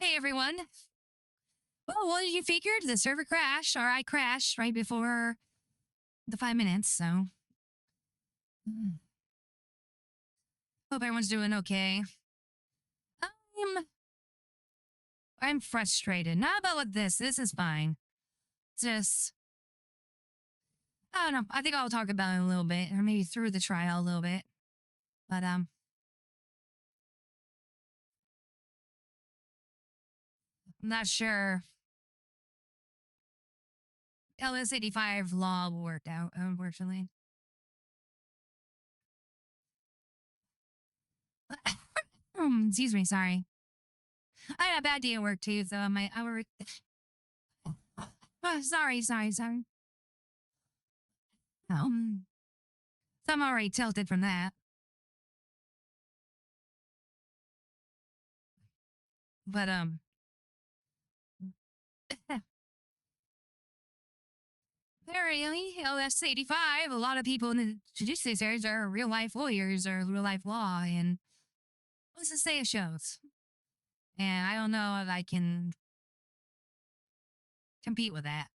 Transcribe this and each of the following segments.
Hey everyone. Well, what did you figure? The server crashed, or I crashed right before the 5 minutes, so. Hope everyone's doing okay. I'm I'm frustrated. Not about this. This is fine. Just I don't know. I think I'll talk about it a little bit, or maybe through the trial a little bit. But I'm not sure. LS85 law worked out, unfortunately. Excuse me, sorry. I had a bad day at work too, so I work. Sorry. So I'm already tilted from that. But apparently LS85, a lot of people in the judiciary series are real life lawyers or real life law, and what's to say it shows. And I don't know if I can compete with that.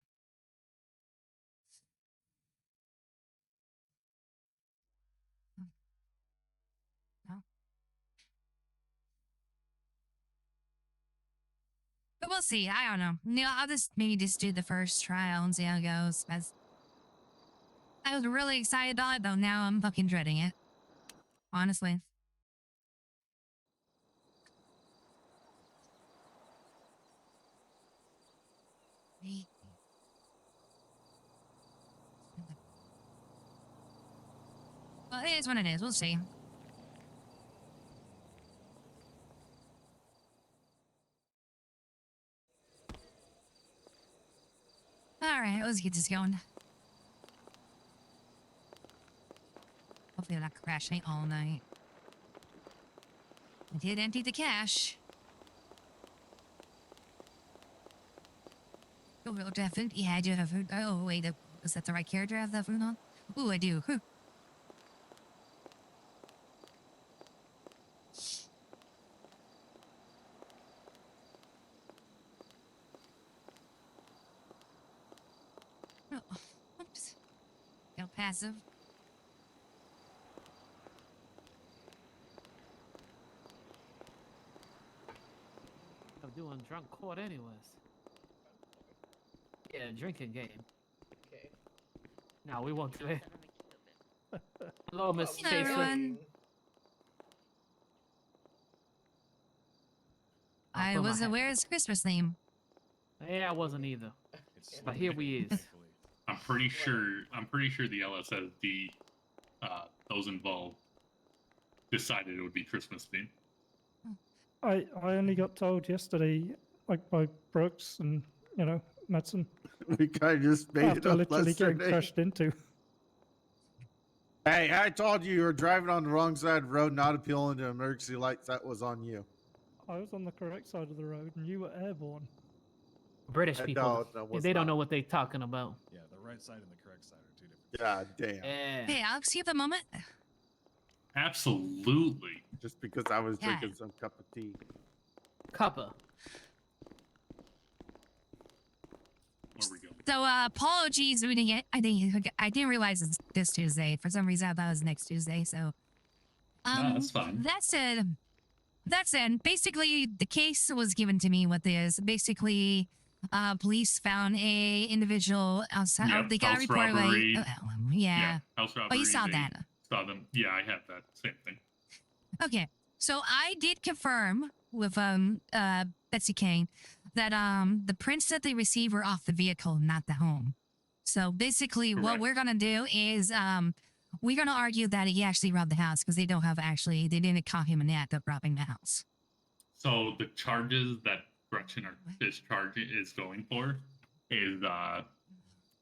No. But we'll see. I don't know. I'll just maybe just do the first trial and see how it goes. As I was really excited about it, though. Now I'm fucking dreading it. Honestly. Well, it is what it is. We'll see. All right, let's get this going. Hopefully I'm not crashing all night. I did empty the cache. Oh, real death food? Yeah, I do have food. Oh, wait, is that the right character I have that food on? Ooh, I do. Huh. Oh, oops. Feel passive. I'm doing drunk court anyways. Yeah, drinking game. Okay. No, we won't do it. Hello, Miss Hello, Chaser. everyone. I wasn't aware it's Christmas theme. Yeah, I wasn't either. But here we is. I'm pretty sure the LSSD, those involved, decided it would be Christmas theme. I only got told yesterday, like by Brooks and Madsen. We kind of just made After it up literally getting yesterday. crashed into. Hey, I told you were driving on the wrong side of the road, not appealing to emergency lights. That was on you. I was on the correct side of the road, and you were airborne. British people, they don't know what they're talking about. Yeah, the right side and the correct side are two different. God damn. Yeah. Hey, Alex, you have a moment? Absolutely. Just because I was drinking some cup of tea. Cuppa. Where we going? So, apologies. I didn't realize it's this Tuesday. For some reason, I thought it was next Tuesday. So, No, that's fine. That said, basically, the case was given to me. What is basically, police found a individual outside. Yep, they got house reported. robbery. Yeah. House robbery. Oh, you saw that. Saw them. Yeah, I have that same thing. Okay, so I did confirm with Betsy Kane that the prints that they received were off the vehicle, not the home. So basically, Correct. what we're gonna do is we're gonna argue that he actually robbed the house because they didn't caught him in the act of robbing the house. So the charges that Gretchen is going for is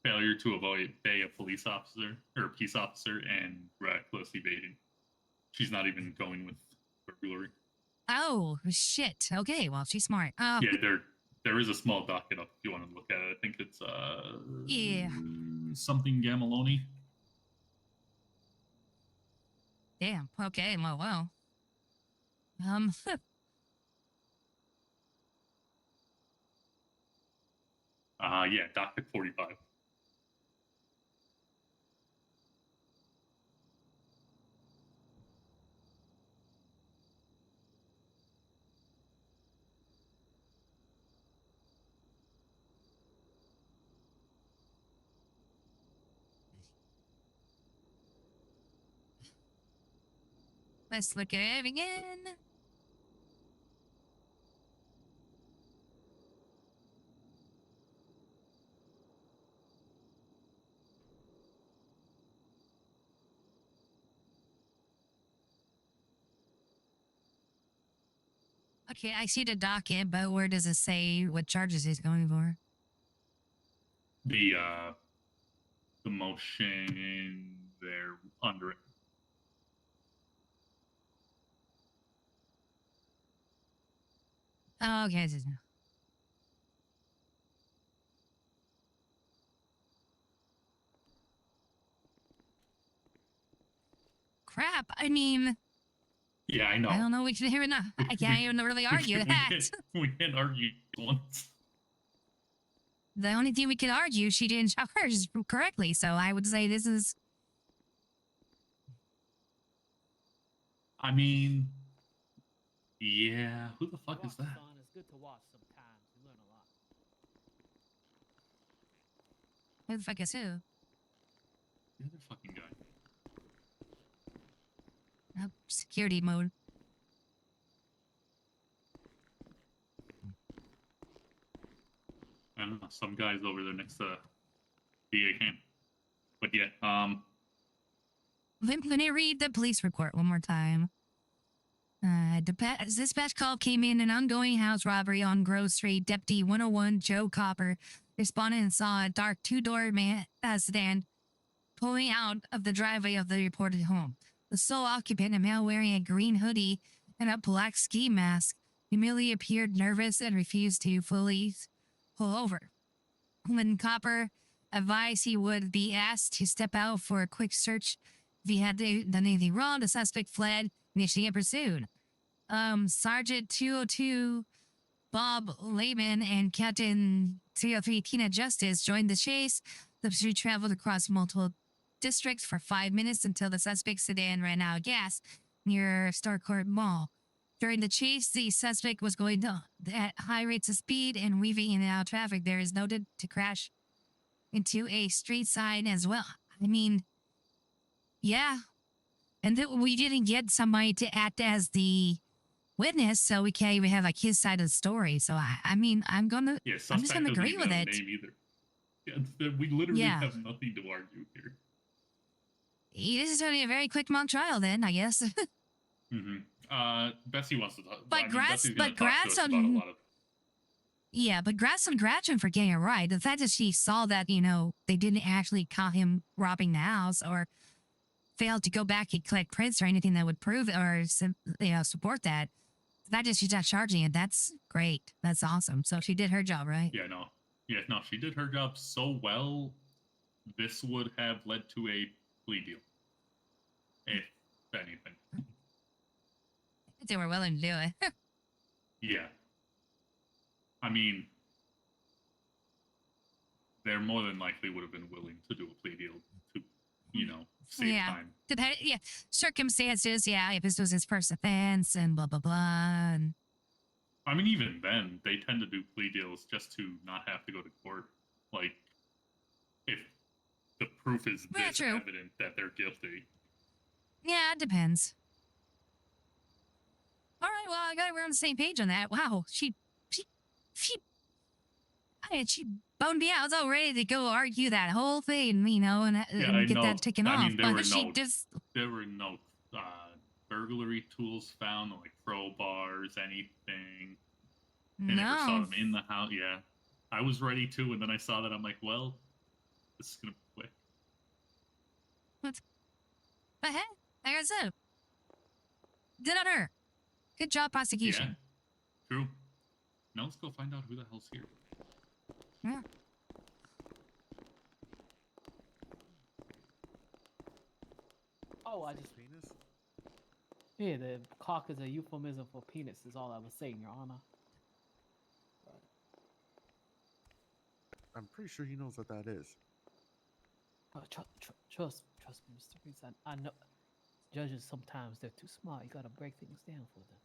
failure to obey a police officer or peace officer and reckless evading. She's not even going with burglary. Oh shit! Okay, well she's smart. Yeah, there is a small docket up if you want to look at it. I think it's yeah, something Gamaloni. damn. Okay, well. Yeah, docket 45. Let's look at it again. Okay, I see the docket, but where does it say what charges he's going for? The motion there under it. Oh, okay. Crap. I mean, Yeah, I know. I don't know. We can even. I can't even really argue that. We can't argue once. The only thing we could argue, she didn't charge correctly. So I would say this is. I mean, yeah. Who the fuck is that? It's good to watch sometimes. You learn a lot. Who the fuck is who? The other fucking guy. Oh, security mode. I don't know. Some guy's over there next to DA camp. But yeah, Let me read the police report one more time. Dispatch call came in an ongoing house robbery on Grove Street. Deputy 101 Joe Copper responded and saw a dark two-door sedan pulling out of the driveway of the reported home. The sole occupant, a male wearing a green hoodie and a black ski mask, immediately appeared nervous and refused to fully pull over. When Copper advised he would be asked to step out for a quick search if he had done anything wrong, the suspect fled, initiating a pursuit. Sergeant 202 Bob Lehman and Captain 303 Tina Justice joined the chase. The pursuit traveled across multiple districts for 5 minutes until the suspect's sedan ran out of gas near Starcourt Mall. During the chase, the suspect was going at high rates of speed and weaving in and out of traffic. There is noted to crash into a street sign as well. I mean, yeah. And we didn't get somebody to act as the witness, so we can't even have like his side of the story. So I'm yeah, just suspect gonna doesn't agree even with have it. a name either. Yeah, we literally Yeah. have nothing to argue here. This is only a very quick mock trial, then I guess. Bessie wants to talk. But I mean, Gratz- Bessie's but gonna talk to Gratz us about a on- lot of. Yeah, but grass on Gretchen for getting it right. The fact that she saw that, they didn't actually caught him robbing the house or failed to go back and collect prints or anything that would prove it or support that. The fact that she's not charging it, that's great. That's awesome. So she did her job, right? Yeah, no. She did her job so well. This would have led to a plea deal, if anything. If they were willing to do it. Yeah. I mean, there more than likely would have been willing to do a plea deal to, save Yeah. time. Circumstances, yeah, if this was his first offense and blah, blah, blah. And I mean, even then, they tend to do plea deals just to not have to go to court. Like, if the proof is Yeah, this true. evident that they're guilty. yeah, it depends. All right, well, we're on the same page on that. Wow, she boned me out. I was all ready to go argue that whole thing, and I get know. that taken I off. mean, there But were she no- just, There were no burglary tools found, like crowbars, anything. I never saw no. them in the house. Yeah. I was ready to, and then I saw that. I'm like, well, this is going to be quick. But hey, like I said, good on her. Good job, prosecution. Yeah. True. Now let's go find out who the hell's here. Yeah. Oh, I just Penis? yeah. The cock is a euphemism for penis. Is all I was saying, Your Honor. I'm pretty sure he knows what that is. Trust me, Mr. Reese. I know judges sometimes they're too smart. You gotta break things down for them.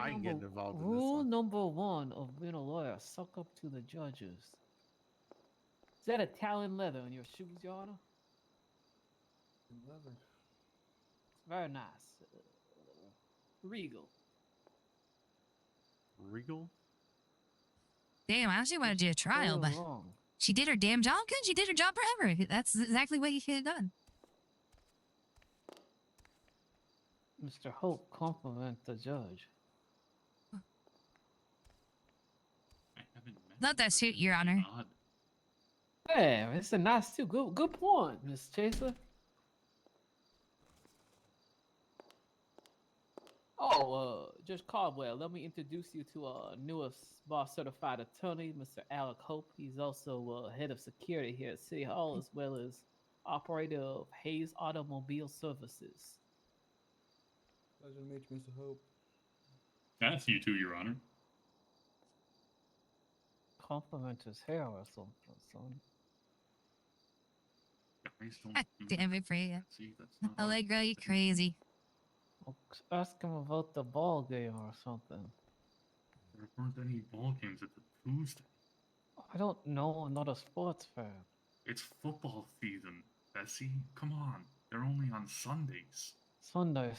I ain't getting involved in this Rule one. number one of being a lawyer: suck up to the judges. Is that Italian leather on your shoes, Your Honor? Leather. It's very nice. Regal. Regal? Damn, I actually want to do a trial, but Wrong. she did her damn job good. She did her job forever. That's exactly what you should have done. Mr. Hope, compliment the judge. I haven't met Not that him, suit, but Your Honor. odd. Hey, it's a nice too. Good point, Miss Chaser. Oh, Judge Caldwell, let me introduce you to our newest bar certified attorney, Mr. Alec Hope. He's also head of security here at City Hall, as well as operator of Hayes Automobile Services. Pleasure to meet you, Mr. Hope. That's you too, Your Honor. Compliment his hair or something, son. Guys don't God do damn that. it, Freya. See, that's not Allegra, you crazy. Well, ask him about the ball game or something. There weren't any ball games at the Tuesday. I don't know, I'm not a sports fan. It's football season, Bessie. Come on. They're only on Sundays. Sunday.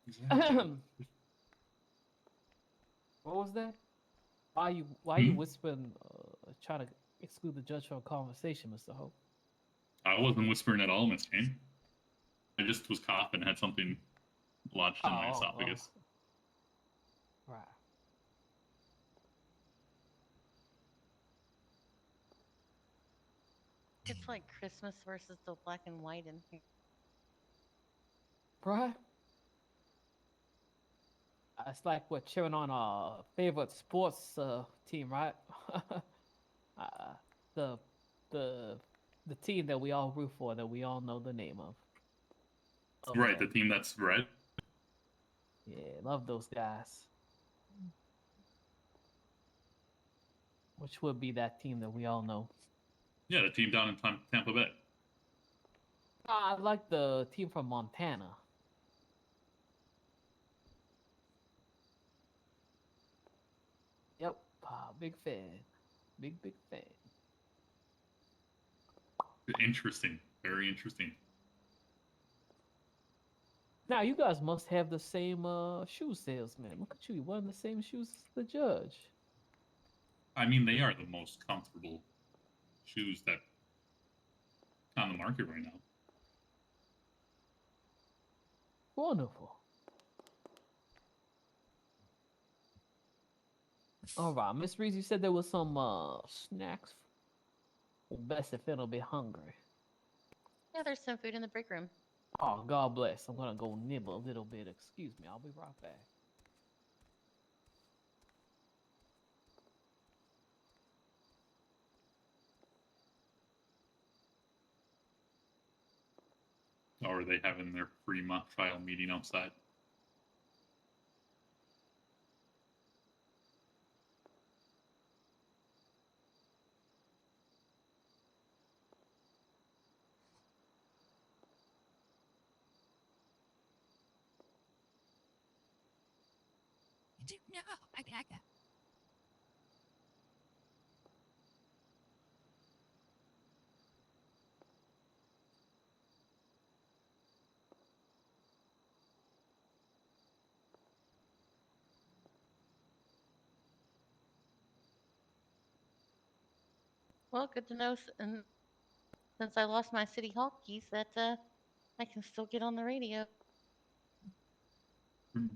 Exactly. What was that? Why you Hmm? whispering, trying to exclude the judge from a conversation, Mr. Hope? I wasn't whispering at all, Miss Jane. I just was coughing, had something lodged in my esophagus. Right. It's like Christmas versus the black and white in here. Right? It's like we're cheering on our favorite sports team, right? uh, the the team that we all root for, that we all know the name of. Right, the team that's red. Yeah, love those guys. Which would be that team that we all know. Yeah, the team down in Tampa Bay. I like the team from Montana. Yep, big fan. Big fan. Interesting. Very interesting. Now, you guys must have the same shoe salesman. Look at you, wearing the same shoes as the judge. I mean, they are the most comfortable shoes that on the market right now. Wonderful. All right, Miss Reese, you said there was some snacks. Well, best if it'll be hungry. Yeah, there's some food in the break room. Oh, God bless. I'm gonna go nibble a little bit. Excuse me, I'll be right back. Or are they having their free mock trial meeting outside? No, I got. Well, good to know. And since I lost my city hall keys, that I can still get on the radio.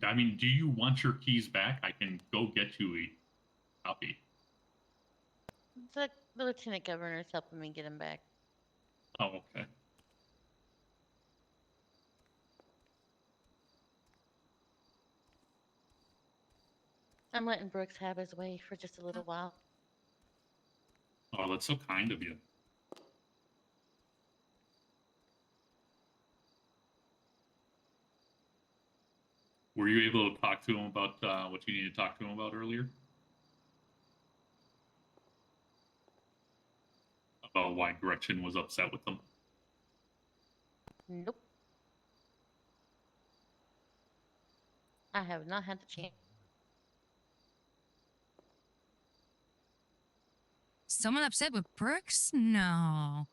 I mean, do you want your keys back? I can go get you a copy. The lieutenant governor's helping me get them back. Oh, okay. I'm letting Brooks have his way for just a little while. Oh, that's so kind of you. Were you able to talk to him about what you needed to talk to him about earlier? About why Gretchen was upset with them? Nope. I have not had the chance. Someone upset with Brooks? No.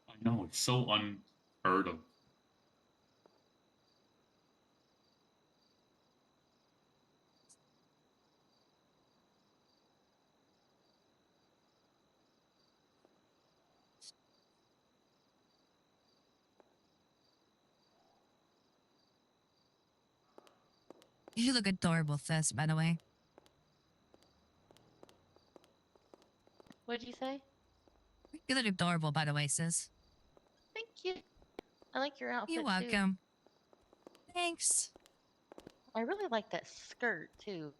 I know, it's so unheard of. You look adorable, Fess, by the way. What'd you say? You look adorable, by the way, sis. Thank you. I like your outfit You're too. welcome. Thanks. I really like that skirt too.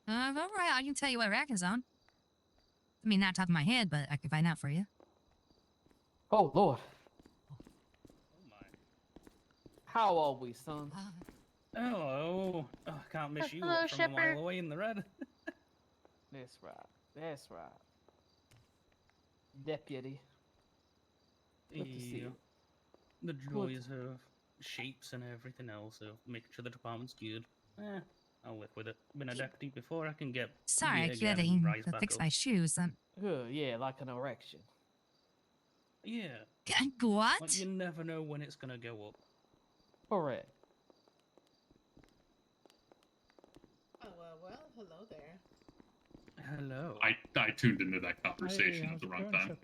All right, I can tell you what rack is on. I mean, not top of my head, but I can find out for you. Oh Lord, Oh my. how are we, son? Hello. Oh, I can't miss you Hello, up from a Shepard. mile away in the red. That's right. That's right. Deputy. Good to see Yeah. you. The joys of shapes and everything else of making sure the department's good. I'll live with it. Been a deputy before, I can get Sorry, I hit keep again and having rise to back fix up. my shoes. Yeah, like an erection. Yeah, What? like you never know when it's gonna go up. Correct. Oh, well, hello there. Hello. I tuned into that conversation Hey, at the how's it wrong going, time. Shep?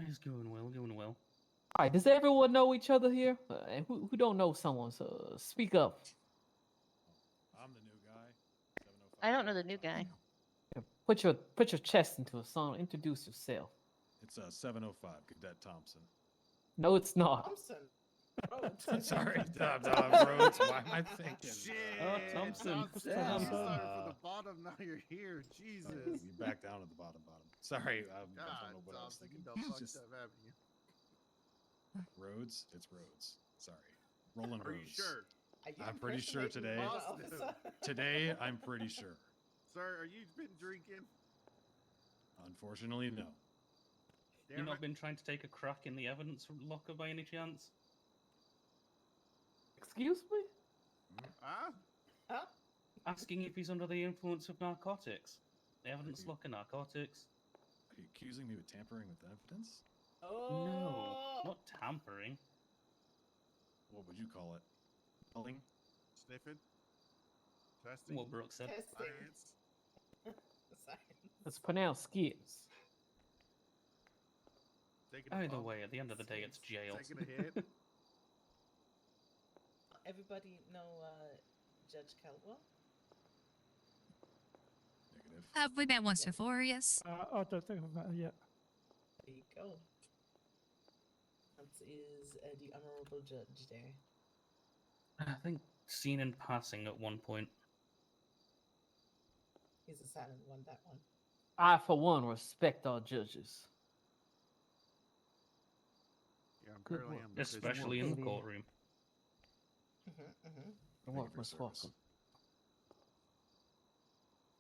It's going well, going well. All right, does everyone know each other here? And who don't know someone, so speak up. I'm the new guy. 705. I don't know the new guy. Yeah, put your chest into a song. Introduce yourself. It's 705, Cadet Thompson. No, it's not. Thompson. Oh, Sorry, Rhodes. Why am I thinking? Shit. Oh, Thompson. Thompson, Damn. you started from the bottom. Now you're here. Jesus. We back down at the bottom. Sorry, I God, don't know what I was Thompson, thinking. you It's done fucked just up, haven't you? Rhodes. It's Rhodes. Sorry, Roland Are you Rhodes. sure? Are you I'm pretty sure impersonating today- another Boston. officer? Today, I'm pretty sure. Sir, are you been drinking? Unfortunately, no. You not been trying to take a crack in the evidence locker by any chance? Excuse me? Huh? Huh? Asking if he's under the influence of narcotics. The evidence locker narcotics. Are you accusing me of tampering with evidence? Oh. No, not tampering. What would you call it? Pulling? Sniffing? Testing? What Brooke said. Testing. Science? Science. It's pronounced skids. Taking a Either bump? way, at the end of the day, it's jail. Taking a hit? Everybody know Judge Caldwell? Negative. We met once Yeah. before, yes. I don't think I've met her yet. There you go. That is the honorable judge there. I think seen in passing at one point. He's a silent one, that one. I, for one, respect our judges. Yeah, I'm Good apparently work. I'm the Especially in the courtroom. Good Thank you work, for your Miss service.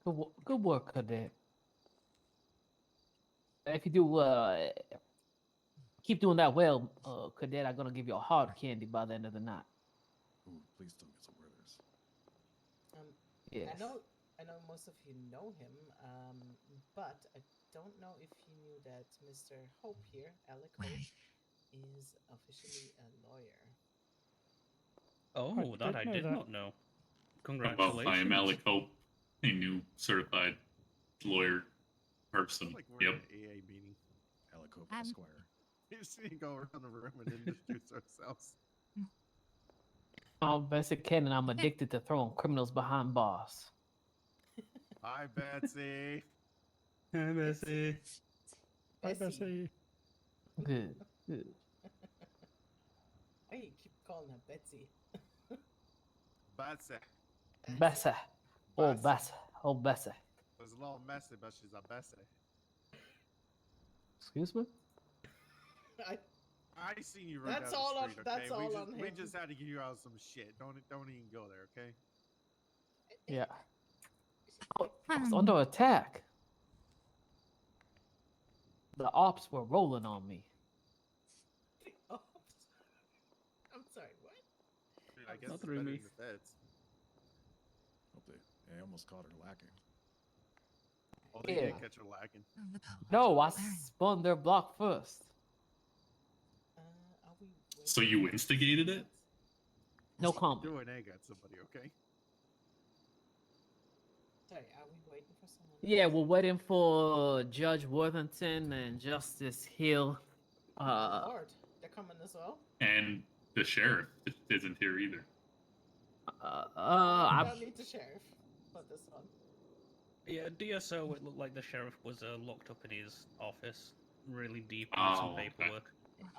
Walker. Good work, Cadet. If you do keep doing that well, Cadet, I'm gonna give you a hard candy by the end of the night. Ooh, please don't get some Werther's. Yes. I know most of you know him, but I don't know if you knew that Mr. Hope here, Alec Hope, is officially a lawyer. Oh, that I did know did that. not know. Well, Congratulations. I am Alec Hope, a new certified lawyer person. Like we're Yep. in an AA meeting. Alicope Um, Esquire. We just need to go around the room and introduce ourselves. I'm Bessie Ken, and I'm addicted to throwing criminals behind bars. Hi, Betsy. Hi, Bessie. Hi, Bessie. Good. Good. Why you keep calling her Betsy? Betsy. Bessie. Oh, Bessie. Oh, Bessie. It's a little messy, but she's a Bessie. Excuse me? I seen you run That's down all the on- street. that's Okay, all we on just we him. just had to give you out some shit. Don't even go there. Okay. Yeah. Oh, I was under Hmm. attack. The ops were rolling on me. Oh, I'm sorry. What? I mean, I guess Not it's through better me. than the feds. Hope they almost caught her lacking. Oh, they Yeah. did catch her lacking. No, I spun their block first. Are we So waiting you for instigated someone it? else? No comment. Do an egg at somebody, okay? Sorry, are we waiting for someone Yeah, else? we're waiting for Judge Worthington and Justice Hill. Oh, Lord, they're coming as well. And the sheriff isn't here either. We I don't need the sheriff for this one. Yeah, DSO, it looked like the sheriff was locked up in his office, really deep into some Oh, okay. paperwork.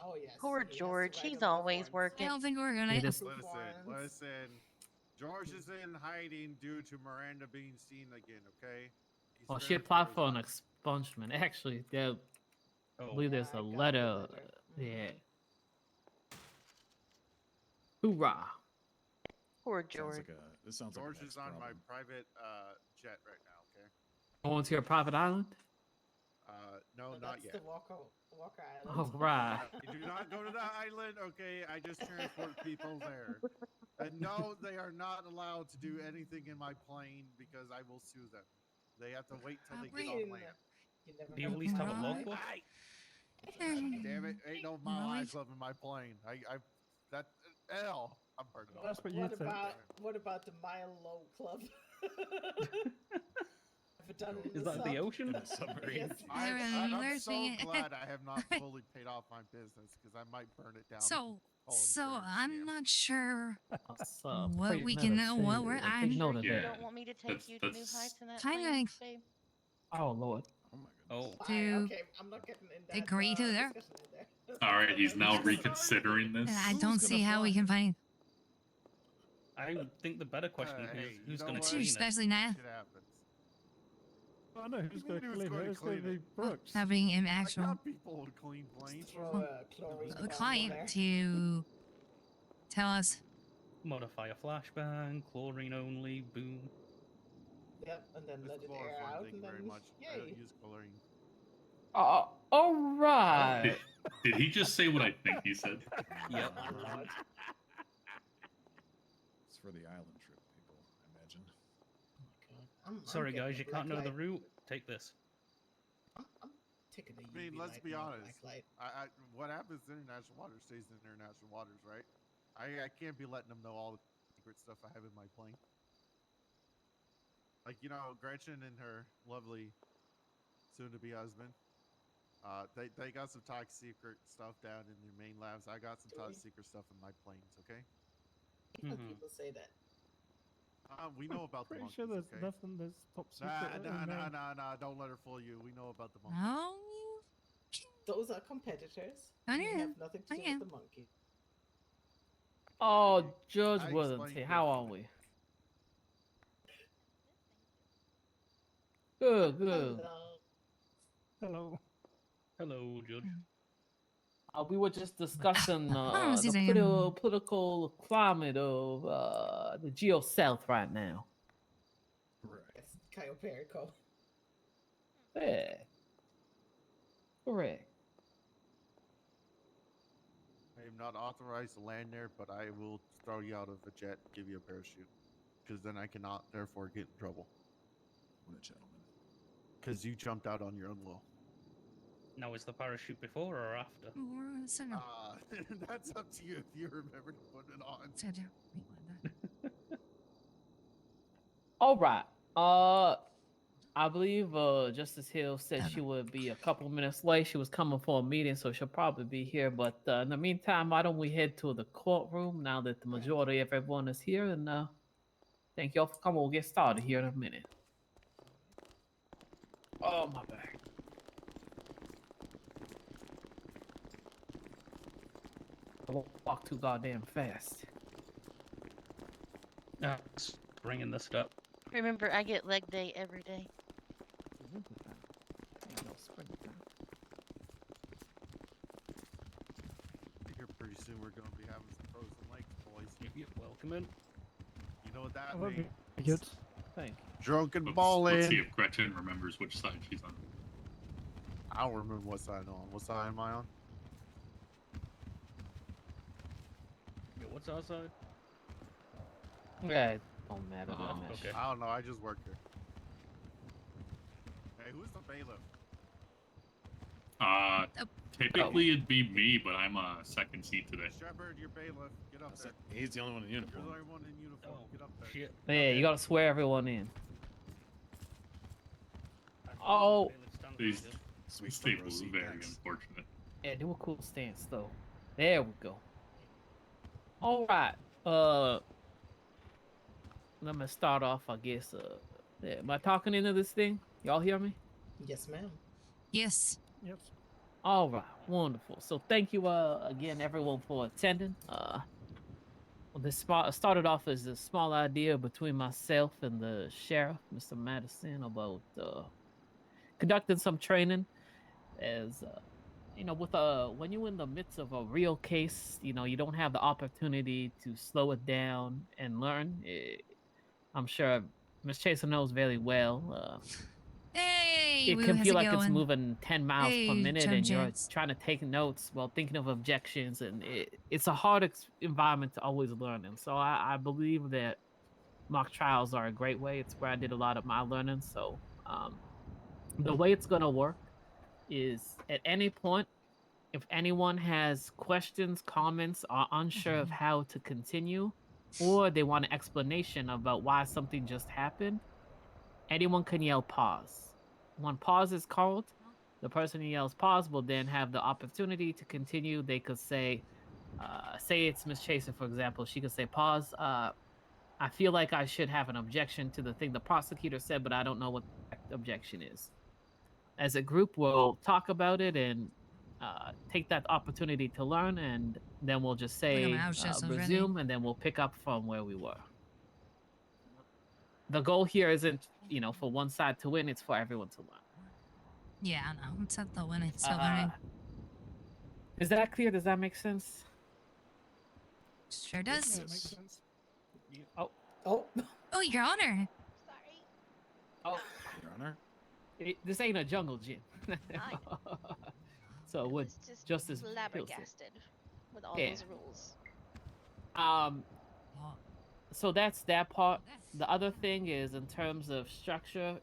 Oh yes. Poor he has to George. write He's up the always warrants. I working. don't think we're gonna. It is- Proof Listen, warrants. listen. George is in hiding due to Miranda being seen again, okay? He's well, she fearing applied his for an life. expungement. Actually, there, I Oh, believe there's Yeah, I a got the letter. letter. Yeah. Hoorah! Poor Sounds George. like this sounds George like an is on my problem. private jet right now, okay? Going to your private island? No, So not that's yet. the Walker Island. All right. Do not go to the island, okay? I just transport people there. And no, they are not allowed to do anything in my plane because I will sue them. They have to wait till they get on Green. land. You never do you know at least have a why. logbook? Damn it! Ain't no Mile High Club in my plane. That L. I'm burning off. That's what you What think. about the Mile Low Club? Have it done in Is the that the sub? ocean? In a submarine. Yes. I'm They're so saying- glad I have not fully paid off my business because I might burn it down. So, Whole so insurance I'm scam. not sure That's, what we can know. What we're. Take I'm note of You Yeah. that. don't want me to take you to new that's heights in that kinda plane, babe? Oh Lord. Oh my goodness. Oh, Why? To Okay, I'm not getting in that. agree to there. discussion in there. All right, he's now Sorry. reconsidering this. I Who's don't gonna see how we fly? can find. I think the better question hey, is you who's know going to what? clean it? Especially now Shit happens. I know who's You going mean to who's clean gonna it. It's going to clean be Brooks. having an I actual got people who clean planes. Throw a chlorine bomb in client there. to tell us. Modify a flashbang, chlorine only, boom. Yep, and then It's let it air chloroform, out, thank and you then very much. I don't yay. use chlorine. All right. Did he just say what I think he said? Yep. Oh, Lord. It's for the island trip, people, I imagine. I'm Sorry getting guys, a you can't black know the light. route. Take this. I'm taking a I mean, UV let's light, be not a honest. black light. What happens in international waters stays in international waters, right? I can't be letting them know all the secret stuff I have in my plane. Like, you know, Gretchen and her lovely soon-to-be husband. They got some top secret stuff down in their main labs. I got some top secret stuff in my planes. Okay. Even Mhm. people say that. We know about the Pretty monkeys. sure there's Okay. nothing that's top secret. Nah. Don't let her fool you. We know about the monkeys. No, Those are competitors. I We know. have nothing to I do know. with the monkey. Oh, Judge I Worthington, explained how good are for we? Good, good. Hello. Hello. Hello, Judge. We were just discussing was the he political climate of the Geo South right now. Correct. Yes, Kyle Perico. Yeah. Correct. I am not authorized to land there, but I will throw you out of a jet, give you a parachute, because then I cannot therefore get in trouble. What a gentleman. Because you jumped out on your own will. Now, is the parachute before or after? That's up to you if you remember to put it on. All right. I believe Justice Hill said she would be a couple minutes late. She was coming for a meeting, so she'll probably be here. But in the meantime, why don't we head to the courtroom now that the majority of everyone is here? And thank y'all for coming. We'll get started here in a minute. Oh, my back. I won't walk too goddamn fast. Bringing this up. Remember, I get leg day every day. Ain't no springtime. soon we're going to be having some frozen lakes, boys. You're welcome in. You know what that Oh, that'd means? be good. Thank you. Drunken Let's bowling. see if Gretchen remembers which side she's on. I don't remember what side I'm on. What side am I on? Yeah, what's outside? Yeah, it don't matter that Oh, much. okay. I don't know. I just work here. Hey, who's the bailiff? Typically it'd be me, but I'm a second seat today. Shepard, your bailiff. Get up there. He's the only one in You're uniform. the only one in uniform. Oh, Get up there. shit. Yeah, Okay. you gotta swear everyone in. I believe Oh. the bailiff stands These behind you. Sweet staple front row is seat very next. unfortunate. Yeah, do a cool stance though. There we go. All right. Let me start off. I guess. Yeah, am I talking into this thing? Y'all hear me? Yes, ma'am. Yes. Yes. All right, wonderful. So thank you again, everyone, for attending. Well, this started off as a small idea between myself and the sheriff, Mr. Madison, about conducting some training. As with when you're in the midst of a real case, you don't have the opportunity to slow it down and learn. I'm sure Miss Chaser knows very well. Hey, It Woo, can how's feel it like it's going? moving 10 miles per Hey, minute Chum and you're Chance. trying to take notes while thinking of objections, and it's a hard environment to always learn in. So I believe that mock trials are a great way. It's where I did a lot of my learning. So the way it's going to work is at any point, if anyone has questions, comments, or unsure of how to continue, or they want an explanation about why something just happened, anyone can yell pause. When pause is called, the person who yells pause will then have the opportunity to continue. They could say it's Miss Chaser, for example. She could say, pause. I feel like I should have an objection to the thing the prosecutor said, but I don't know what the objection is. As a group, we'll talk about it and take that opportunity to learn, and then we'll just Look at my say outfits already. resume, and then we'll pick up from where we were. The goal here isn't, for one side to win, it's for everyone to learn. Yeah, I know. It's at the win. It's still learning. Is that clear? Does that make sense? Sure Yeah, does. it makes sense. Oh, Oh, Oh, Your Honor. Sorry. oh, Your Honor? this ain't a jungle gym. I So I what was just Justice Hill said. flabbergasted with all Yeah. those rules. Um, Oh, so that's that part. The other thing is in terms of structure,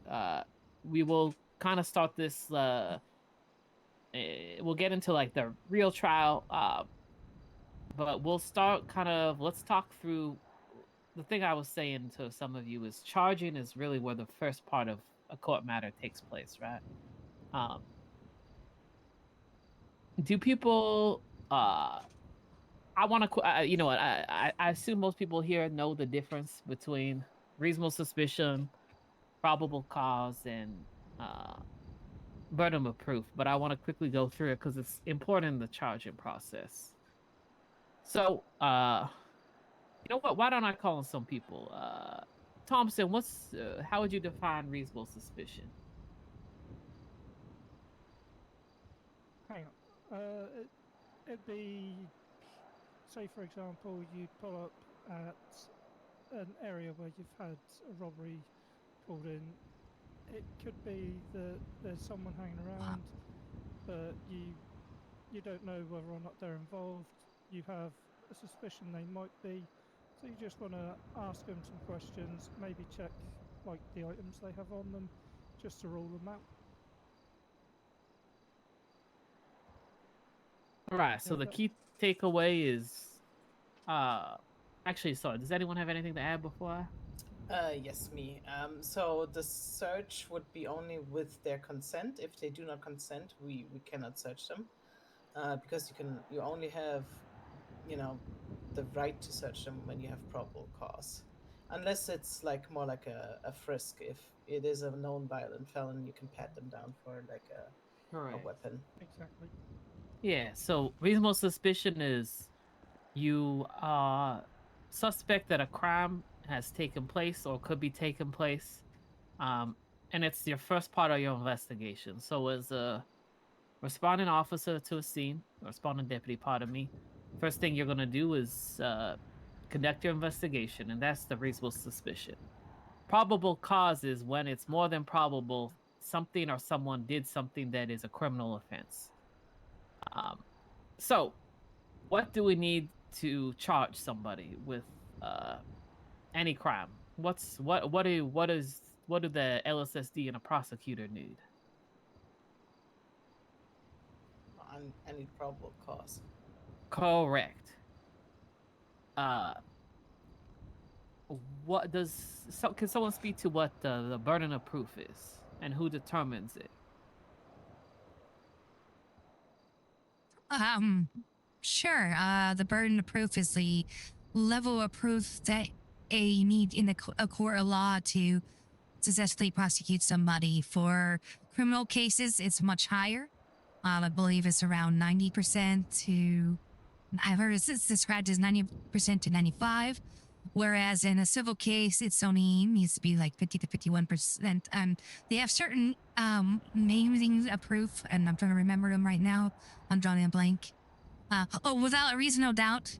we will kind of start this we'll get into like the real trial, but we'll start let's talk through the thing I was saying to some of you is charging is really where the first part of a court matter takes place, right? Do people I want to you know what I assume most people here know the difference between reasonable suspicion, probable cause, and burden of proof, but I want to quickly go through it because it's important in the charging process. So you know what, why don't I call on some people? Thompson, how would you define reasonable suspicion? Hang on. It'd be, say, for example, you pull up at an area where you've had a robbery pulled in. It could be that there's someone hanging around, but you don't know whether or not they're involved. You have a suspicion they might be, so you just want to ask them some questions, maybe check like the items they have on them, just to rule them out. All right, so Yeah, the that- key takeaway is actually, sorry, does anyone have anything to add before yes, me. So the search would be only with their consent. If they do not consent, we cannot search them, because you only have, the right to search them when you have probable cause, unless it's like more like a frisk. If it is a known violent felon, you can pat them down for like a Correct. weapon. exactly. Yeah, so reasonable suspicion is you suspect that a crime has taken place or could be taking place, and it's your first part of your investigation. So as a responding officer to a scene, or responding deputy, pardon me, First thing you're gonna do is conduct your investigation, and that's the reasonable suspicion. Probable cause is when it's more than probable something or someone did something that is a criminal offense. So, what do we need to charge somebody with any crime? What do the LSSD and a prosecutor need? On any probable cause. Correct. What does can someone speak to what the burden of proof is and who determines it? Sure. The burden of proof is the level of proof that a need in a court of law to successfully prosecute somebody. For criminal cases, it's much higher. I believe it's around 90% to, I've heard it's described as 90% to 95. Whereas in a civil case, it's only needs to be like 50 to 51%. They have certain names of proof, and I'm trying to remember them right now. I'm drawing a blank. Without a reasonable doubt,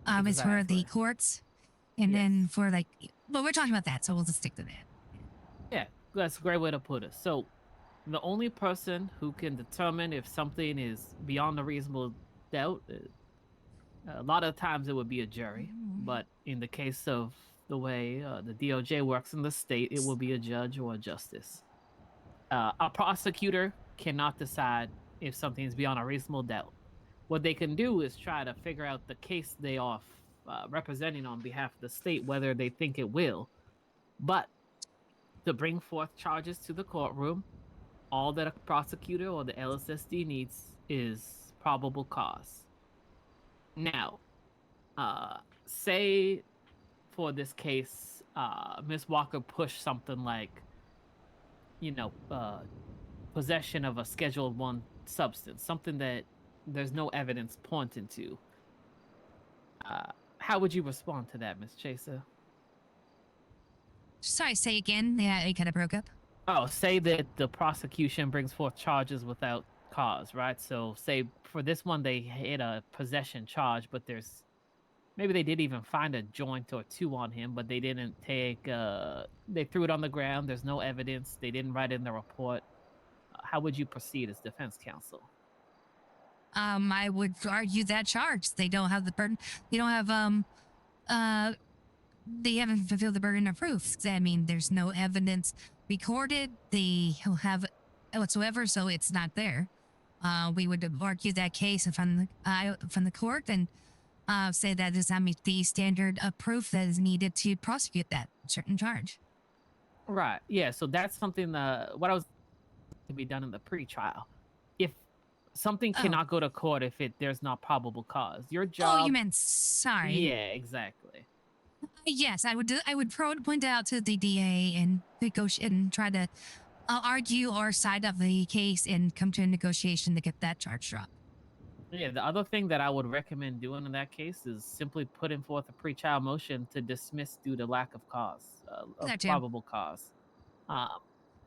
it's for the Exactly. courts. And Yes. then for like, but we're talking about that, so we'll just stick to that. Yeah, that's a great way to put it. So, the only person who can determine if something is beyond a reasonable doubt, a lot of times it would be a jury. But in the case of the way the DOJ works in the state, it will be a judge or a justice. A prosecutor cannot decide if something is beyond a reasonable doubt. What they can do is try to figure out the case they are representing on behalf of the state, whether they think it will. But to bring forth charges to the courtroom, all that a prosecutor or the LSSD needs is probable cause. Now, say for this case, Miss Walker pushed something like, possession of a Schedule 1 substance, something that there's no evidence pointing to. How would you respond to that, Miss Chaser? Sorry, say again. Yeah, it kind of broke up. Oh, say that the prosecution brings forth charges without cause, right? So, say for this one they hit a possession charge, but there's maybe they did even find a joint or two on him, but they didn't take. They threw it on the ground. There's no evidence. They didn't write in the report. How would you proceed as defense counsel? I would argue that charge. They don't have the burden. They don't have they haven't fulfilled the burden of proof. I mean, there's no evidence recorded. They have whatsoever, so it's not there. We would argue that case from the court and say that does not meet the standard of proof that is needed to prosecute that certain charge. Right. Yeah. So that's something. What I was to be done in the pre-trial. If something cannot go to court if there's not probable cause, your job. Oh, you meant sorry. Yeah. Exactly. Yes, I would point out to the DA and negotiate and try to argue our side of the case and come to a negotiation to get that charge dropped. Yeah, the other thing that I would recommend doing in that case is simply putting forth a pre-trial motion to dismiss due to lack of cause, of probable cause.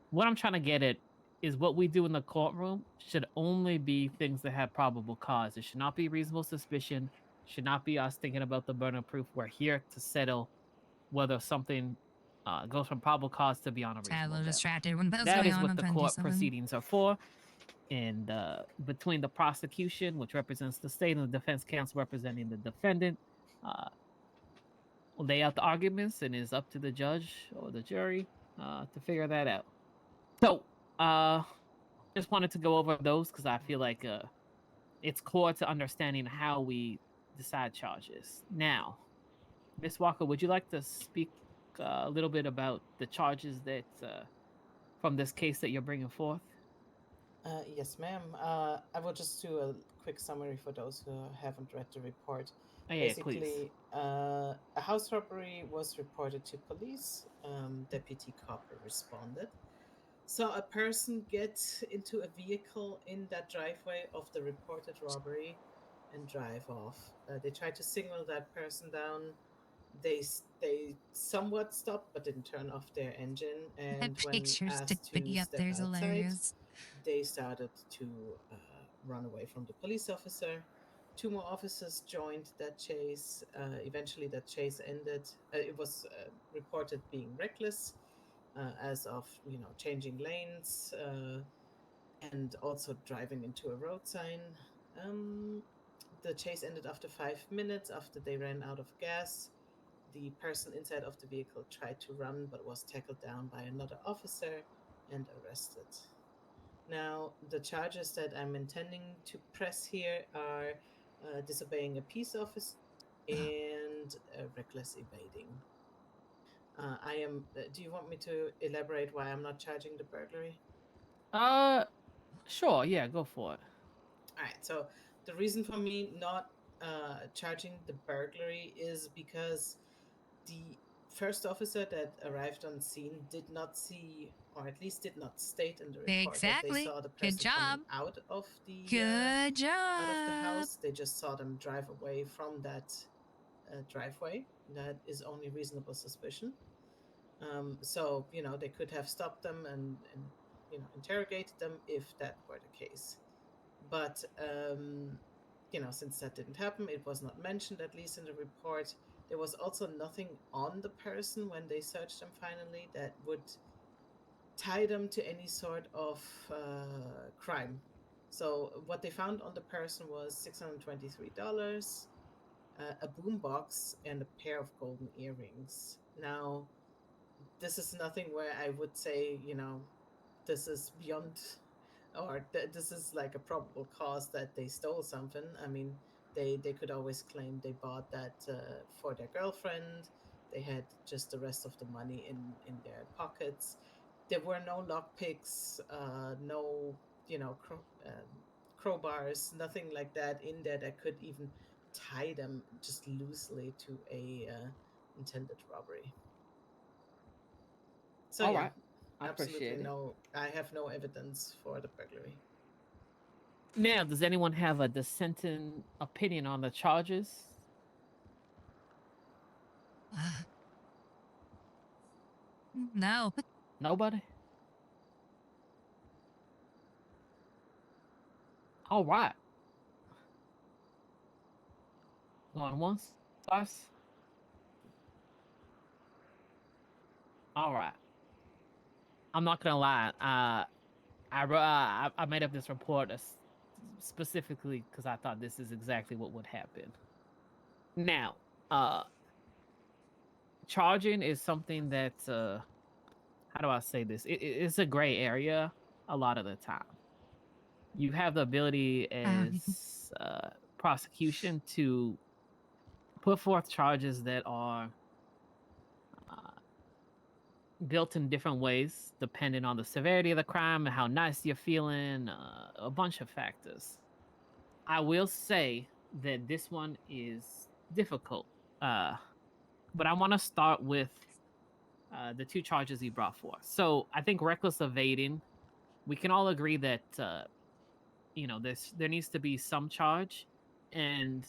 What I'm trying to get at is what we do in the courtroom should only be things that have probable cause. It should not be reasonable suspicion. Should not be us thinking about the burden of proof. We're here to settle whether something goes from probable cause to beyond a reasonable doubt. A little distracted when that is what the court proceedings are for. And between the prosecution, which represents the state, and the defense counsel representing the defendant, will lay out the arguments, and it's up to the judge or the jury to figure that out. So, just wanted to go over those because I feel like it's core to understanding how we decide charges. Now, Miss Walker, would you like to speak a little bit about the charges that from this case that you're bringing forth? Yes, ma'am. I will just do a quick summary for those who haven't read the report. Oh, yeah, Basically, please. A house robbery was reported to police. Deputy Copper responded. Saw a person get into a vehicle in that driveway of the reported robbery and drive off. They tried to signal that person down. They somewhat stopped but didn't turn off their engine. And when asked to step outside, they started to run away from the police officer. 2 more officers joined that chase. Eventually, that chase ended. It was reported being reckless, as of changing lanes and also driving into a road sign. The chase ended after 5 minutes after they ran out of gas. The person inside of the vehicle tried to run but was tackled down by another officer and arrested. Now, the charges that I'm intending to press here are disobeying a peace officer and reckless evading. I am. Do you want me to elaborate why I'm not charging the burglary? Sure, yeah, go for it. All right. So the reason for me not charging the burglary is because the first officer that arrived on scene did not see, or at least did not state in the report that they Exactly. saw the Good person coming job. out of the Good job. out of the house. They just saw them drive away from that driveway. That is only reasonable suspicion. So they could have stopped them and interrogated them if that were the case. But since that didn't happen, it was not mentioned, at least in the report. There was also nothing on the person when they searched them finally that would tie them to any sort of crime. So what they found on the person was $623, a boombox, and a pair of golden earrings. Now, this is nothing where I would say, this is beyond, or this is like a probable cause that they stole something. I mean, they could always claim they bought that for their girlfriend. They had just the rest of the money in their pockets. There were no lockpicks, no crowbars, nothing like that in there that could even tie them just loosely to a intended robbery. So All yeah, right. I absolutely appreciate it. no. I have no evidence for the burglary. Now, does anyone have a dissenting opinion on the charges? No. Nobody? All right. Going once, twice. All right. I'm not gonna lie. I made up this report specifically because I thought this is exactly what would happen. Now, charging is something that how do I say this? It's a gray area a lot of the time. You have the ability as prosecution to put forth charges that are built in different ways depending on the severity of the crime and how nice you're feeling, a bunch of factors. I will say that this one is difficult, but I want to start with the 2 charges he brought forth. So I think reckless evading, we can all agree that there needs to be some charge, and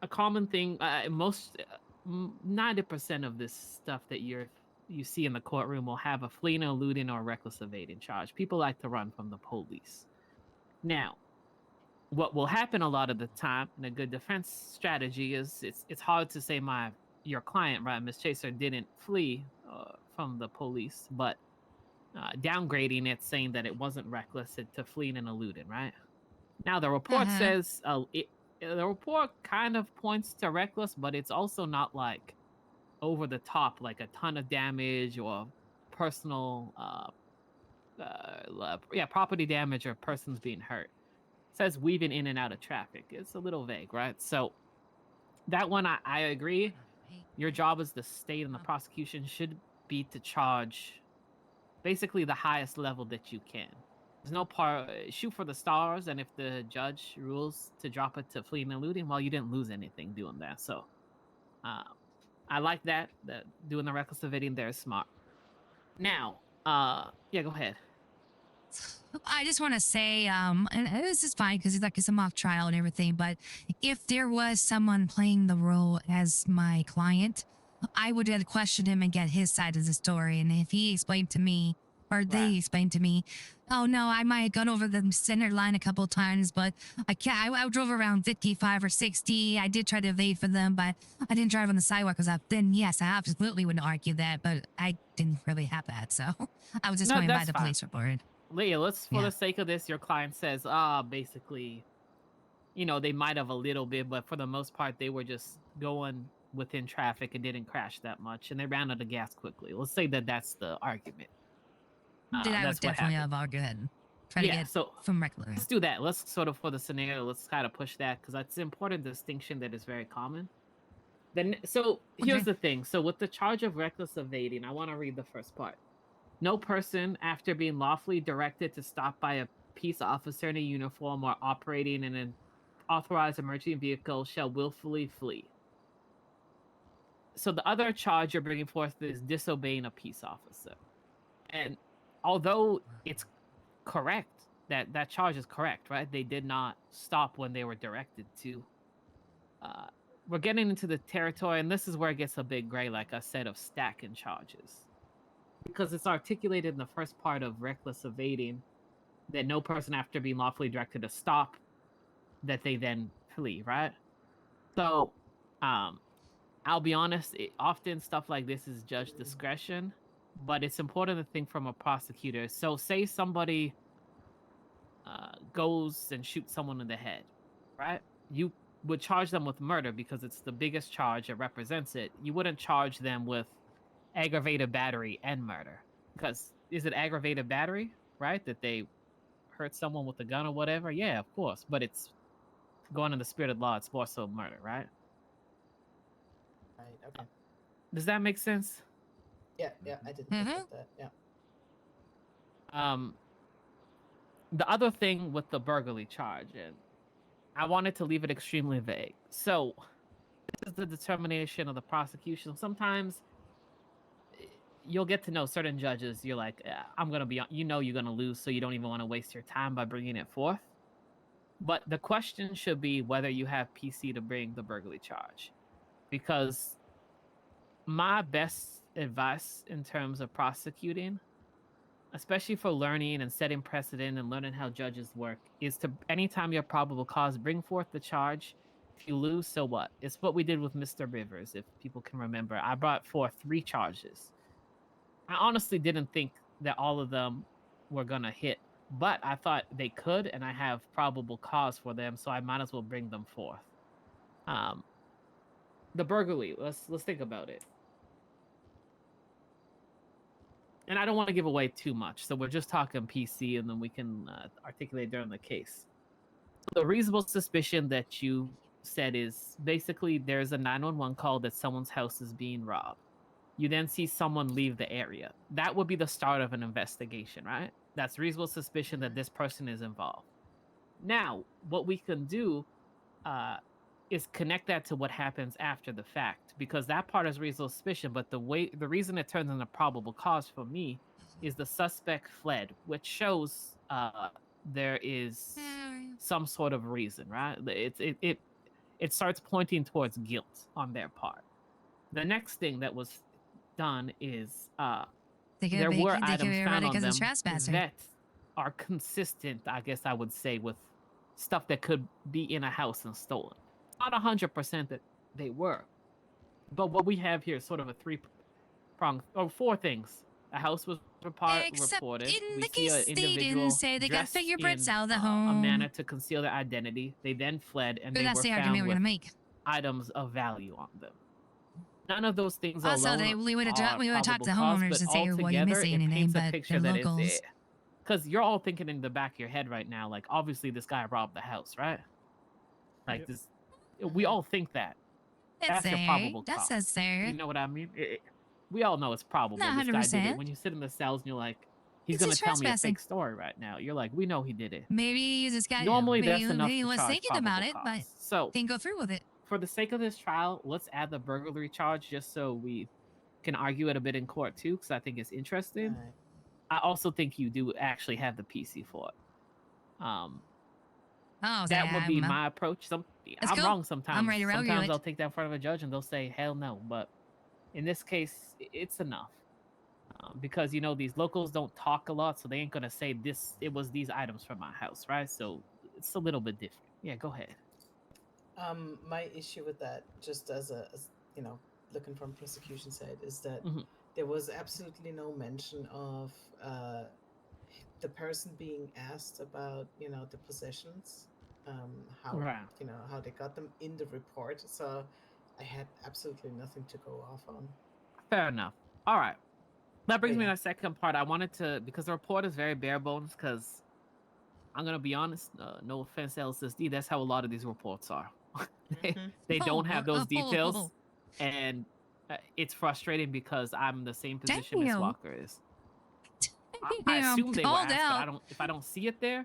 a common thing, most 90% of this stuff that you see in the courtroom will have a fleeing, eluding, or reckless evading charge. People like to run from the police. Now, what will happen a lot of the time, and a good defense strategy is, it's hard to say your client, right, Miss Chaser, didn't flee from the police, but downgrading it, saying that it wasn't reckless to fleeing and eluding, right? Now the report says the report kind of points to reckless, but it's also not like over the top, like a ton of damage or personal, property damage or persons being hurt. It says weaving in and out of traffic. It's a little vague, right? So that one, I agree. Your job as the state and the prosecution should be to charge basically the highest level that you can. There's no shoot for the stars, and if the judge rules to drop it to fleeing and eluding, well, you didn't lose anything doing that. So I like that doing the reckless evading there is smart. Now, yeah, go ahead. I just want to say, and this is fine because it's a mock trial and everything, but if there was someone playing the role as my client, I would question him and get his side of the story. And if he explained to me or they Right. explained to me, oh no, I might have gone over the center line a couple times, but I can't. I drove around 55 or 60. I did try to evade for them, but I didn't drive on the sidewalk because then yes, I absolutely wouldn't argue that, but I didn't really have that, so I was just No, going by that's the fine. police report. Leah, let's for Yeah. the sake of this, your client says, basically, they might have a little bit, but for the most part, they were just going within traffic and didn't crash that much, and they ran out of gas quickly. Let's say that that's the argument. Then I would That's what definitely happened. have argued and try to Yeah, get so from regular. let's do that. Let's sort of for the scenario, let's kind of push that because that's an important distinction that is very common. Then, so here's the thing. So with the charge of reckless evading, I want to read the first part. No person, after being lawfully directed to stop by a peace officer in a uniform or operating in an authorized emergency vehicle, shall willfully flee. So the other charge you're bringing forth is disobeying a peace officer. And although it's correct, that charge is correct, right? They did not stop when they were directed to. We're getting into the territory, and this is where it gets a bit gray, like I said, of stacking charges. Because it's articulated in the first part of reckless evading that no person after being lawfully directed to stop, that they then flee, right? So, I'll be honest, often stuff like this is judge discretion, but it's important to think from a prosecutor. So say somebody goes and shoots someone in the head, right? You would charge them with murder because it's the biggest charge, it represents it. You wouldn't charge them with aggravated battery and murder because is it aggravated battery, right? That they hurt someone with a gun or whatever? Yeah, of course, but it's going in the spirit of law. It's more so murder, right? Right. Okay. Does that make sense? Yeah. Yeah. I didn't think of that. Yeah. The other thing with the burglary charge, and I wanted to leave it extremely vague. So, this is the determination of the prosecution. Sometimes you'll get to know certain judges. You're like, I'm going to be, you're going to lose, so you don't even want to waste your time by bringing it forth. But the question should be whether you have PC to bring the burglary charge. Because my best advice in terms of prosecuting, especially for learning and setting precedent and learning how judges work, is to anytime you have probable cause, bring forth the charge. If you lose, so what? It's what we did with Mr. Rivers, if people can remember. I brought forth 3 charges. I honestly didn't think that all of them were gonna hit, but I thought they could, and I have probable cause for them, so I might as well bring them forth. The burglary, let's think about it. And I don't want to give away too much, so we're just talking PC, and then we can articulate during the case. So the reasonable suspicion that you said is basically there's a 911 call that someone's house is being robbed. You then see someone leave the area. That would be the start of an investigation, right? That's reasonable suspicion that this person is involved. Now, what we can do is connect that to what happens after the fact, because that part is reasonable suspicion, but the reason it turns into probable cause for me is the suspect fled, which shows there is some sort of reason, right? It starts pointing towards guilt on their part. The next thing that was done is there were items found on them that are consistent, I guess I would say, with stuff that could be in a house and stolen. Not 100% that they were, but what we have here is sort of a 3-pronged, or 4 things. A house was reported. In We the see an case they individual didn't say they got dressed fingerprints in out of the a home. manner to conceal their identity. They then fled, and But they that's were the found argument we're with gonna make. items of value on them. None of those things Also, alone we would have talked probable to cause, homeowners but and say, well, you altogether, missing it anything, paints a but picture they're that locals. it's because you're all thinking in the back of your head right now, like obviously this guy robbed the house, right? Like this, we all think that. That's your probable cause. That's fair. You know what I mean? We all know it's probable Not this guy did 100%. it. When you sit in the cells and you're like, he's It's gonna just tell me a trespassing. fake story right now. You're like, we know he did it. Maybe you just got Normally, maybe, that's enough maybe he to was charge thinking about it, probable but cause. So didn't go through with it. for the sake of this trial, let's add the burglary charge just so we can argue it a bit in court too, because I think it's interesting. Right. I also think you do actually have the PC for it. Oh, That would be my approach. I'm cool. wrong sometimes. I'm ready to argue Sometimes it. I'll take that in front of a judge and they'll say, hell no. But in this case, it's enough. because you know these locals don't talk a lot, so they ain't gonna say this. It was these items from my house, right? So it's a little bit different. Yeah, go ahead. My issue with that, just as you know, looking from prosecution side, is that Mhm. there was absolutely no mention of the person being asked about, you know, the possessions, how Right. you know how they got them in the report. So I had absolutely nothing to go off on. Fair enough. All right. That brings But me to yeah. the second part. I wanted to, because the report is very bare bones. Because I'm gonna be honest. No offense, LSSD. That's how a lot of these reports are. They don't have those details, and it's frustrating because I'm the same position Miss Damn. Walker is. I assume they were called asked, out. but if I don't see it there,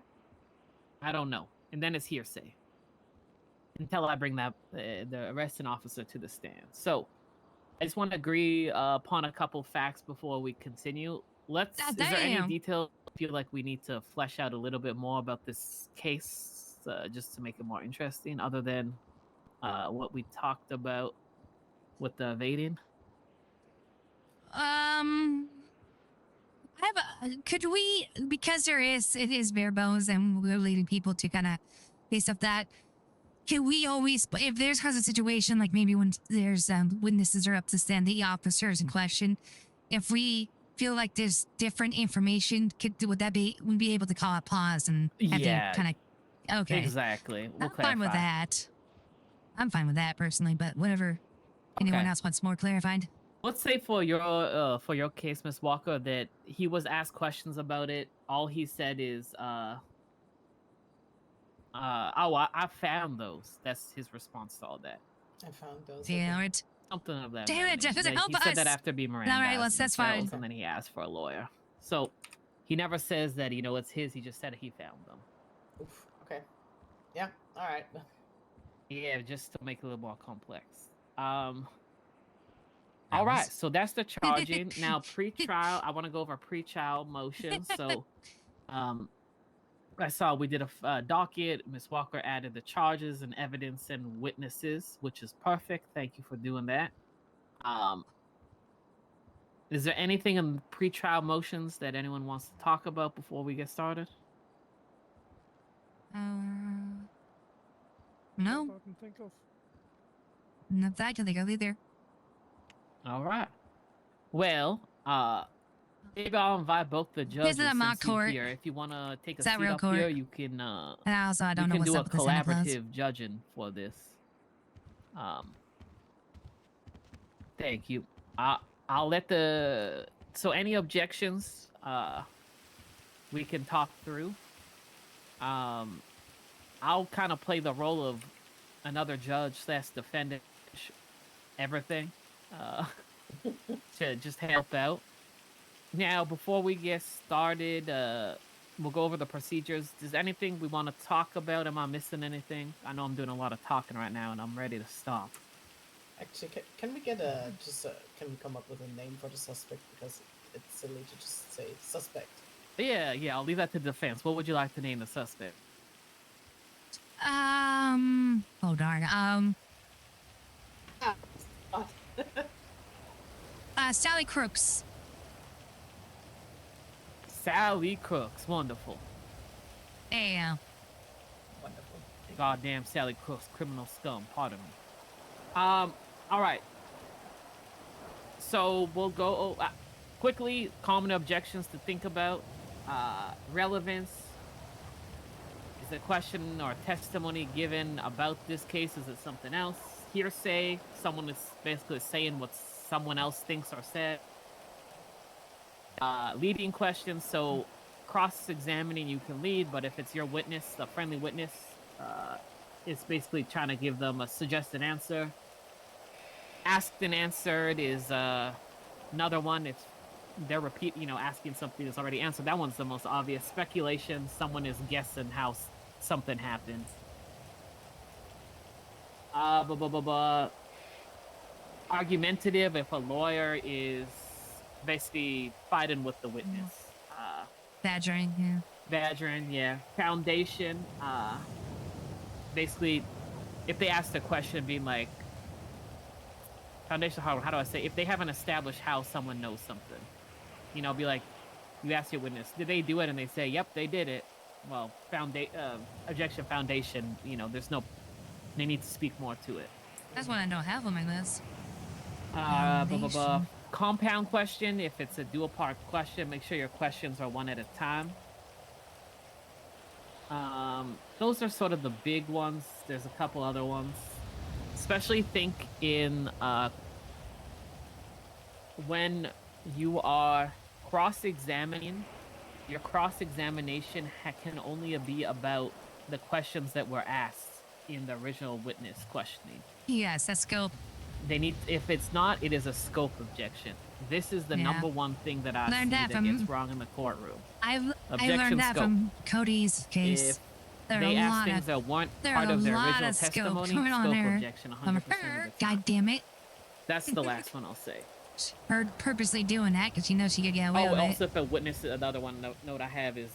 I don't know, and then it's hearsay until I bring that the arresting officer to the stand. So I just want to agree upon a couple facts before we continue. Is there any Damn. detail you feel like we need to flesh out a little bit more about this case, just to make it more interesting, other than what we talked about with the evading? I have could we, because it is bare bones and we're leading people to kind of base off that, can we always, if there's a situation like maybe when there's witnesses are up to stand, the officers in question, if we feel like there's different information, would we be able to call a pause and have Yeah, you kind of, okay. exactly. We'll I'm fine with clarify. that. I'm fine with that personally, but whatever. Anyone Okay. else wants more clarified? Let's say for your case, Miss Walker, that he was asked questions about it. All he said is, oh, I found those. That's his response to all that. I found those. Damn it. Something of that. Damn it, nature. doesn't help He said that us. after being All right, Mirandized that's fine. themselves, and then he asked for a lawyer. So he never says that it's his. He just said he found them. Oof. Okay. Yeah. All right. Yeah, just to make it a little more complex. All right, so that's the charging. Now, pre-trial, I want to go over pre-trial motions. So, I saw we did a docket. Miss Walker added the charges and evidence and witnesses, which is perfect. Thank you for doing that. Is there anything in pre-trial motions that anyone wants to talk about before we get started? No. Not that I can think of. Not that I can think of either. All right. Well, maybe I'll invite both the judges This is a mock since you're court. here. If you want to take a Is that seat real up court? here, you can. And also, I don't know can what's do up a with the Santa Claus. collaborative judging for this. Thank you. I'll let the any objections we can talk through. I'll kind of play the role of another judge / defendant, everything, to just help out. Now, before we get started, we'll go over the procedures. Is anything we want to talk about? Am I missing anything? I know I'm doing a lot of talking right now, and I'm ready to stop. Actually, can we get can we come up with a name for the suspect, because it's silly to just say suspect. Yeah, I'll leave that to defense. What would you like to name the suspect? Oh darn. Sally Crooks. Sally Crooks. Wonderful. Yeah. Wonderful. Goddamn Sally Crooks, criminal scum. Pardon me. All right. So we'll go quickly. Common objections to think about. Relevance. Is a question or testimony given about this case? Is it something else? Hearsay. Someone is basically saying what someone else thinks or said. Leading questions. So cross-examining, you can lead, but if it's your witness, a friendly witness, it's basically trying to give them a suggested answer. Asked and answered is another one. If they're asking something that's already answered, that one's the most obvious. Speculation, someone is guessing how something happened. Argumentative, if a lawyer is basically fighting with the witness. Badgering, yeah. Badgering, yeah. Foundation, basically, if they ask the question, being like, foundation, how do I say, if they haven't established how someone knows something. You know, be like, you ask your witness, did they do it? And they say, yep, they did it. Well, objection foundation, you know, they need to speak more to it. That's what I don't have on my list. Compound question, if it's a dual part question, make sure your questions are one at a time. Those are sort of the big ones. There's a couple other ones. Especially think in when you are cross-examining, your cross-examination can only be about the questions that were asked in the original witness questioning. Yes, that's scope. They need, if it's not, it is a scope objection. This is the number one thing that I see that gets wrong in the courtroom. I learned that from Cody's case. If they ask things that weren't part of their original testimony, scope objection 100% of the time. God damn it. That's the last one I'll say. Her purposely doing that because she knows she could get away with it. Also, if a witness, another one note I have is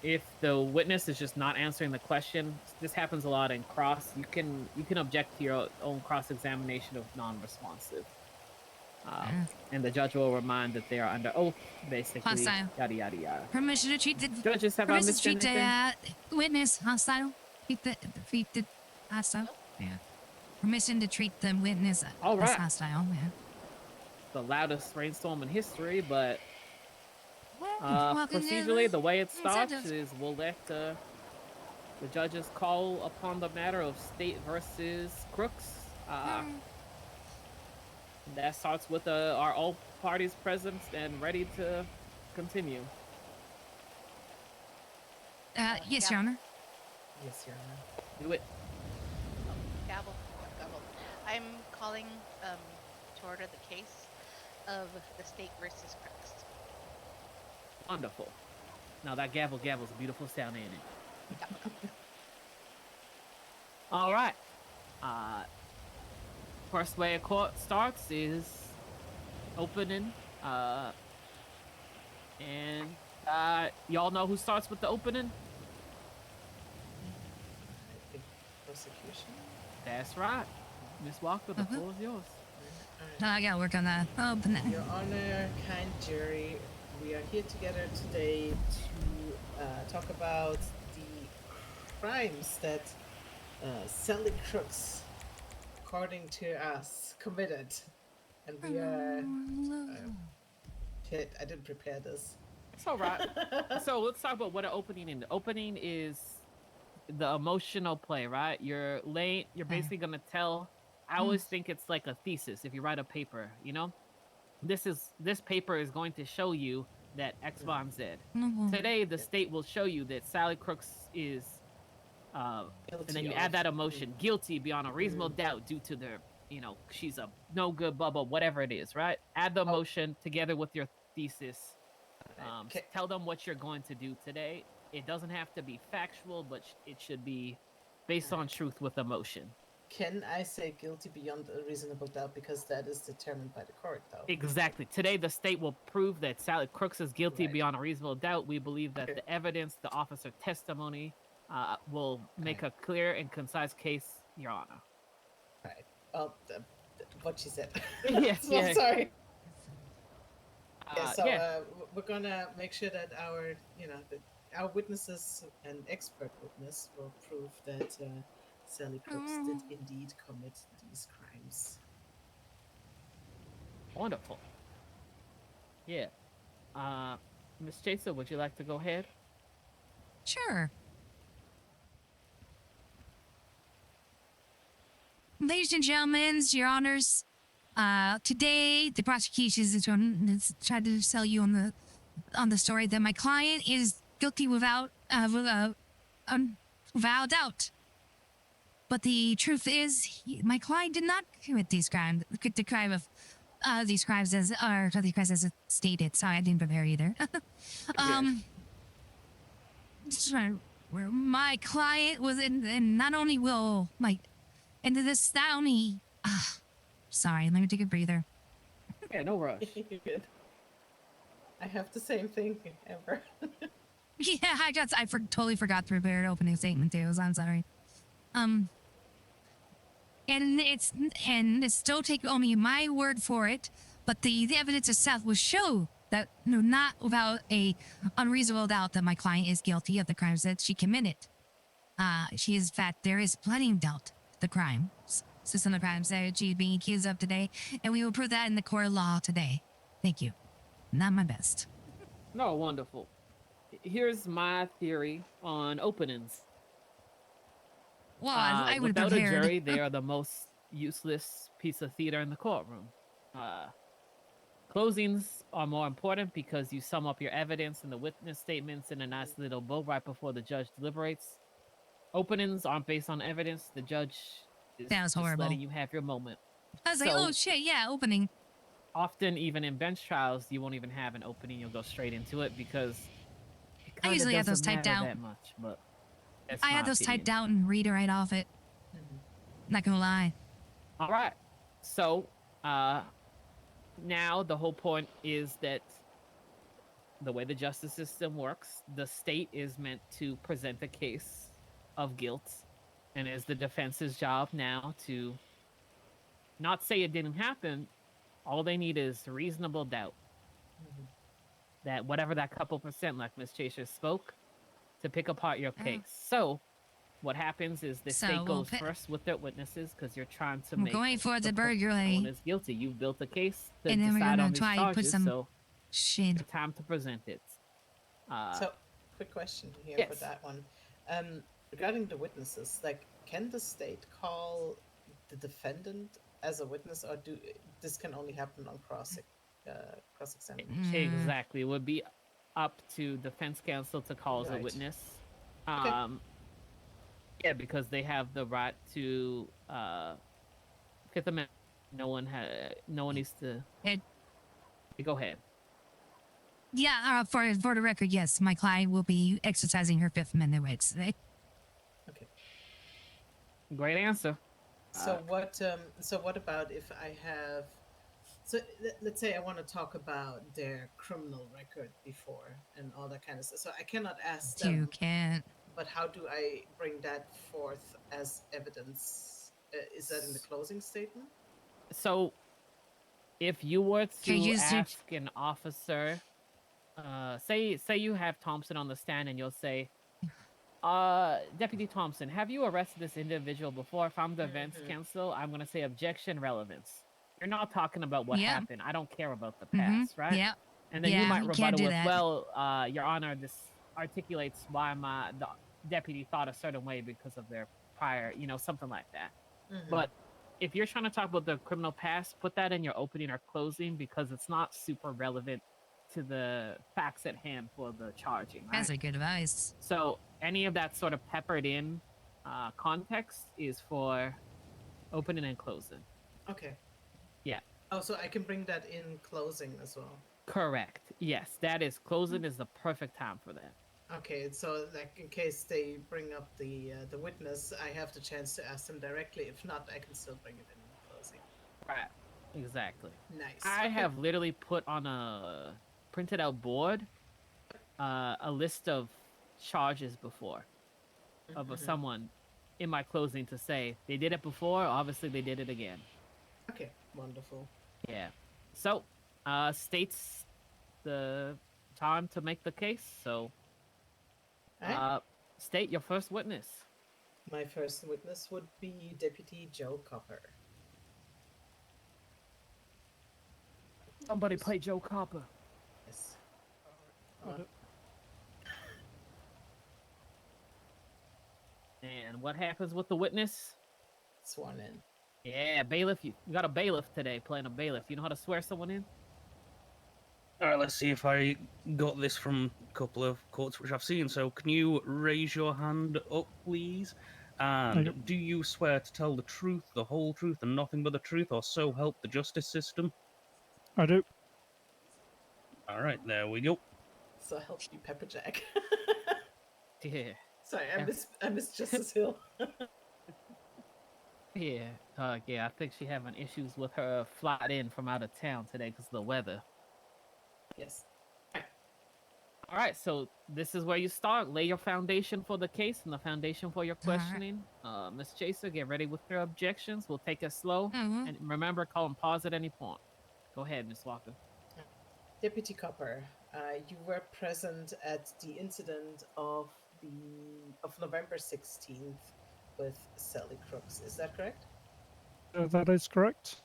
if the witness is just not answering the question, this happens a lot in cross. You can object to your own cross-examination of non-responsive, and the judge will remind that they are under oath, basically. Hostile. Yada yada yada. Permission to treat the judges have permission to treat the witness hostile. Treat the hostile. Yeah. Permission to treat the witness as hostile. Yeah. The loudest rainstorm in history, but procedurally, the way it starts is we'll let the judges call upon the matter of state versus Crooks. That starts with are all parties present and ready to continue. Yes, Your Honor. Yes, Your Honor. Do it. Gavel. I'm calling to order the case of the state versus Crooks. Wonderful. Now that gavel's a beautiful sound, ain't it? All right. First way a court starts is opening. And y'all know who starts with the opening? I think prosecution. That's right. Miss Walker, the floor is yours. No, I gotta work on that. Open that. Your Honor, kind jury, we are here together today to talk about the crimes that Sally Crooks, according to us, committed. And we are... shit, I didn't prepare this. It's all right. So let's talk about what an opening is. The opening is the emotional play, right? You're basically going to tell... I always think it's like a thesis if you write a paper, you know? This paper is going to show you that X, Y, and Z. Today, the state will show you that Sally Crooks is, and then you add that emotion, guilty beyond a reasonable doubt due to their, you know, she's a no good, blah, blah, whatever it is, right? Add the emotion together with your thesis. Tell them what you're going to do today. It doesn't have to be factual, but it should be based on truth with emotion. Can I say guilty beyond a reasonable doubt because that is determined by the court, though? Exactly. Today, the state will prove that Sally Crooks is guilty beyond a reasonable doubt. We believe that the evidence, the officer testimony, will make a clear and concise case, Your Honor. Right. Well, what she said. Yes. Well, yeah. sorry. We're gonna make sure that our witnesses and expert witness will prove that Sally Crooks did indeed commit these crimes. Wonderful. Yeah. Miss Chaser, would you like to go ahead? Sure. Ladies and gentlemen, Your Honors, today the prosecution is trying to sell you on the story that my client is guilty without doubt. But the truth is, my client did not commit these crimes. The crime of these crimes as stated. Sorry, I didn't prepare either. Where my client was in, not only will into this not only. Sorry, let me take a breather. Yeah, no rush. Good. I have the same thing, Amber. Yeah, I totally forgot to prepare an opening statement too. So I'm sorry. And it's still take only my word for it, but the evidence itself will show that no, not without a unreasonable doubt that my client is guilty of the crimes that she committed. She is, in fact, there is plenty of doubt the crimes, so some of the crimes that she's being accused of today, and we will prove that in the court of law today. Thank you. Not my best. No, wonderful. Here's my theory on openings. Well, I would Without a prepared. jury, they are the most useless piece of theater in the courtroom. Closings are more important because you sum up your evidence and the witness statements in a nice little bow right before the judge deliberates. Openings aren't based on evidence. The judge is That was just horrible. letting you have your moment. I was like, So- oh shit, yeah, opening. Often, even in bench trials, you won't even have an opening. You'll go straight into it because it I kinda usually have those doesn't typed matter out. that much. But that's I my had those opinion. typed out and read it right off it. Not gonna lie. All right. So, now the whole point is that the way the justice system works, the state is meant to present a case of guilt, and it's the defense's job now to not say it didn't happen. All they need is reasonable doubt that whatever that couple percent, like Miss Chaser spoke, to pick apart your case. So, what happens is the So state we'll goes pi- first with their witnesses because you're trying to I'm make going for the someone burglary, is guilty. You've built a case to and then we're decide gonna on these try to put charges, some so shit. it's time to present it. So, quick question here for yes. that one. Regarding the witnesses, like, can the state call the defendant as a witness, or do this can only happen on cross examination? Exactly. It would be up to defense counsel to call as a Right. witness. Okay. Yeah, because they have the right to Fifth Amendment. No one needs to. Go ahead. Yeah, for the record, yes, my client will be exercising her Fifth Amendment rights today. Okay. Great answer. So what about if I have, so let's say I want to talk about their criminal record before and all that kind of stuff. So I cannot ask them. You can't. But how do I bring that forth as evidence? Is that in the closing statement? So, if you were Okay, to use your- ask an officer, say you have Thompson on the stand, and you'll say, Deputy Thompson, have you arrested this individual before? If I'm the defense counsel, I'm gonna say objection relevance. You're not talking about what Yeah. happened. I don't care about the past, right? Yeah. And then Yeah, you might you can't rebuttal do with, that. well, Your Honor, this articulates why the deputy thought a certain way because of their prior, something like that. But if you're trying to talk about the criminal past, put that in your opening or closing because it's not super relevant to the facts at hand for the charging. Right? That's a good advice. So any of that sort of peppered in context is for opening and closing. Okay. Yeah. Oh, so I can bring that in closing as well. Correct. Yes, that is closing is the perfect time for that. Okay, so like in case they bring up the witness, I have the chance to ask them directly. If not, I can still bring it in closing. Right. Exactly. Nice. I Okay. have literally put on a printed out board a list of charges before of someone in my closing to say they did it before, obviously they did it again. Okay, wonderful. Yeah. So, states the time to make the case. So, Alright. state your first witness. My first witness would be Deputy Joe Copper. Somebody play Joe Copper. Yes. And what happens with the witness? Sworn in. Yeah, bailiff. You got a bailiff today playing a bailiff. You know how to swear someone in? All right, let's see if I got this from a couple of courts which I've seen. So, can you raise your hand up, please? And Yep. do you swear to tell the truth, the whole truth, and nothing but the truth, or so help the justice system? I do. All right, there we go. So help you, Pepperjack. Yeah. Sorry, I miss Justice Hill. Yeah. Yeah, I think she having issues with her flight in from out of town today because of the weather. Yes. All right, so this is where you start. Lay your foundation for the case and the foundation for your All right. questioning. Miss Chaser, get ready with your objections. We'll take it slow. Mhm. And remember, call and pause at any point. Go ahead, Miss Walker. Deputy Copper, you were present at the incident of November 16th with Sally Crooks. Is that correct? That is correct.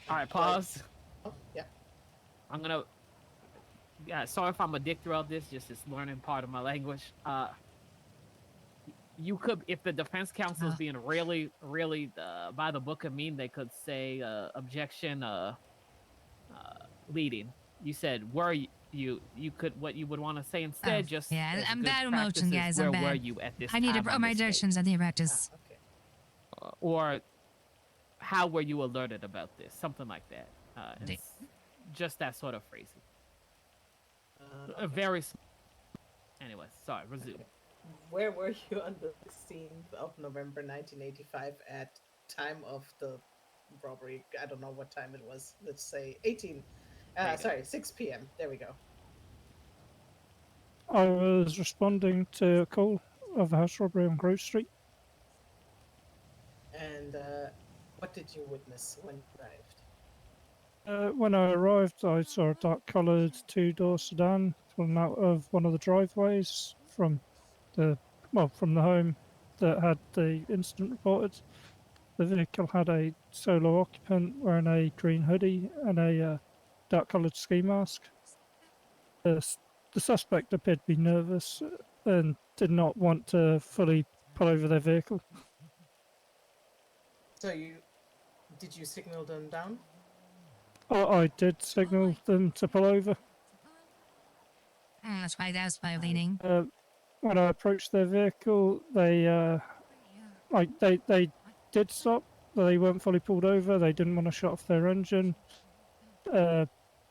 All right, Like- pause. Oh, yeah. I'm gonna. Yeah, sorry if I'm a dick throughout this. Just this learning part of my language. You could, if the defense counsel is being really by the book and mean, they could say objection, leading. You said were you could what you would want to say instead. Just yeah, as I'm good bad with practice motion, is guys. where I'm bad. were you at this I need time to on my this date? directions. I need to practice. Okay. Or how were you alerted about this? Something like that. It's just that sort of phrasing. Okay. Very. Anyway, sorry. Resume. Okay. Where were you on the 16th of November 1985 at time of the robbery? I don't know what time it was. Let's say 18. Sorry, 6 p.m. There we go. I was responding to a call of a house robbery on Grove Street. And what did you witness when you arrived? When I arrived, I saw a dark-coloured two-door sedan pulling out of one of the driveways from the home that had the incident reported. The vehicle had a solo occupant wearing a green hoodie and a dark-coloured ski mask. The suspect appeared to be nervous and did not want to fully pull over their vehicle. So did you signal them down? I did signal them to pull over. That's why that's violating. When I approached their vehicle, they did stop. They weren't fully pulled over. They didn't want to shut off their engine.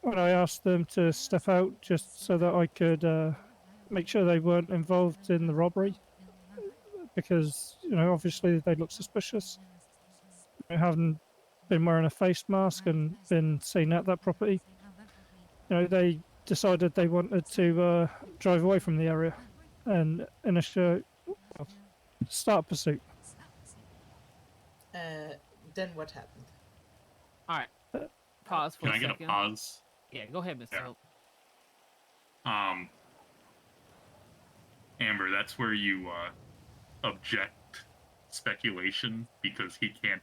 When I asked them to step out just so that I could make sure they weren't involved in the robbery, because obviously they look suspicious. They haven't been wearing a face mask and been seen at that property. They decided they wanted to drive away from the area and start pursuit. Then what happened? All right. Pause for Can a I get second. a pause? Yeah, go ahead, Mr. Yeah. Hope. Amber, that's where you object speculation because he can't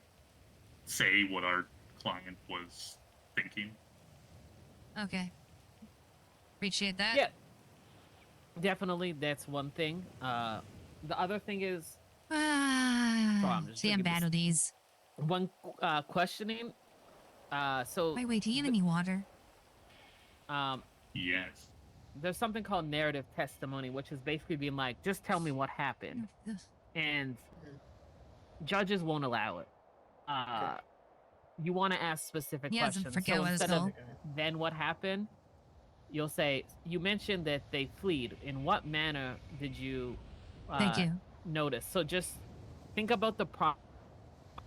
say what our client was thinking. Okay. Appreciate that. Yeah. Definitely, that's one thing. The other thing is, I'm just See, I'm drinking bad this- with these. one questioning. So Wait, do you need any water? Yes. there's something called narrative testimony, which is basically being like, just tell me what happened, and judges won't allow it. You want to ask specific He doesn't questions. forget So what it's instead of called. then what happened, you'll say, you mentioned that they fled. In what manner did you Thank you. notice? So just think about the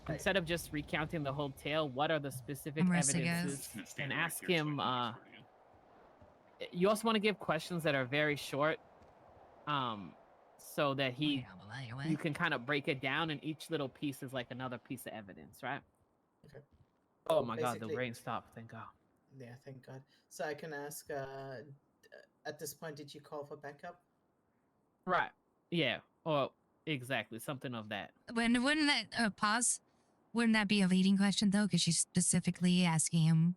instead of just recounting the whole tale, what are the specific I'm resting, guys. evidences? Just gonna stand And right ask here so I him. can whisper to you. You also want to give questions that are very short, so that you can kind of break it down, and each little piece is like another piece of evidence, right? Okay. Oh my god, the basically- rain stopped. Thank God. Yeah, thank God. So I can ask, at this point, did you call for backup? Right. Yeah. Or exactly something of that. Wouldn't that pause? Wouldn't that be a leading question though? Because she's specifically asking him.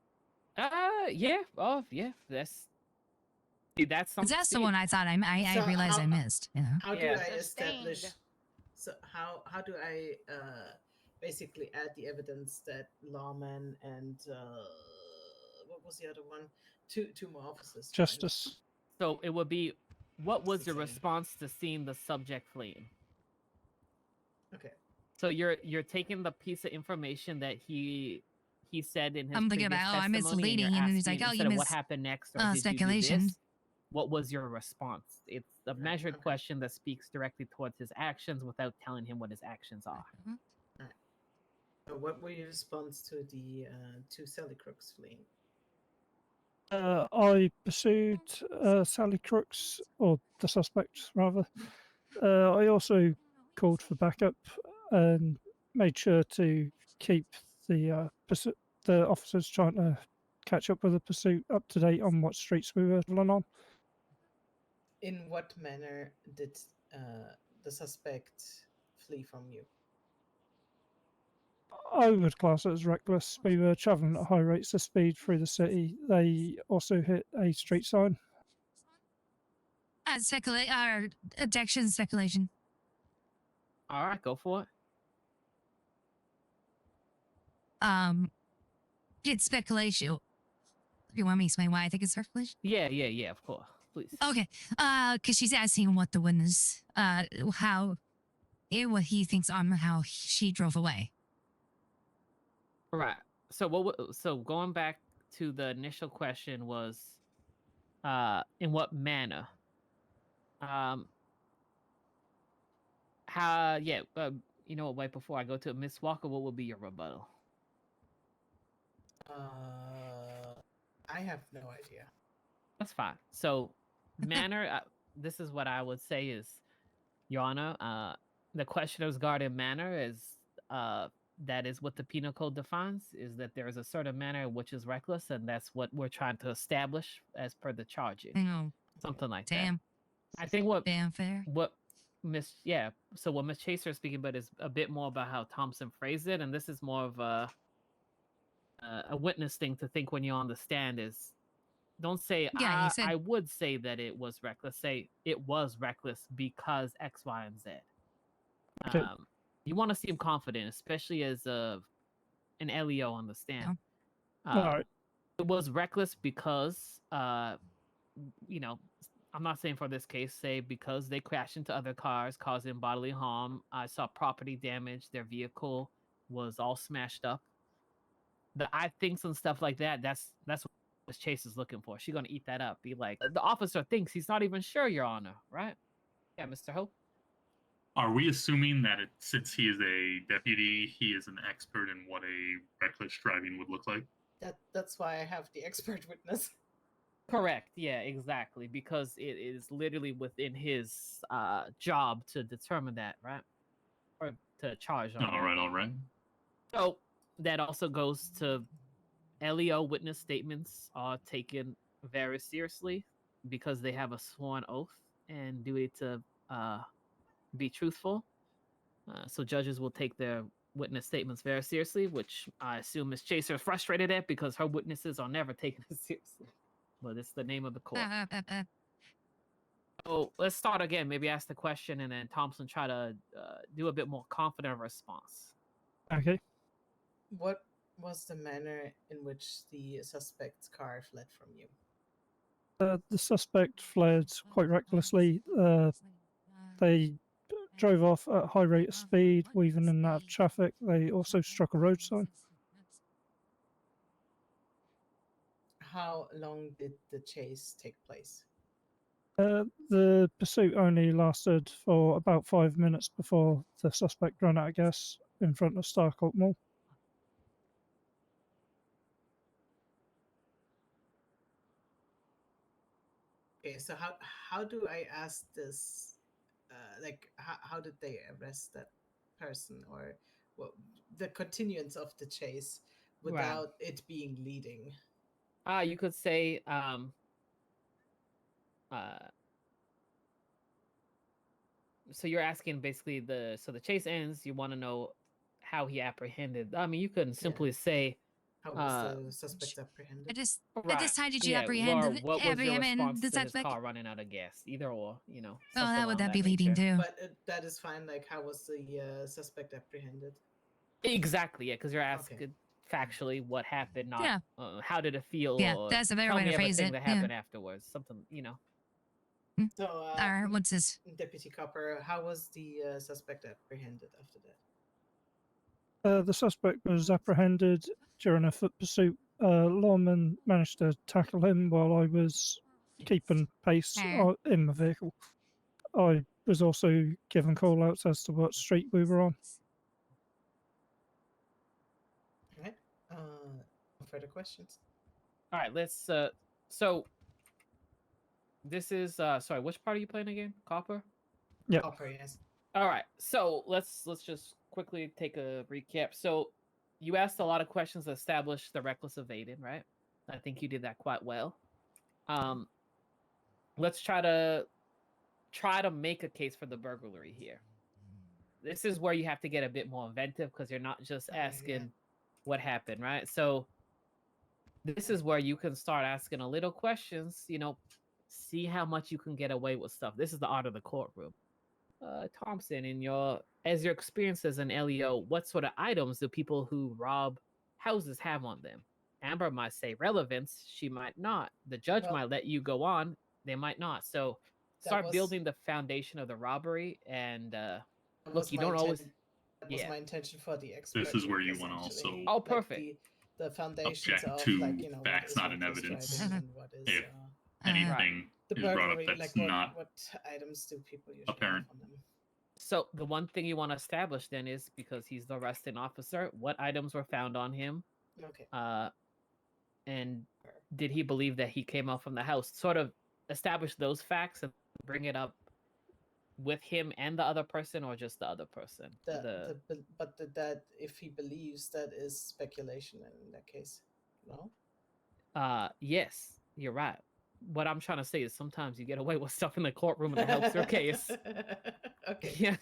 Yeah. Oh, yeah. That's something. That's the one I thought I So realized I how- missed. You know. How do Yeah. I establish? Sustained. So how do I basically add the evidence that Lawman and what was the other one? Two more officers. joined? Justice. So it would be, what was the your same. response to seeing the subject fleeing? Okay. So you're taking the piece of information that he said in his I'm thinking previous about, I'm testimony, misleading, and, you're and then he's asking, like, oh, you instead of what miss happened next, or did speculation. you do this? What was your response? It's a measured okay. question that speaks directly towards his actions without telling him what his actions are. So what were your response to the two Sally Crooks fleeing? I pursued Sally Crooks, or the suspect rather. I also called for backup and made sure to keep the officers trying to catch up with the pursuit, up to date on what streets we were traveling on. In what manner did the suspect flee from you? I would class it as reckless. We were travelling at high rates of speed through the city. They also hit a street sign. Detection speculation. All right, go for it. It's speculation. You want me to explain why I think it's speculation? Yeah, of course. Please. Okay. Because she's asking what the witness, what he thinks on how she drove away. Right. So so going back to the initial question was, in what manner? How? Yeah. You know what? Right before I go to Miss Walker, what would be your rebuttal? I have no idea. That's fine. So, manner. This is what I would say is, Your Honor. The questioner's guardian manner is that is what the penal code defines, is that there is a certain manner which is reckless, and that's what we're trying to establish as per the charges. Something like Damn. that. I think what Damn fair. So what Miss Chaser is speaking about is a bit more about how Thompson phrased it, and this is more of a witness thing to think when you're on the stand is, don't say Yeah, you said I would say that it was reckless. Say it was reckless because X, Y, and Z. Okay. You want to seem confident, especially as an LEO on the stand. All right. It was reckless because, you know, I'm not saying for this case, say because they crashed into other cars, causing bodily harm. I saw property damage. Their vehicle was all smashed up. The I thinks and stuff like that. That's what Miss Chase is looking for. She's gonna eat that up. Be like, the officer thinks he's not even sure, Your Honor, right? Yeah, Mr. Hope. Are we assuming that since he is a deputy, he is an expert in what a reckless driving would look like? That's why I have the expert witness. Correct. Yeah, exactly. Because it is literally within his job to determine that, right? Or to charge on. All right. So that also goes to LEO witness statements are taken very seriously because they have a sworn oath and duty to be truthful. So judges will take their witness statements very seriously, which I assume Miss Chaser is frustrated at because her witnesses are never taken seriously. But it's the name of the court. So let's start again. Maybe ask the question and then Thompson try to do a bit more confident response. Okay. What was the manner in which the suspect's car fled from you? The suspect fled quite recklessly. They drove off at a high rate of speed, weaving in and out of traffic. They also struck a road sign. How long did the chase take place? The pursuit only lasted for about 5 minutes before the suspect ran out of gas in front of Starcourt Mall. Okay, so how do I ask this? Like, how did they arrest that person, or what the continuance of the chase without it being leading? You could say so you're asking basically the chase ends, you want to know how he apprehended. I mean, you couldn't simply say How was the suspect apprehended? At this time, did you Or apprehend what was your response the to his suspect? car running out of gas? Either or, you know. Oh, how would that be nature. leading to? But that is fine. Like, how was the suspect apprehended? Exactly, yeah, because you're asking factually what happened, not Yeah. How did it feel? Yeah, or that's a better tell way me to phrase everything it, that happened afterwards. Something, you know. So, what's this? Deputy Copper, how was the suspect apprehended after that? The suspect was apprehended during a foot pursuit. Lawman managed to tackle him while I was keeping pace in the vehicle. I was also given call-outs as to what street we were on. All right. Further questions? All right, let's. So this is sorry. Which part are you playing again? Copper. Yeah. Copper, yes. All right. So let's just quickly take a recap. So you asked a lot of questions to establish the reckless evading, right? I think you did that quite well. Let's try to make a case for the burglary here. This is where you have to get a bit more inventive because you're not just asking what happened, right? So this is where you can start asking a little questions, see how much you can get away with stuff. This is the art of the courtroom. Thompson, as your experience as an LEO, what sort of items do people who rob houses have on them? Amber might say relevance, she might not. The judge might let you go on, they might not. So start building the foundation of the robbery, and look, you don't always. That was my intention for the expert. This is where you witness, want to also Oh, perfect. The foundations object of to like, what facts, is not in reckless evidence. driving and what is If anything the is brought up burglary, that's like not what items do people usually apparent. have on them? So the one thing you want to establish then is, because he's the arresting officer, what items were found on him? Okay. And did he believe that he came out from the house? Sort of establish those facts and bring it up with him and the other person, or just the other person? That if he believes, that is speculation in that case. No. Yes, you're right. What I'm trying to say is sometimes you get away with stuff in the courtroom and it helps your case. Okay. Yeah,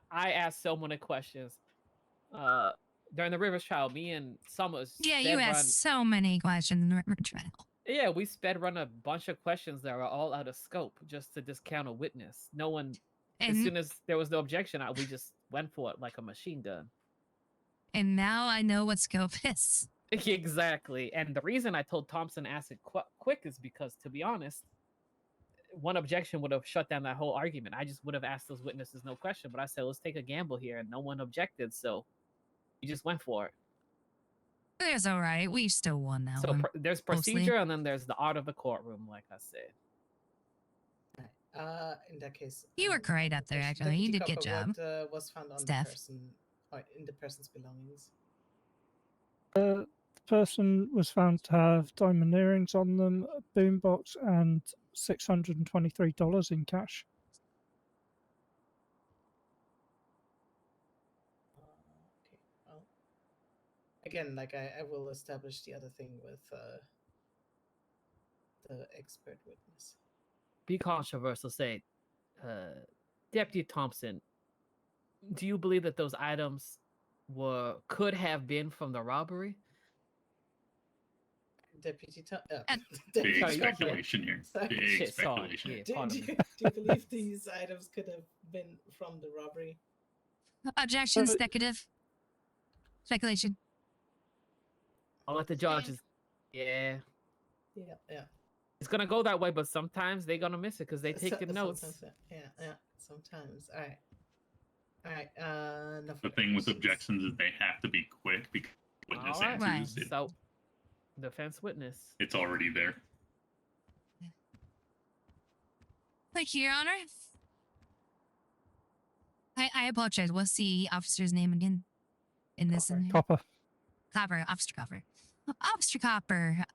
I asked so many questions. During the Rivers trial, me and Summers. Yeah, you asked so many questions in the River trial. Yeah, we sped run a bunch of questions that were all out of scope just to discount a witness. No one, as soon as there was no objection, we just went for it like a machine gun. And now I know what scope is. Exactly. And the reason I told Thompson to ask it quick is because, to be honest, one objection would have shut down that whole argument. I just would have asked those witnesses no question, but I said, let's take a gamble here, and no one objected, so we just went for it. It's all right. We still won that one. There's procedure, and then there's the art of the courtroom, like I said. In that case, you were great up there. Actually, you did a good job. What was found on Steph. the person, or in the person's belongings? The person was found to have diamond earrings on them, a boombox, and $623 in cash. Okay. Well, again, like I will establish the other thing with the expert witness. Be controversial. Say, Deputy Thompson, do you believe that those items could have been from the robbery? Deputy Big speculation here. Big speculation. Do you believe these items could have been from the robbery? Objection, speculative. Speculation. I'll let the judges. Yeah. Yeah. It's gonna go that way, but sometimes they're gonna miss it because they take the notes. Yeah. Sometimes. All right. The thing with objections is they have to be quick because witness answers. Right. So, defense witness. It's already there. Thank you, Your Honor. I apologize. What's the officer's name again? In this? Copper. Copper. Officer Copper. Officer Copper.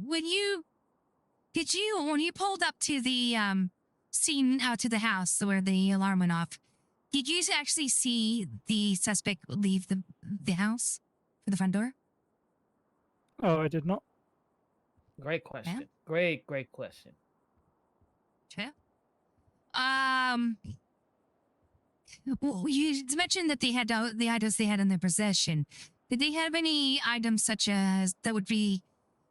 When you pulled up to the scene out to the house where the alarm went off, did you actually see the suspect leave the house for the front door? Oh, I did not. Great question. Yeah. Great question. True. Well, you mentioned that they had the items they had in their possession. Did they have any items such as that would be,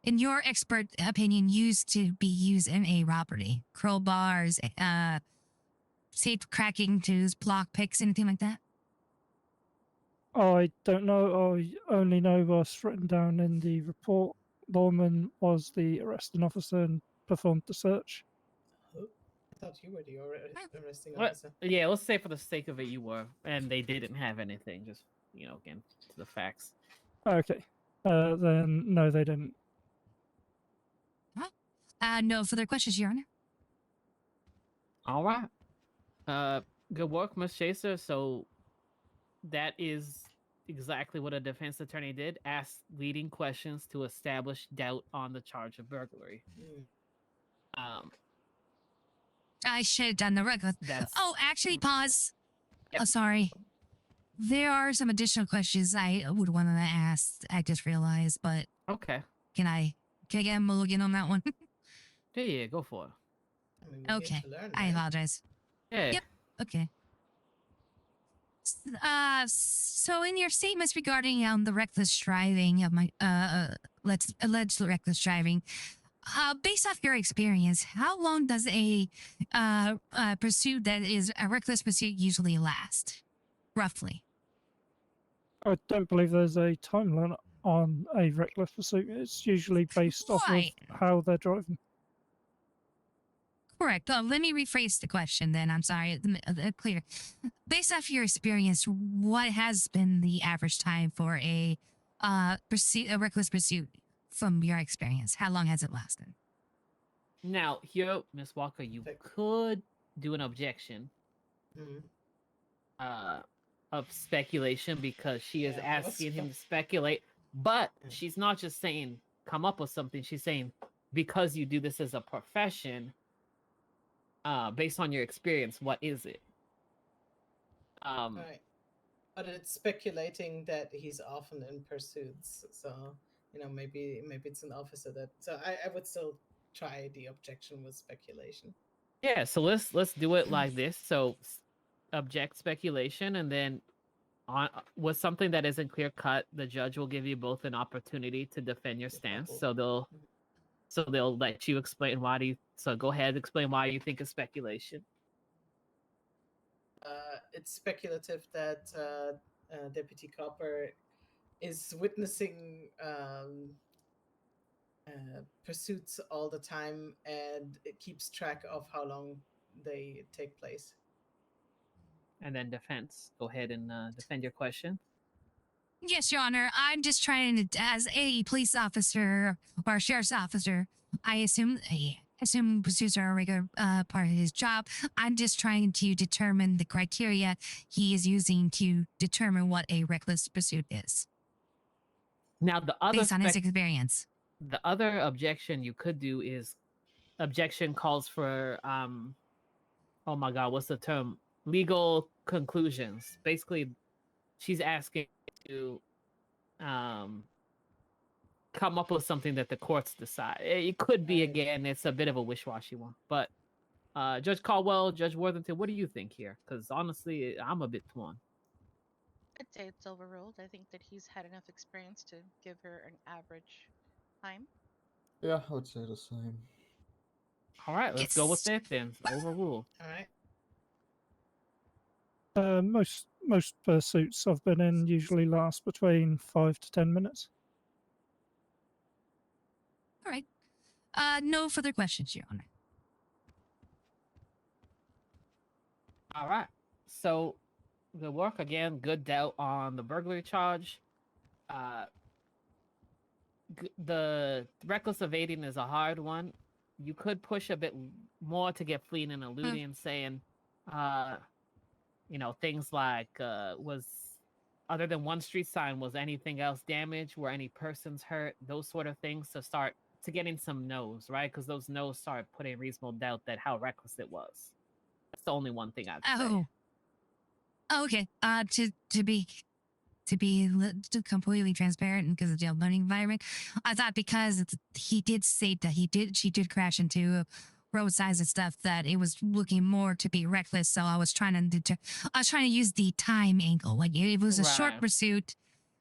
in your expert opinion, used in a robbery? Crowbars, safe cracking tools, block picks, anything like that? I don't know. I only know what's written down in the report. Lawman was the arresting officer and performed the search. I thought you were the arresting officer. Yeah, let's say for the sake of it, you were, and they didn't have anything. Just again, to the facts. Okay. Then no, they didn't. No further questions, Your Honor. All right. Good work, Miss Chaser. So that is exactly what a defense attorney did. Asked leading questions to establish doubt on the charge of burglary. I should have done the record. Oh, actually, pause. Yep. Oh, sorry. There are some additional questions I would want to ask. I just realized, but okay. Can I get a mulligan on that one? Yeah, go for it. I mean, we're Okay. here to learn, I right? apologize. Yeah. Yep. Okay. So in your statements regarding the reckless driving of my let's alleged reckless driving, based off your experience, how long does a pursuit that is a reckless pursuit usually last, roughly? I don't believe there's a time limit on a reckless pursuit. It's usually based off of Right. how they're driving. Correct. Let me rephrase the question then. I'm sorry. Clear. Based off your experience, what has been the average time for a reckless pursuit from your experience? How long has it lasted? Now, here, Miss Walker, you Like- could do an objection Mhm. of speculation because she is Yeah, I was asking him fu- to speculate, but Yeah. she's not just saying come up with something. She's saying because you do this as a profession, based on your experience, what is it? Right. But it's speculating that he's often in pursuits. So, maybe it's an officer that so I would still try the objection with speculation. Yeah, so let's do it like this. So object speculation, and then on with something that isn't clear cut, the judge will give you both an opportunity to defend your stance. Rebuttal. So they'll let you explain why do you. So go ahead, explain why you think it's speculation. It's speculative that Deputy Copper is witnessing pursuits all the time, and it keeps track of how long they take place. And then defense. Go ahead and defend your question. Yes, Your Honor. I'm just trying to, as a police officer or a sheriff's officer, I assume pursuits are a regular part of his job. I'm just trying to determine the criteria he is using to determine what a reckless pursuit is, Now the other based on his experience. the other objection you could do is objection calls for oh my god, what's the term? Legal conclusions. Basically, she's asking to come up with something that the courts decide. It could be Right. again, it's a bit of a wish-washy one. But Judge Caldwell, Judge Worthington, what do you think here? Because honestly, I'm a bit torn. I'd say it's overruled. I think that he's had enough experience to give her an average time. Yeah, I would say the same. All right, let's go with Yes. it then. Overruled. All right. Most pursuits I've been in usually last between 5 to 10 minutes. All right. No further questions, Your Honor. All right. So good work again. Good doubt on the burglary charge. The reckless evading is a hard one. You could push a bit more to get fleeing and eluding, saying, things like, was other than one street sign, was anything else damaged? Were any persons hurt? Those sort of things to start to getting some no's, right? Because those no's start putting reasonable doubt that how reckless it was. That's the only one thing I'd say. Oh, okay. To completely transparent because of the learning environment, I thought because he did state that she did crash into roadsides and stuff that it was looking more to be reckless. So I was trying to use the time angle. Like it was a short Right. pursuit,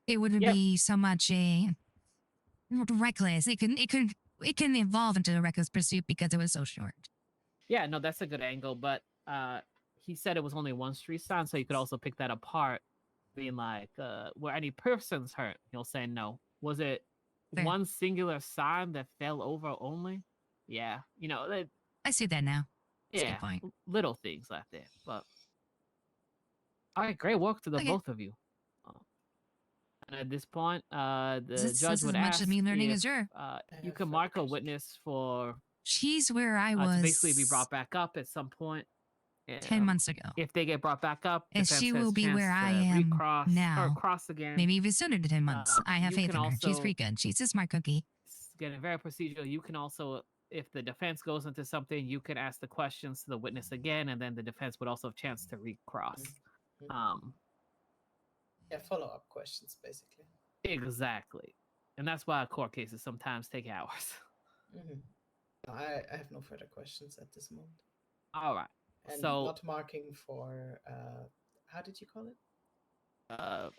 it wouldn't Yep. be so much a reckless. It can evolve into a reckless pursuit because it was so short. Yeah, no, that's a good angle, but he said it was only one street sign, so you could also pick that apart, being like, were any persons hurt? He'll say no. Was it Fair. one singular sign that fell over only? Yeah, I see that now. That's a yeah, good point. little things like that. But all right, great work to the Okay. both of you. And at this point, the This judge is would as much ask as me learning if as her. you have can further mark a questions. witness for She's where I was to basically be brought back up at some point. 10 months ago. If they get brought back up, And defense she has will be chance where I to am recross or now. cross again. Maybe even sooner than 10 months. I have you faith can in her. She's also- pretty good. She's a smart cookie. It's getting very procedural. You can also, if the defense goes into something, you can ask the questions to the witness again, and then the defense would also have a chance to recross. Yeah, follow-up questions, basically. Exactly. and that's why court cases sometimes take hours. Mm-hmm. I have no further questions at this moment. All right. And So not marking for how did you call it?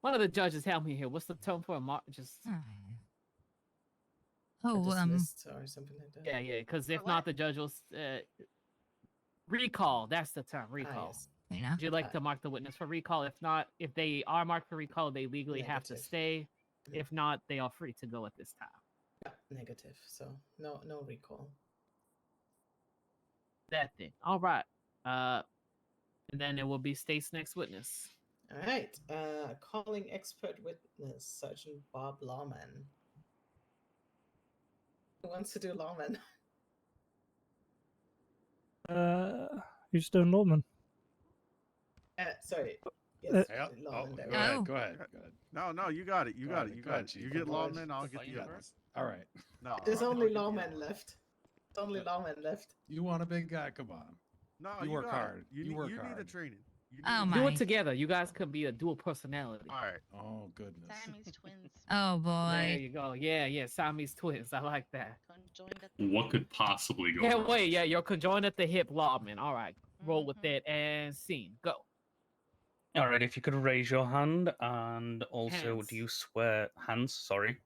One of the judges help me here. What's the term for a just? Oh, Dismissed or something like that. Yeah, because if For not, what? the judge will recall. That's the term, recall. Yes. you know. Would you like to mark the witness for recall? If not, if they are marked for recall, they legally have to Negative. stay. If not, they are free to go at this time. Yeah, negative. So no recall. That thing. All right. And then it will be state's next witness. All right. Calling expert witness Sergeant Bob Lawman. Who wants to do Lawman? Who's doing Lawman? Sorry. Yes, Yeah. Lawman. There Go we ahead. Oh. Go ahead. Go ahead. No, you got it. You got it. You Go got ahead, it. Chief. You get Go ahead. lawman, I'll get You the got other. this. All right. No, There's I'll only get the lawman other. left. There's only lawman left. You want a big guy? Come on. No, You work got it. hard. You You need, work you need the hard. training. You Oh, need Do my. it together. You guys could be a dual personality. All right. Oh goodness. Siamese twins Oh There boy. you go. Yeah. Siamese twins. I like that. conjoined at the What could possibly go Yeah, wrong? wait. Yeah, you're conjoined at the hip, lawman. All right. Roll with Mhm. it and scene. Go. All right, if you could raise your hand, and also, Hands. do you swear hands? Sorry,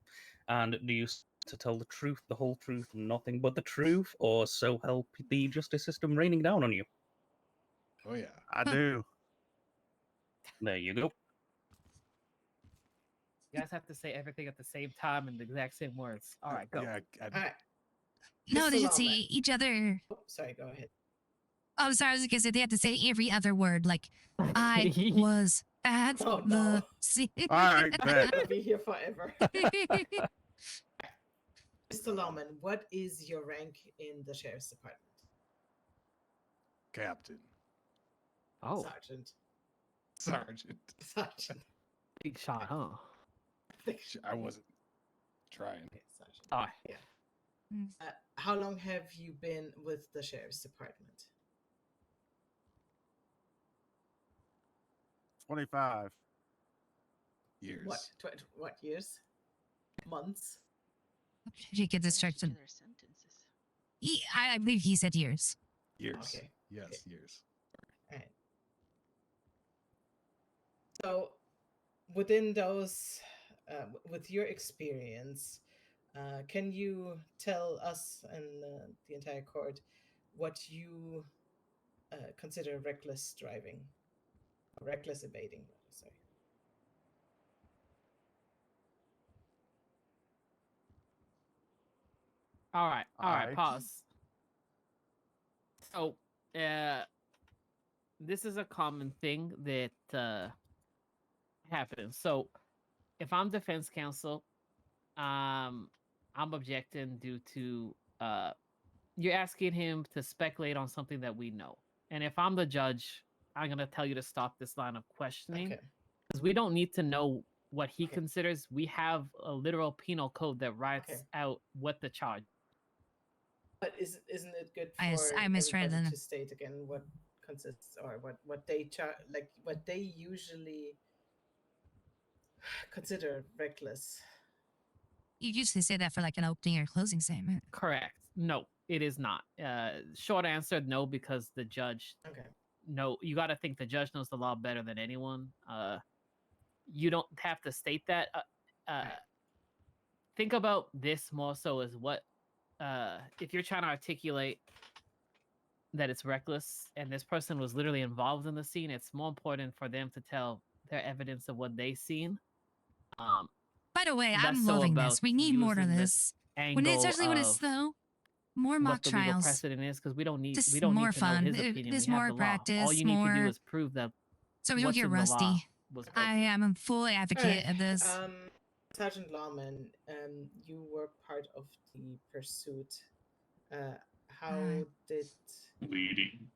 and do you to tell the truth, the whole truth, and nothing but the truth, or so help the justice system raining down on you? Oh yeah. I do. There you go. You guys have to say everything at the same time in the exact same words. All right, go. Yeah. All right. No, Mr. they should Lawman. say each other. Oh, sorry, go ahead. Oh, sorry, I was gonna say they have to say every other word. Like, I was at Oh, the no. scene. All right, bet. I'll be here forever. Mr. Lawman, what is your rank in the sheriff's department? Captain. Oh, Sergeant. Sergeant. Sergeant. big shot, huh? I wasn't trying. Okay, Sergeant. All right. Yeah. How long have you been with the sheriff's department? 25. Years. What years? Months? She gets distracted. Together sentences. I believe he said years. Years. Okay. Yes, Okay. years. All right. So, within those, with your experience, can you tell us and the entire court what you consider reckless driving, or reckless evading? Sorry. All right. Alright. Pause. So, this is a common thing that happens. So, if I'm defense counsel, I'm objecting due to you're asking him to speculate on something that we know. And if I'm the judge, I'm gonna tell you to stop this line of questioning Okay. because we don't need to know what he Okay. considers. We have a literal penal code that writes Okay. out what the charge. But isn't it good for I misread everybody then. to state again what consists, or what they like what they usually consider reckless? You usually say that for like an opening or closing statement. Correct. No, it is not. Short answer, no, because the judge. Okay. No, you got to think the judge knows the law better than anyone. You don't have to state that. Think about this more so as what if you're trying to articulate that it's reckless and this person was literally involved in the scene, it's more important for them to tell their evidence of what they seen. By the way, less I'm so loving about this. We need more of using this. Angle Especially when it's of slow. More mock what the legal trials. precedent is, because we don't need Just we don't more need to know fun. his opinion. There's We have more the law. All practice, you need to do more- is prove that So we don't what's get in the law rusty. was I am a full advocate of this. Sergeant Lawman, you were part of the pursuit. How did Leading.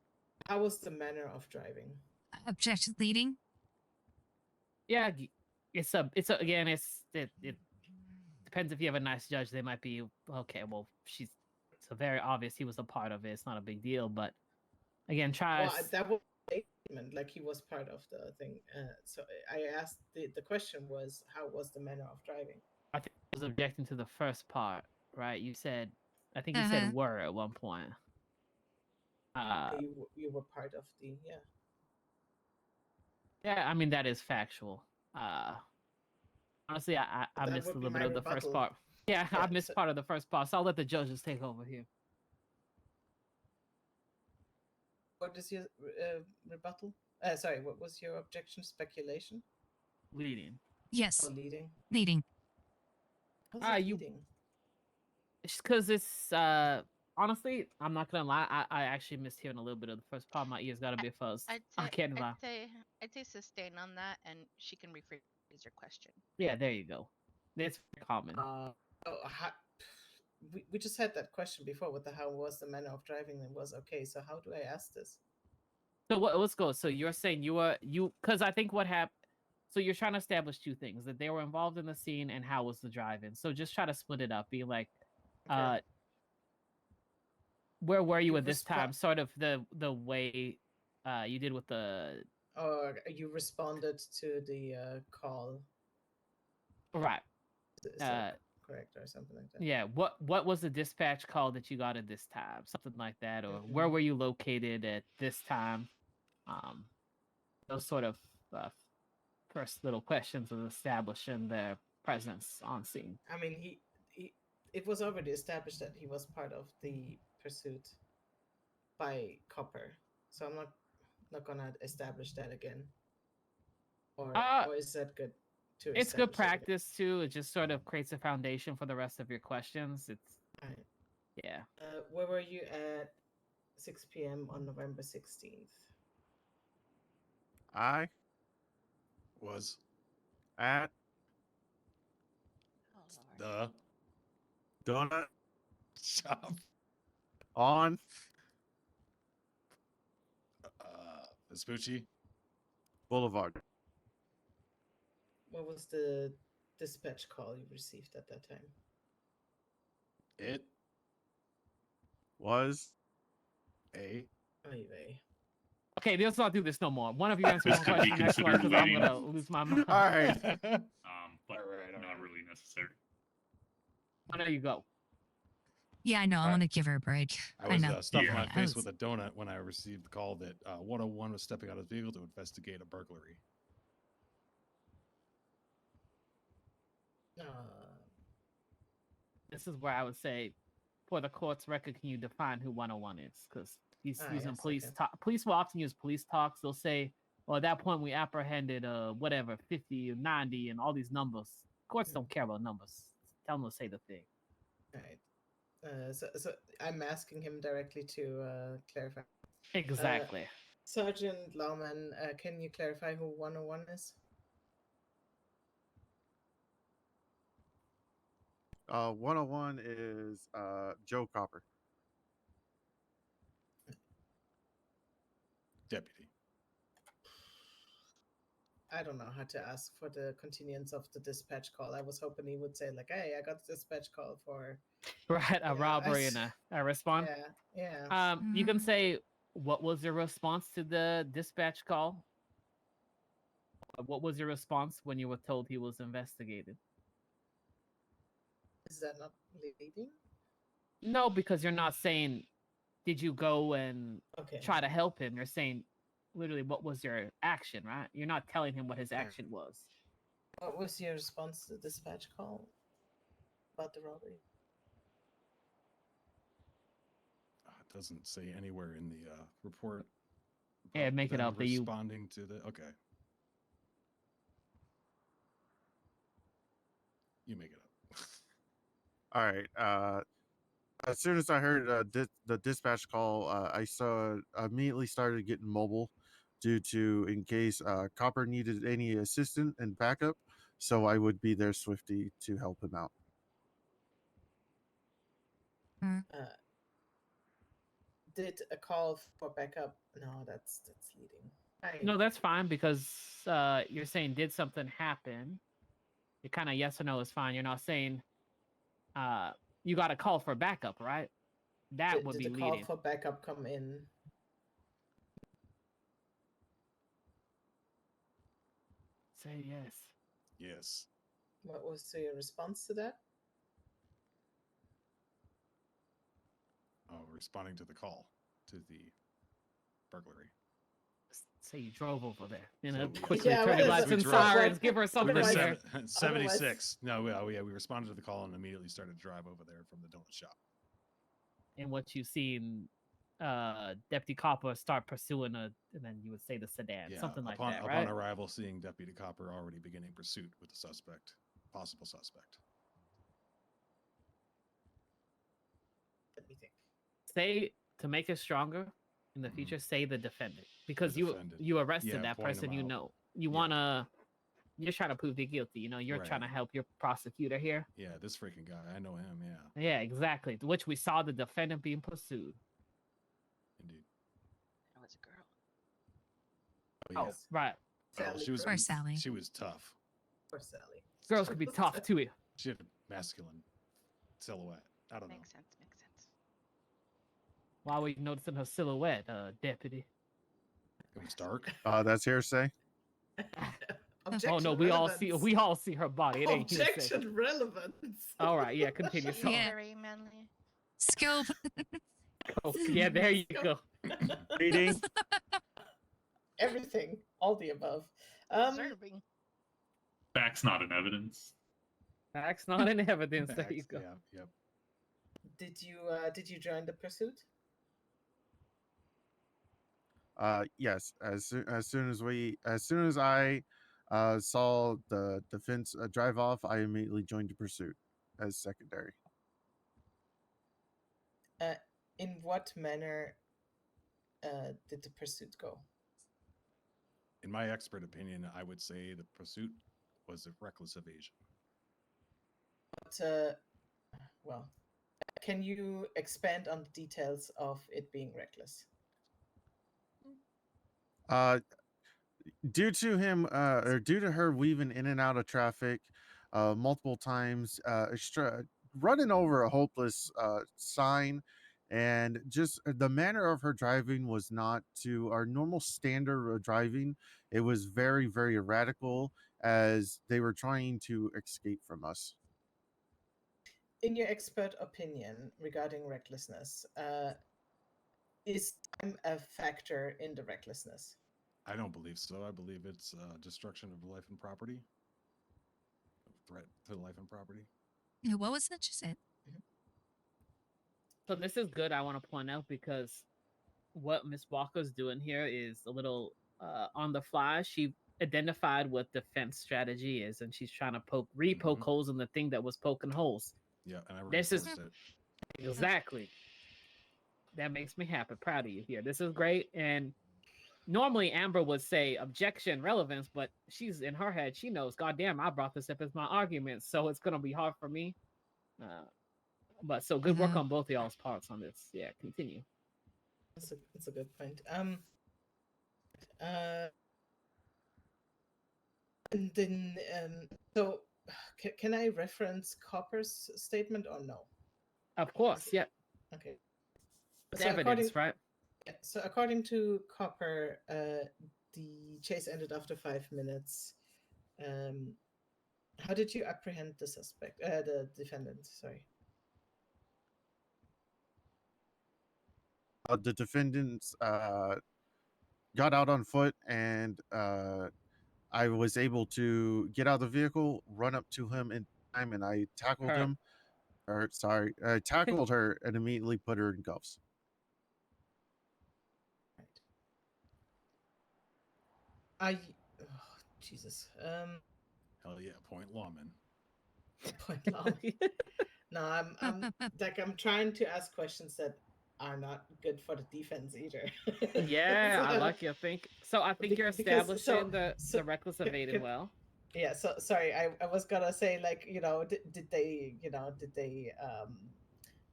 how was the manner of driving? Objection leading. Yeah, it's again, it depends if you have a nice judge. They might be okay. Well, it's very obvious he was a part of it. It's not a big deal, but again, try. Well, that was like he was part of the thing. So I asked the question was, how was the manner of driving? I think I was objecting to the first part, right? You said, I think you Uh-huh. said were at one point. You were part of the Yeah, I mean that is factual. Honestly, I That missed a would be little bit my of the first rebuttal. part. Yeah, I Yeah, missed so- part of the first part, so I'll let the judges take over here. What is your rebuttal? Sorry, what was your objection? Speculation? Leading. Yes, Or leading? leading. How's it You leading? because it's honestly, I'm not gonna lie, I actually missed hearing a little bit of the first part. My ears got a bit fuzzed. I can't lie. I'd say sustain on that, and she can rephrase your question. Yeah, there you go. It's common. We just had that question before with the how was the manner of driving and was okay. So how do I ask this? So let's go. So you're saying because I think what happened. So you're trying to establish two things: that they were involved in the scene and how was the drive-in. So just try to split it up. Be like, Okay. where were you You at this time? Sort of the way you did with the Or you responded to the call. right. Is that correct or something like that? Yeah. What was the dispatch call that you got at this time? Something like that, or where were you located at this time? Those sort of first little questions of establishing their presence on scene. I mean, it was already established that he was part of the pursuit by Copper, so I'm not gonna establish that again. Or is that good? It's good practice too. It just sort of creates a foundation for the rest of your questions. It's right. Yeah. Where were you at 6 p.m. on November 16th? I was at the donut shop on Vespucci Boulevard. What was the dispatch call you received at that time? It was a Okay, let's not do this no more. One of you answer This one could be question, next one, considered because I'm leading. gonna lose my mind. All right. But not really necessary. I know you go. Yeah, I know. I want to give her a break. I was know. stuffing my Yeah. face with a donut when I received the call that 101 was stepping out of his vehicle to investigate a burglary. This is where I would say, for the court's record, can you define who 101 is? Because he's using yes, police okay. talk. Police will often use police talks. They'll say, well, at that point, we apprehended whatever, 50 or 90 and all these numbers. Courts don't care about numbers. Tell them to say the thing. Right. So I'm asking him directly to clarify. Exactly. Sergeant Lauman, can you clarify who 101 is? 101 is Joe Copper. Deputy. I don't know how to ask for the continuance of the dispatch call. I was hoping he would say like, "Hey, I got a dispatch call for Right, a robbery and a response. Yeah. You can say, what was your response to the dispatch call? What was your response when you were told he was investigated? Is that not leading? No, because you're not saying, did you go and try to help him? You're saying, literally, what was your action, right? You're not telling him what his action was. What was your response to the dispatch call about the robbery? It doesn't say anywhere in the report. Yeah, make it them up. That you responding to the okay. You make it up. All right. As soon as I heard the dispatch call, I immediately started getting mobile due to in case Copper needed any assistance and backup. So I would be there swiftly to help him out. Did a call for backup? No, that's leading. No, that's fine because you're saying did something happen? It kind of yes or no is fine. You're not saying you got a call for backup, right? That would be did the leading. call for backup come in? say yes. Yes. What was your response to that? Oh, responding to the call to the burglary. Say you drove over there. You So know, we- quickly Yeah, turn your what is lights it? and We drove. sirens. Give her We something were here. 76. No, we responded to the call and immediately started to drive over there from the donut shop. And what you seen, Deputy Copper start pursuing and then you would say the sedan, something like that, right? Upon arrival, seeing Deputy Copper already beginning pursuit with the suspect, possible suspect. Let me think. Say, to make it stronger in the Mhm. future, say the defendant, because The defendant. you arrested Yeah, that point person. him You out. know, you Yeah. wanna. You're trying to prove they're guilty. You know, you're trying to Right. help your prosecutor here. Yeah, this freaking guy. I know him. Yeah, Yeah, exactly. Which we saw the defendant being pursued. indeed. That was a girl. Oh, yeah. Oh, right. Sally She was. Poor Sally. She was tough. Poor Sally. Girls could be tough too. She had a masculine silhouette. I don't know. Makes sense. Makes sense. Why were you noticing her silhouette, deputy? It was dark. That's hearsay. Objection Oh no, we relevance. all see her body. It ain't hearsay. Objection relevance. All right, yeah, continue. She's So, Yeah. very manly. Scope. oh, yeah, there you go. Reading. Everything, all the above. Observing. Facts not in evidence. Facts not in evidence. There you Facts, go. Yeah. Yep. Did you join the pursuit? Yes. As soon as I saw the defense drive off, I immediately joined the pursuit as secondary. In what manner did the pursuit go? In my expert opinion, I would say the pursuit was a reckless evasion. But, well, can you expand on the details of it being reckless? Due to her weaving in and out of traffic multiple times, running over a hopeless sign, and just the manner of her driving was not to our normal standard of driving. It was very, very radical, as they were trying to escape from us. In your expert opinion regarding recklessness, is time a factor in the recklessness? I don't believe so. I believe it's destruction of life and property. Threat to life and property. What was that you said? So this is good. I want to point out because what Miss Walker's doing here is a little on the fly. She identified what defense strategy is, and she's trying to poke holes in the thing that was poking holes. Yeah, and I This is- reinforced it. Exactly. That makes me happy. Proud of you here. This is great. And normally Amber would say objection, relevance, but she's in her head. She knows, goddamn, I brought this up as my argument, so it's gonna be hard for me. But so good work on both of y'all's parts on this. Yeah, continue. That's a good point. And then, so can I reference Copper's statement or no? Of course, yeah. Okay. It's So evidence, right? Yeah, so according to Copper, the chase ended after 5 minutes. How did you apprehend the suspect, the defendant? Sorry. The defendants got out on foot, and I was able to get out of the vehicle, run up to him in time, and I tackled him. I tackled her and immediately put her in cuffs. Jesus. Hell yeah, point lawman. Point lawman. No, I'm trying to ask questions that are not good for the defense either. Yeah, I like your think. So I think you're establishing the reckless evading well. Yeah, so sorry, I was gonna say, like, did they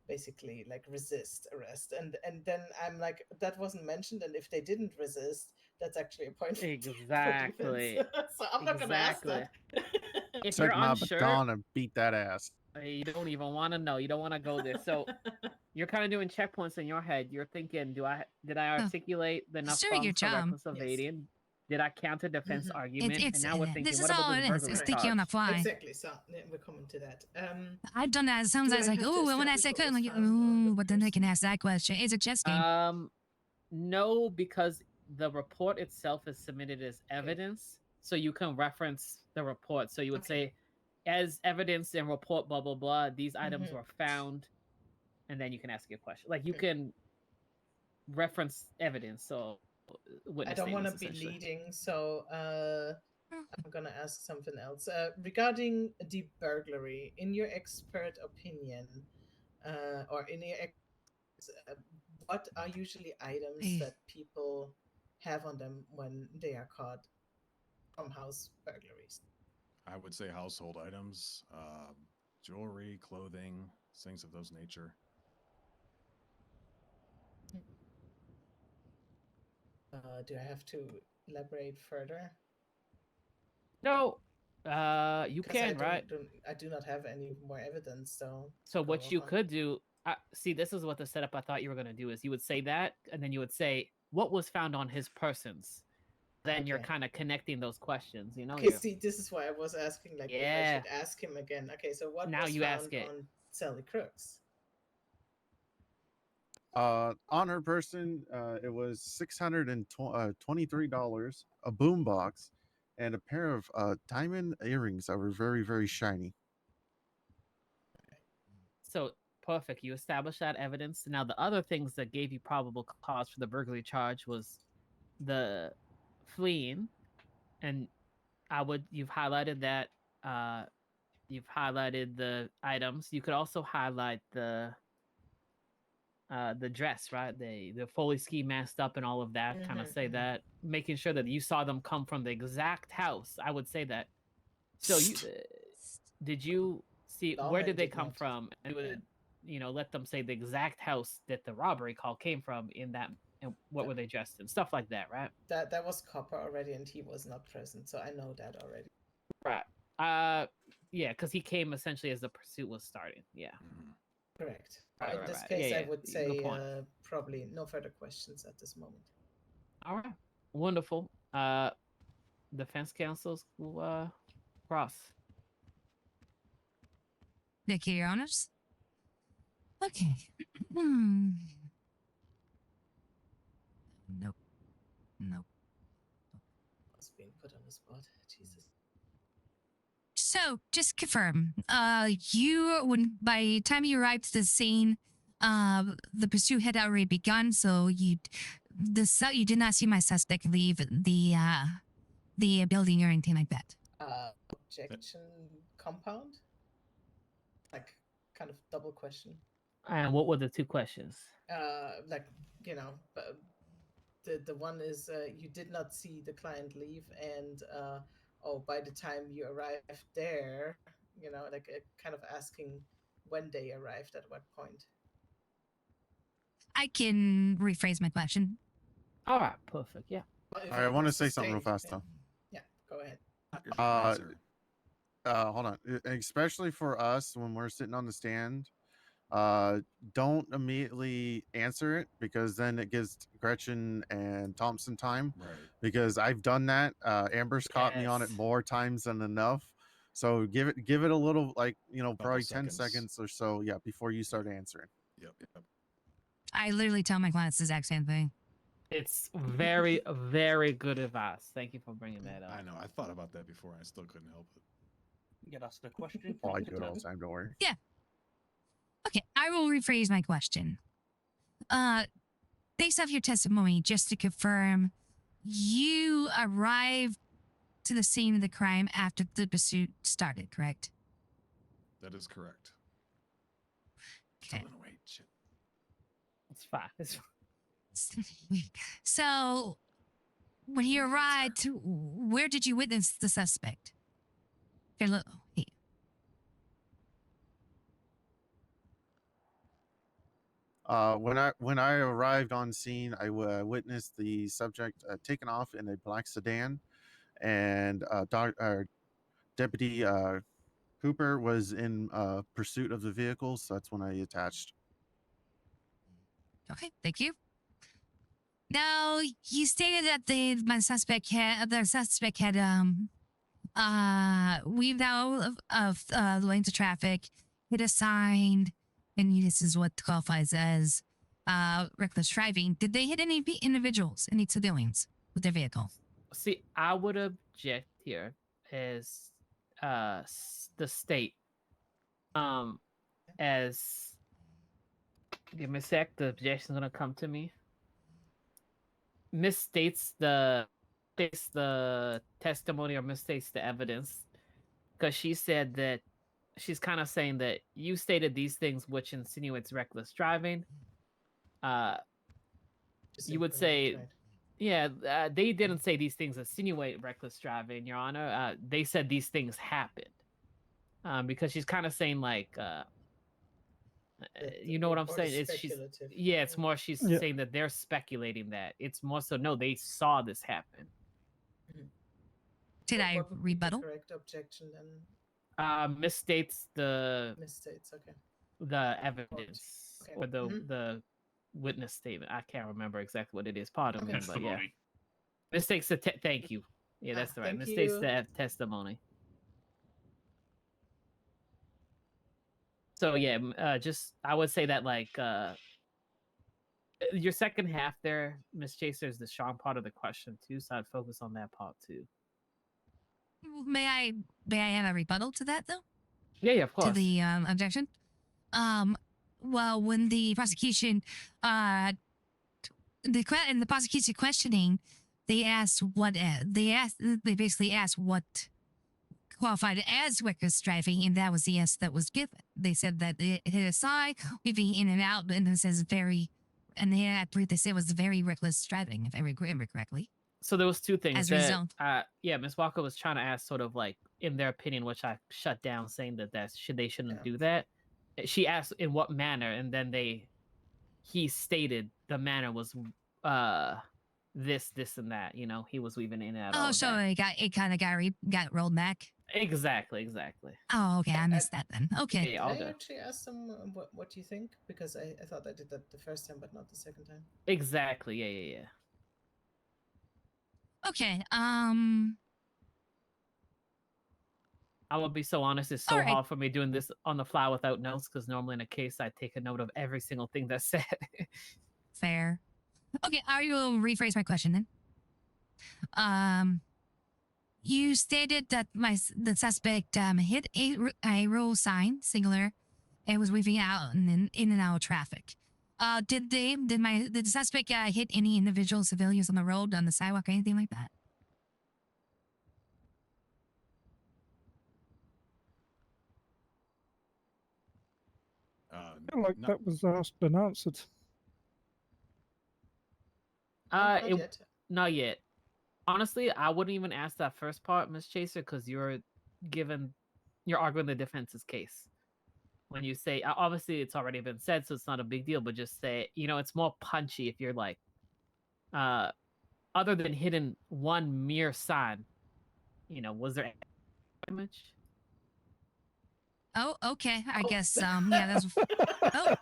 basically like resist arrest, and then I'm like, that wasn't mentioned, and if they didn't resist, that's actually a point Exactly. so I'm not gonna ask that. If Take you're my unsure, baton and beat that ass. you don't even want to know. You don't want to go there. So you're kind of doing checkpoints in your head. You're thinking, did I articulate enough doing your problems for job. reckless evading? Did I counter defense Mhm. argument? It's and now we're thinking, this is what about all this it is. burglary It's Right. thinking on the charge? fly. Exactly. So we're coming to that. I've done that. It sounds Do I like, have to oh, when I establish say what couldn't, was like, found on the ooh, but then they can person? ask that question. It's a chess game. No, because the report itself is submitted as evidence, so you can reference the report. So you would Okay. say, as evidence in report, blah blah blah. These items Mhm. were found, and then you can ask your question. Like you Okay. can reference evidence. So I witness don't want to statements be essentially. leading, so I'm gonna ask something else. Regarding the burglary, in your expert opinion, or in your what are usually items Eh. that people have on them when they are caught from house burglaries? I would say household items, jewelry, clothing, things of those nature. Do I have to elaborate further? No, you Because can, right? I do not have any more evidence, so. So go what you on. could do, see, this is what the setup I thought you were gonna do is you would say that, and then you would say what was found on his persons. Then you're Okay. kind of connecting those questions, you know. Okay, see, this is why I was asking, like, if I Yeah. should ask him again. Okay, so what Now was you ask found it. on Sally Crooks? On her person, it was $623, a boombox, and a pair of diamond earrings that were very, very shiny. So perfect. You established that evidence. Now the other things that gave you probable cause for the burglary charge was the fleeing, and you've highlighted that. You've highlighted the items. You could also highlight the dress, right? The fully ski masked up and all of that. Kind of say that, making sure that you saw them come from the exact house. I would say that. So you did you see where did they come from? And would let them say the exact house that the robbery call came from in that, and what were they dressed in, stuff like that, right? That was Copper already, and he was not present, so I know that already. Right. Yeah, because he came essentially as the pursuit was starting. Yeah. Correct. Right, In right, this right. case, Yeah, I yeah. would Good say point. probably no further questions at this moment. All right. Wonderful. Defense counsels will cross. Nick, your honors. Okay. Hmm. Nope. Nope. I was being put on the spot. Jesus. So, just confirm. When by the time you arrived to the scene, the pursuit had already begun. So you did not see my suspect leave the building or anything like that. Objection compound? Like, kind of double question. And what were the two questions? Like, the one is you did not see the client leave, and by the time you arrived there, like kind of asking when they arrived, at what point. I can rephrase my question. All right, perfect. Yeah. Well, if All right, I it want to was say something real sustained, fast though. Yeah, go ahead. Hold on. Especially for us when we're sitting on the stand, don't immediately answer it, because then it gives Gretchen and Thompson time. Right. Because I've done that. Amber's caught me on it Yes. more times than enough. So give it a little, like, probably 10 seconds. seconds or so, yeah, before you start answering. Yep. I literally tell my clients the exact same thing. It's very, very good advice. Thank you for bringing that up. I know. I thought about that before. And I still couldn't help it. Get asked a question. Oh, I do it all the time. Don't worry. Yeah. Okay, I will rephrase my question. Based off your testimony, just to confirm, you arrived to the scene of the crime after the pursuit started, correct? That is correct. Okay. Oh, wait, shit. It's fine. It's fine. So, when you arrived, where did you witness the suspect? Okay, look. Hey. When I arrived on scene, I witnessed the subject taken off in a black sedan, and Deputy Cooper was in pursuit of the vehicle. So that's when I attached. Okay, thank you. Now, you stated that the suspect had weaved out of the lanes of traffic, hit a sign, and this is what qualifies as reckless driving. Did they hit any individuals, any civilians with their vehicle? See, I would object here as the state. As give me a sec, the objection's gonna come to me. Misstates the testimony or misstates the evidence because she said that she's kind of saying that you stated these things which insinuates reckless driving. Just You would incorrect, say, right? yeah, they didn't say these things insinuate reckless driving, Your Honor. They said these things happened. Because she's kind of saying like, you know what I'm report is saying? It's she's speculative. yeah, it's more she's Yeah. saying that they're speculating that. It's more so no, they saw this happen. Did I What would be the rebuttal? correct objection then? Misstates the Misstates, okay. evidence Okay. or Mhm. the witness statement. I can't remember exactly what it is. Pardon Okay. me, but yeah, Testimony. mistakes the thank you. Yeah, that's the right. Thank Mistakes you. the testimony. So yeah, just I would say that like your second half there, Miss Chaser, is the strong part of the question too. So I'd focus on that part too. May I have a rebuttal to that though? Yeah, of course. To the objection. Well, when the prosecution in the prosecution questioning, they basically asked what qualified as reckless driving, and that was the yes that was given. They said that it hit a side, weaving in and out, and it says and I believe they said it was very reckless driving, if I remember correctly. So there was two things As a that, result. yeah, Miss Walker was trying to ask, sort of like in their opinion, which I shut down, saying that they shouldn't do that. She asked in what manner, and then he stated the manner was this and that. You know, he was weaving in and out. Oh, all of so that. it kind of got rolled back. Exactly. Oh, okay, I missed that then. Okay. Yeah, all Did I good. actually ask them what you think? Because I thought I did that the first time, but not the second time. Exactly. Yeah. Okay. I will be so honest. It's so All right. hard for me doing this on the fly without notes because normally in a case I take a note of every single thing that's said. Fair. Okay, I will rephrase my question then. You stated that the suspect hit a road sign, singular, and was weaving out in and out of traffic. Did the suspect hit any individual civilians on the road, on the sidewalk, or anything like that? I feel like that was asked and answered. Not yet. Honestly, I wouldn't even ask that first part, Miss Chaser, because you're arguing the defense's case. When you say, obviously it's already been said, so it's not a big deal, but just say, it's more punchy if you're like, other than hitting one mere sign, was there damage? Oh, okay. I guess, yeah, that's. Oh.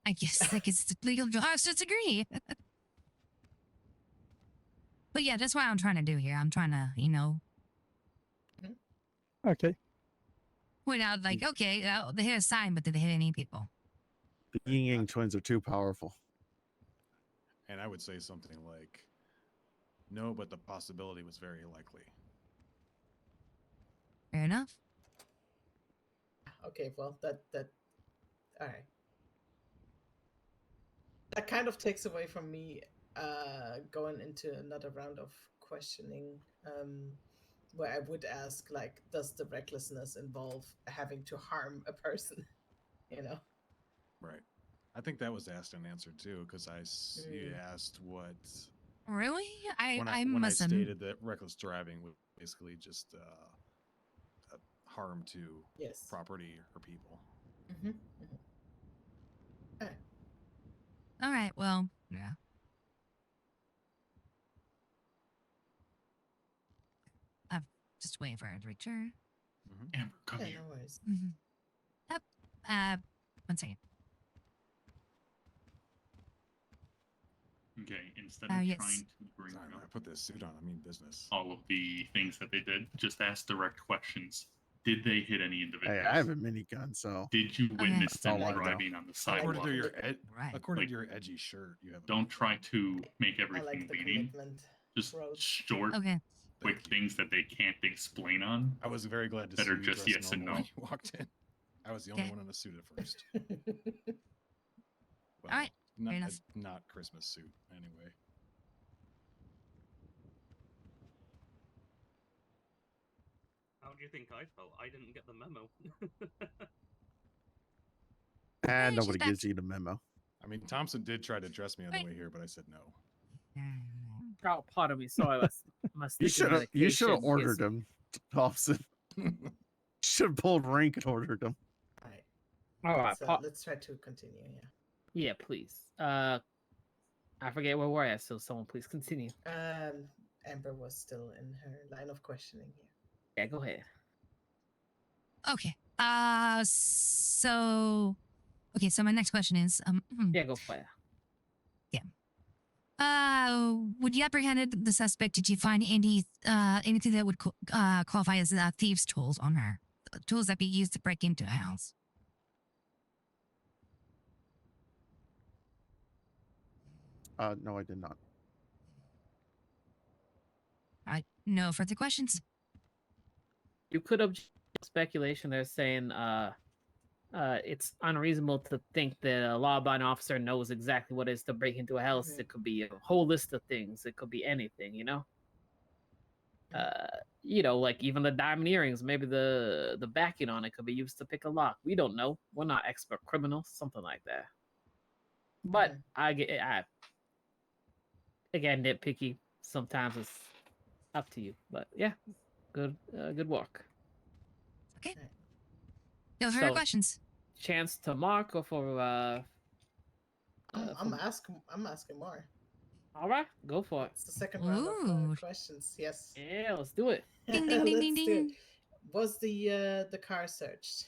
I guess it's legal to disagree. But yeah, that's what I'm trying to do here. I'm trying to, Okay. point out, like, okay, they hit a sign, but did they hit any people? The Yin Yang twins are too powerful. And I would say something like, no, but the possibility was very likely. Fair enough. Okay, well, that all right. That kind of takes away from me going into another round of questioning, where I would ask, like, does the recklessness involve having to harm a person? Right. I think that was asked and answered too, because you asked what. Really? When I stated that reckless driving was basically just harm to property or people. All right. Well, yeah. I'm just waiting for her to return. Amber, come here. No worries. One second. Okay, instead of yes. trying to bring Sorry, up I put this suit on. I mean business. all of the things that they did, just ask direct questions. Did they hit any individuals? Hey, I have a minigun, so Did you witness That's them all I know. driving on the According sidewalk? to your Right. according Like, to your edgy shirt, you have. Don't try to make I everything like the leading. commitment. Just Rhodes. short, Okay. quick Thank you. things that they can't explain on. I was very glad to that see are you just dressed yes and normal no. when you walked in. I was the only Okay. one in a suit at first. Well, All right. not Fair a enough. not Christmas suit anyway. How do you think I felt? I didn't get the memo. Hey, she's nobody back. gives you the memo. I mean, Thompson did try to dress me on the Wait. way here, but I said no. Oh, pardon me. Sorry, my You sticky should have medication ordered gets me. him, Thompson. Should have pulled rank and ordered him. Alright. All right, Let's try to continue, yeah. yeah, please. I forget where we're at, so someone please continue. Amber was still in her line of questioning here. Yeah, go ahead. Okay. So my next question is Yeah, go for it. when you apprehended the suspect, did you find anything that would qualify as thieves' tools on her? Tools that be used to break into a house? No, I did not. No further questions. You could have speculation there saying it's unreasonable to think that a law-abiding officer knows exactly what it is to break into a house. Mhm. It could be a whole list of things. It could be anything, you know? Like even the diamond earrings, maybe the backing on it could be used to pick a lock. We don't know. We're not expert criminals, something like that. But again, nitpicky. Sometimes it's up to you. But yeah, good work. Okay. No further questions. Chance to mark or for I'm asking more. All right, go for it. It's the second round of questions. Yes. Yeah, let's do it. Ding ding ding ding Let's do it. ding. Was the car searched?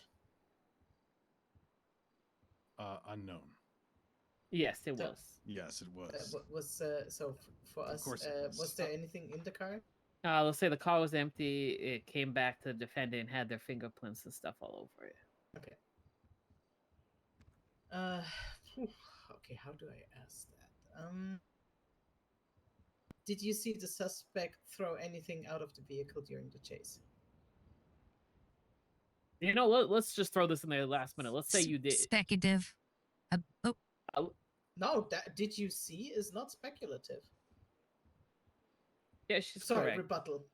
Unknown. Yes, it was. Yes, it was. So for Of us? course it was. Was there anything in the car? Let's say the car was empty. It came back to the defendant and had their fingerprints and stuff all over it. Okay. Okay. How do I ask that? Did you see the suspect throw anything out of the vehicle during the chase? You know, let's just throw this in there last minute. Let's say you did. Speculative. No, did you see is not speculative. Yeah, she's Sorry, correct. rebuttal.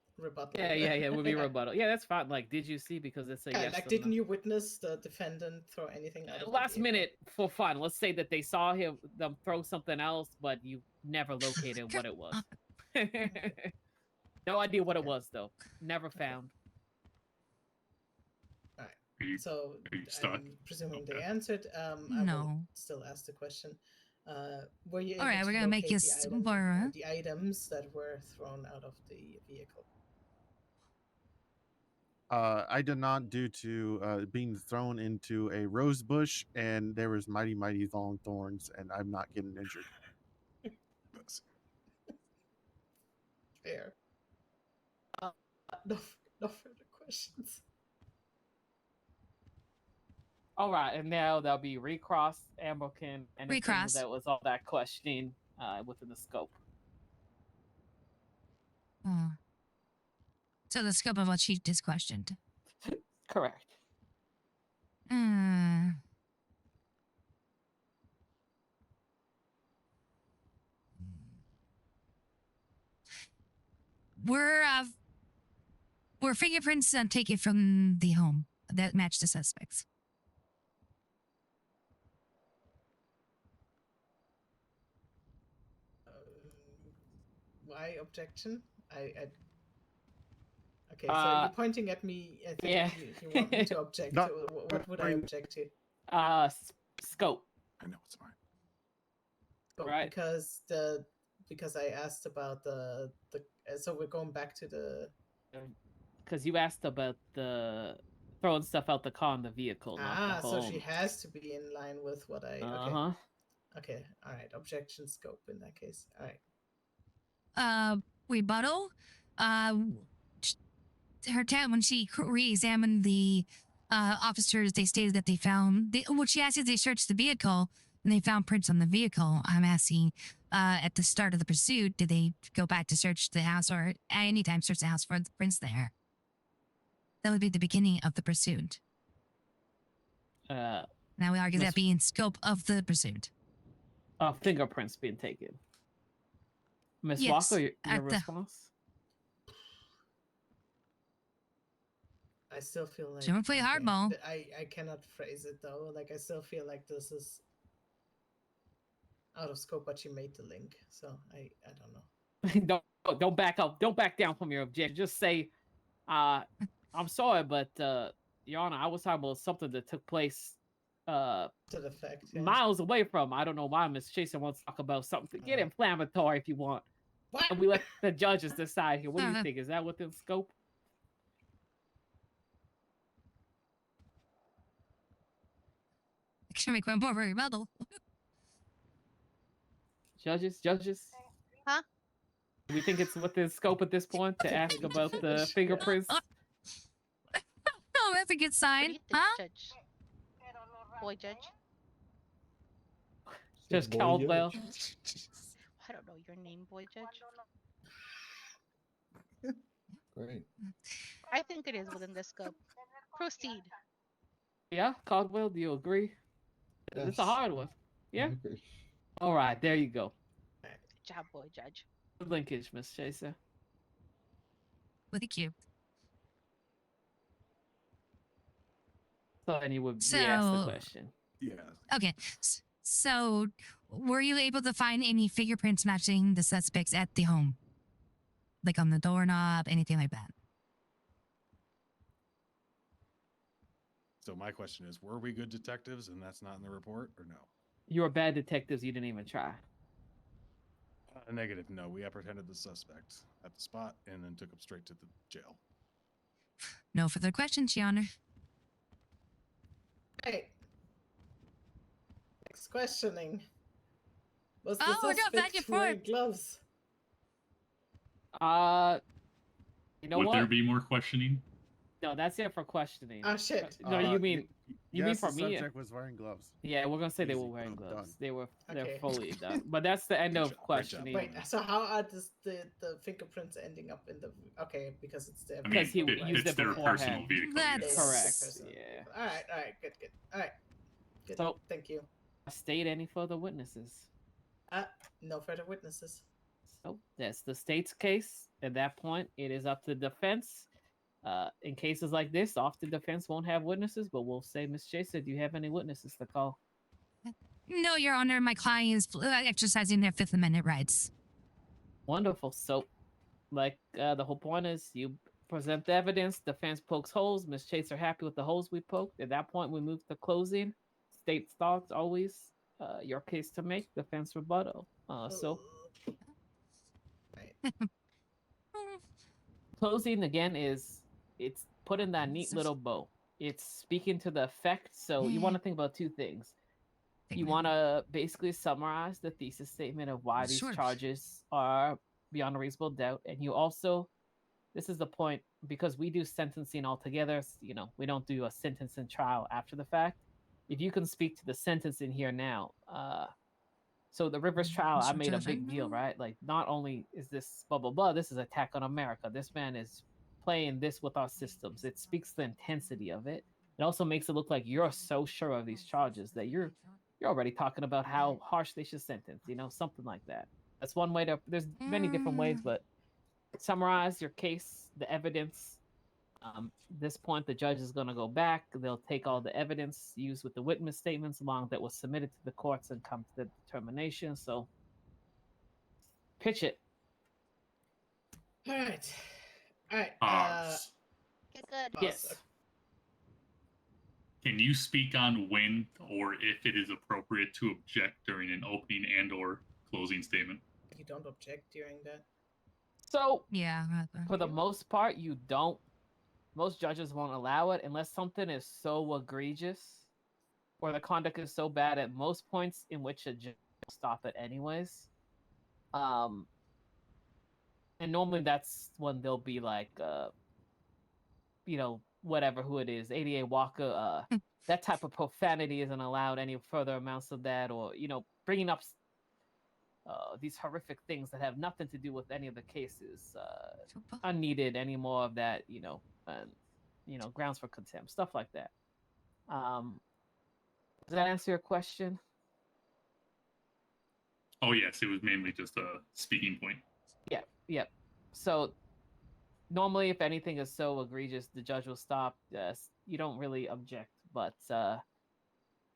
Yeah, would be rebuttal. Yeah, that's fine. Like, did you see? Because it's a yes. Like, or didn't no. you witness the defendant throw anything out of Last the vehicle? minute for fun? Let's say that they saw them throw something else, but you never located what it was. No idea what it was though. Never found. All right. So I'm presuming they Okay. answered. I No. will still ask the question. Were you able All right, to we're gonna make locate you the items that were thrown out of the vehicle? I did not, due to being thrown into a rose bush, and there was mighty long thorns, and I'm not getting injured. Fair. No further questions. All right, and now there'll be recross, Amberkin, and Recross. that was all that questioning within the scope. So the scope of what she just questioned. Correct. Were fingerprints taken from the home that matched the suspects? Why objection? Okay, so you're pointing at me. I think Yeah. you want me to object. No, What would I object to? Scope. I know it's mine. Oh, Right. Because I asked about the so we're going back to the. Because you asked about the throwing stuff out the car in the vehicle. Not the So home. she has to be in line with what I. Okay. Uh-huh. Okay, all right. Objection scope in that case. All right. Rebuttal. sh- when she re-examined the officers, they stated that they found. What she asked is they searched the vehicle and they found prints on the vehicle. I'm asking, at the start of the pursuit, did they go back to search the house or at any time search the house for the prints there? That would be the beginning of the pursuit. Now we argue Miss- that being scope of the pursuit. Fingerprints being taken. Miss Yes, Walker, your at the- response? I still feel like Don't play hardball. I cannot phrase it though. Like I still feel like this is out of scope, but she made the link, so I don't know. don't back up. Don't back down from your objection. Just say, I'm sorry, but Your Honor, I was talking about something that took place To the fact, yeah. miles away from. I don't know why Miss Chaser wants to talk about something. Get inflammatory if you want. What? And we let the judges decide here. What do you think? Is that within scope? Should make one more rebuttal. Judges? Huh? Do we think it's within scope at this point to ask about the fingerprints? Oh, that's a good What sign, do you think, huh? Judge? Boy Judge? Judge Boy, Caldwell. I don't know your name, Boy Judge. Great. I think it is within the scope. Proceed. Yeah, Caldwell, do you agree? It's a Yes. hard one. Yeah? I agree. All right, there you go. Good job, Boy Judge. Good linkage, Miss Chaser. With a cube. So, and you would So, re-ask the question. Yeah. okay. So, were you able to find any fingerprints matching the suspects at the home? Like on the doorknob, anything like that? So my question is, were we good detectives and that's not in the report or no? You were bad detectives. You didn't even try. Negative. No, we apprehended the suspect at the spot and then took him straight to the jail. No further questions, Your Honor. Right. Next questioning. Was the Oh, no, back suspect and wearing forth. gloves? You know Would what? there be more questioning? No, that's it for questioning. Oh shit. No, you mean you mean yes, for the me? subject was wearing gloves. Yeah, we're gonna say they were Easy. wearing Done. gloves. They're Okay. fully done. But that's the end Great of job, great job. questioning. Wait, so how are the fingerprints ending up in the because it's their I mean, Because he it, used it's it their personal beforehand. vehicle. That's- yes. Correct. Person. Yeah. All right, good. All right, good. So- Thank you. State any further witnesses. No further witnesses. So that's the state's case. At that point, it is up to the defense. In cases like this, often defense won't have witnesses, but we'll say, Miss Chaser, do you have any witnesses to call? No, Your Honor, my client is exercising their Fifth Amendment rights. Wonderful. So, like, the whole point is you present the evidence, defense pokes holes. Miss Chaser happy with the holes we poked. At that point, we move to closing. State's thoughts always your case to make, defense rebuttal. So Right. closing again is it's put in that neat little bow. It's speaking to the effect. So you want to think about two things. You want to basically summarize the thesis statement of why these Sure. charges are beyond a reasonable doubt. And you also, this is the point, because we do sentencing altogether, you know, we don't do a sentence and trial after the fact. If you can speak to the sentence in here now, so the Rivers trial, I Mr. made a Judge, I big deal, know. right? Like, not only is this blah, blah, blah, this is attack on America. This man is playing this with our systems. It speaks the intensity of it. It also makes it look like you're so sure of these charges that you're already talking about how harsh they should sentence, you know, something like that. That's one way to, there's many different ways, but summarize your case, the evidence. This point, the judge is going to go back. They'll take all the evidence used with the witness statements along that was submitted to the courts and come to the determination. So pitch it. All right. All right. Get good. Yes. Can you speak on when or if it is appropriate to object during an opening and or closing statement? You don't object during that. So Yeah. for the most part, you don't. Most judges won't allow it unless something is so egregious or the conduct is so bad at most points in which a judge will stop it anyways. And normally that's when they'll be like, whatever, who it is, ADA Walker, that type of profanity isn't allowed, any further amounts of that, or, bringing up these horrific things that have nothing to do with any of the cases, unneeded, any more of that, grounds for contempt, stuff like that. Does that answer your question? Oh yes, it was mainly just a speaking point. Yeah. So normally, if anything is so egregious, the judge will stop. You don't really object, but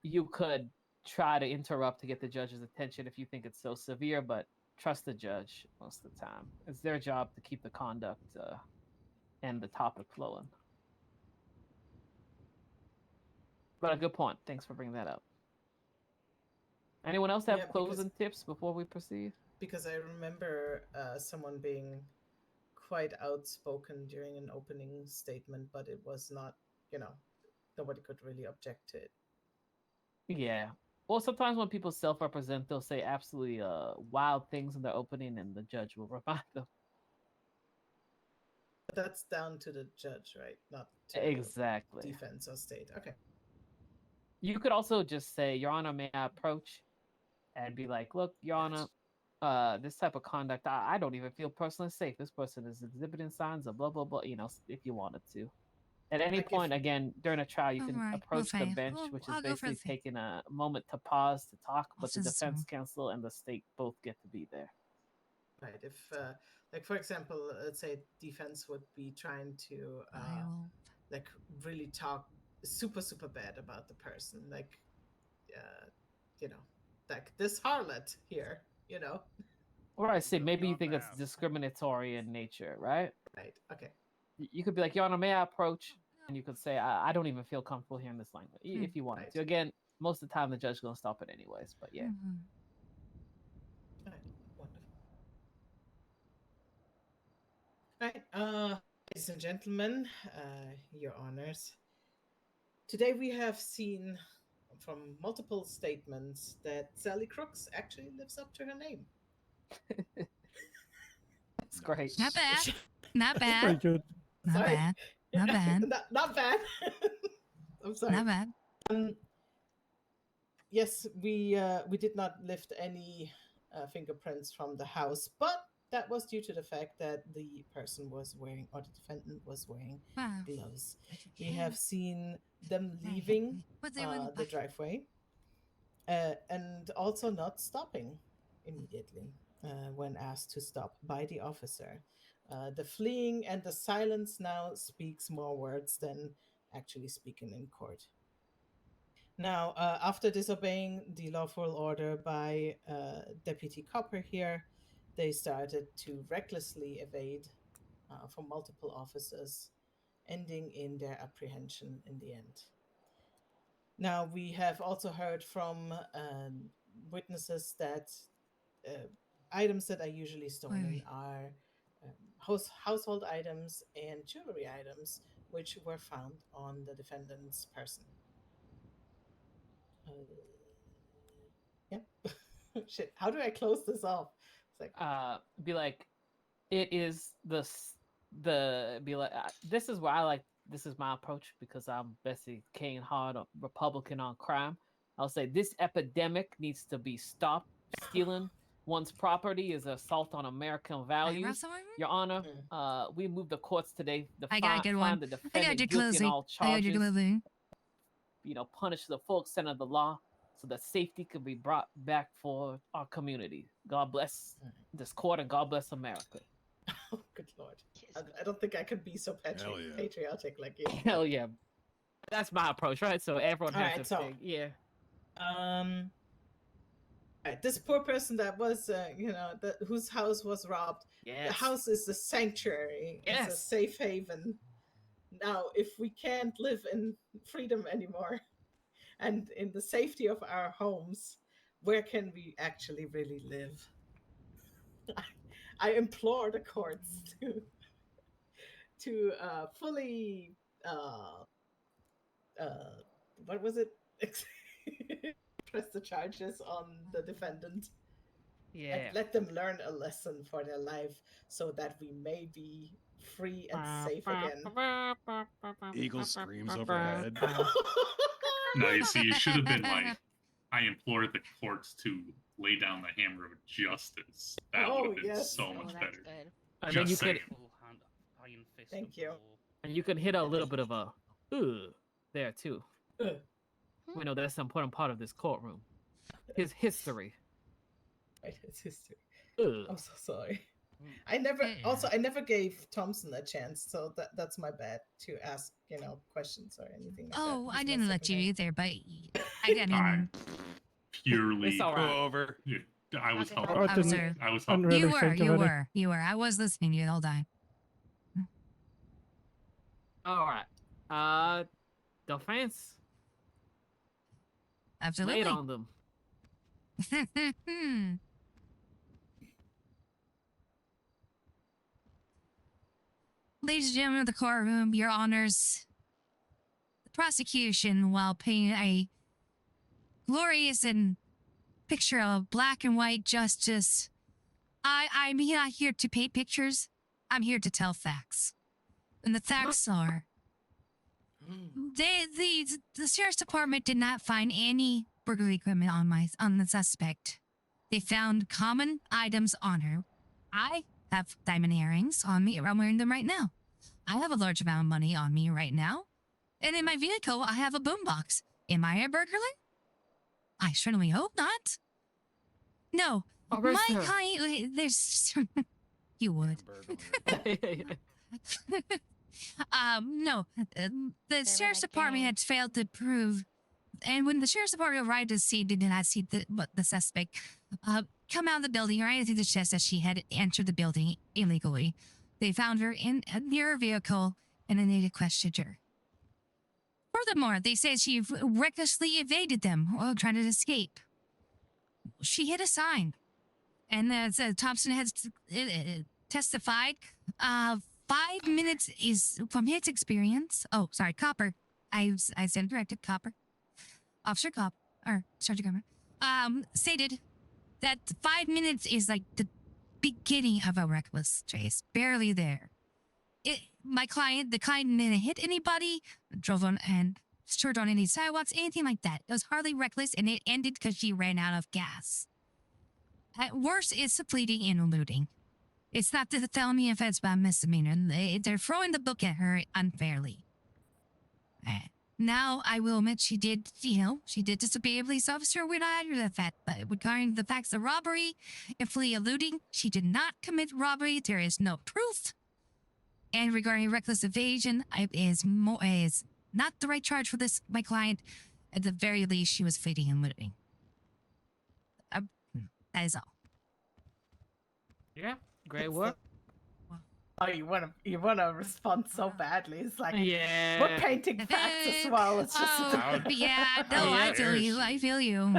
you could try to interrupt to get the judge's attention if you think it's so severe, but trust the judge most of the time. It's their job to keep the conduct and the topic flowing. But a good point. Thanks for bringing that up. Anyone else have closing tips before we proceed? Because I remember someone being quite outspoken during an opening statement, but it was not, nobody could really object to it. Yeah. Well, sometimes when people self-represent, they'll say absolutely wild things in their opening, and the judge will remind them. But that's down to the judge, right? Not to exactly defense or state. Okay. You could also just say, Your Honor, may I approach? And be like, look, Your Honor, this type of conduct, I don't even feel personally safe. This person is exhibiting signs of blah, blah, blah, if you wanted to. At any point, again, during a trial, you can approach the bench, which is basically taking a moment to pause to talk, but the defense counsel and the state both get to be there. Right. If, like, for example, let's say defense would be trying to, like, really talk super, super bad about the person, like, like this harlot here, Or I say maybe you think it's discriminatory in nature, right? Right. Okay. You could be like, Your Honor, may I approach? And you could say, I don't even feel comfortable hearing this language, if you wanted to. Again, most of the time the judge is going to stop it anyways, but yeah. All right. Wonderful. All right. Ladies and gentlemen, Your Honors, today we have seen from multiple statements that Sally Crooks actually lives up to her name. That's great. Not bad. Not bad. Very good. Not bad. Not bad. Not bad. I'm sorry. Not bad. Yes, we did not lift any fingerprints from the house, but that was due to the fact that the person was wearing, or the defendant was wearing, gloves. We have seen them leaving the driveway and also not stopping immediately when asked to stop by the officer. The fleeing and the silence now speaks more words than actually speaking in court. Now, after disobeying the lawful order by Deputy Copper here, they started to recklessly evade from multiple officers, ending in their apprehension in the end. Now, we have also heard from witnesses that items that are usually stolen are household items and jewelry items, which were found on the defendant's person. Yeah. Shit. How do I close this off? It's like, be like, it is be like, this is where this is my approach because I'm basically Kane hard Republican on crime. I'll say this epidemic needs to be stopped. Stealing one's property is assault on American values. Your Honor, we moved the courts today to find the defendant guilty in all charges. Punish the full extent of the law so that safety can be brought back for our community. God bless this court and God bless America. Oh, good Lord. I don't think I could be so patriotic like you. Hell yeah. That's my approach, right? So everyone has their thing. Yeah. Right, this poor person that was, whose house was robbed. Yes. The house is a sanctuary. Yes. It's a safe haven. Now, if we can't live in freedom anymore and in the safety of our homes, where can we actually really live? I implore the courts to fully what was it? press the charges on the defendant. Yeah. And let them learn a lesson for their life so that we may be free and safe again. Eagle screams overhead. No, you see, you should have been like, I implore the courts to lay down the hammer of justice. That would have been yes. so Oh, much that's better. good. And then you Just saying. could, Full hand, iron fist Thank of you. law. and you could hit a little bit of a there too. Ugh. We know that's an important part of this courtroom. His history. Right, it's history. Ugh. I'm so sorry. Mm. I never gave Thompson a chance, so that's my bad to ask, questions or anything like that. Oh, I He's my didn't let second you guy. either, but I mean, Purely. It's all right. Go over. Yeah, I was Okay. helping. I didn't- Officer, I was didn't helping. really you were, think of you any. were, you were. I was listening to you the whole time. All right. Defense. Absolutely. Laid on them. Ladies and gentlemen of the courtroom, your honors, the prosecution, while painting a glorious and picture of black and white justice, I'm not here to paint pictures. I'm here to tell facts. And the facts are, the sheriff's department did not find any burglary equipment on the suspect. They found common items on her. I have diamond earrings on me. I'm wearing them right now. I have a large amount of money on me right now. And in my vehicle, I have a boombox. Am I a burglar? I certainly hope not. No, Arrest my her. client, there's... you would. No. The sheriff's department had failed to prove, and when the sheriff's department arrived at the scene, they did not see the suspect come out of the building or anything to suggest that she had entered the building illegally. They found her near her vehicle, and then they questioned her. Furthermore, they said she recklessly evaded them while trying to escape. She hit a sign, and as Thompson has testified, 5 minutes is, from his experience. Oh, sorry, Copper. I stand corrected. Copper, Officer Cop, or Sergeant Copper, stated that 5 minutes is like the beginning of a reckless chase, barely there. The client didn't hit anybody, drove on and stood on any sidewalks, anything like that. It was hardly reckless, and it ended because she ran out of gas. At worst, it's fleeting and eluding. It's not the felony offense, but a misdemeanor. They're throwing the book at her unfairly. Now, I will admit she did disobey a police officer without the fact, but regarding the facts of robbery and flee eluding, she did not commit robbery. There is no proof. And regarding reckless evasion, is not the right charge for my client. At the very least, she was fleeting and eluding. That is all. Yeah, great work. Oh, you wanna respond so badly. It's like Yeah. we're painting facts as well. It's just Yeah, no, I feel you. I feel you.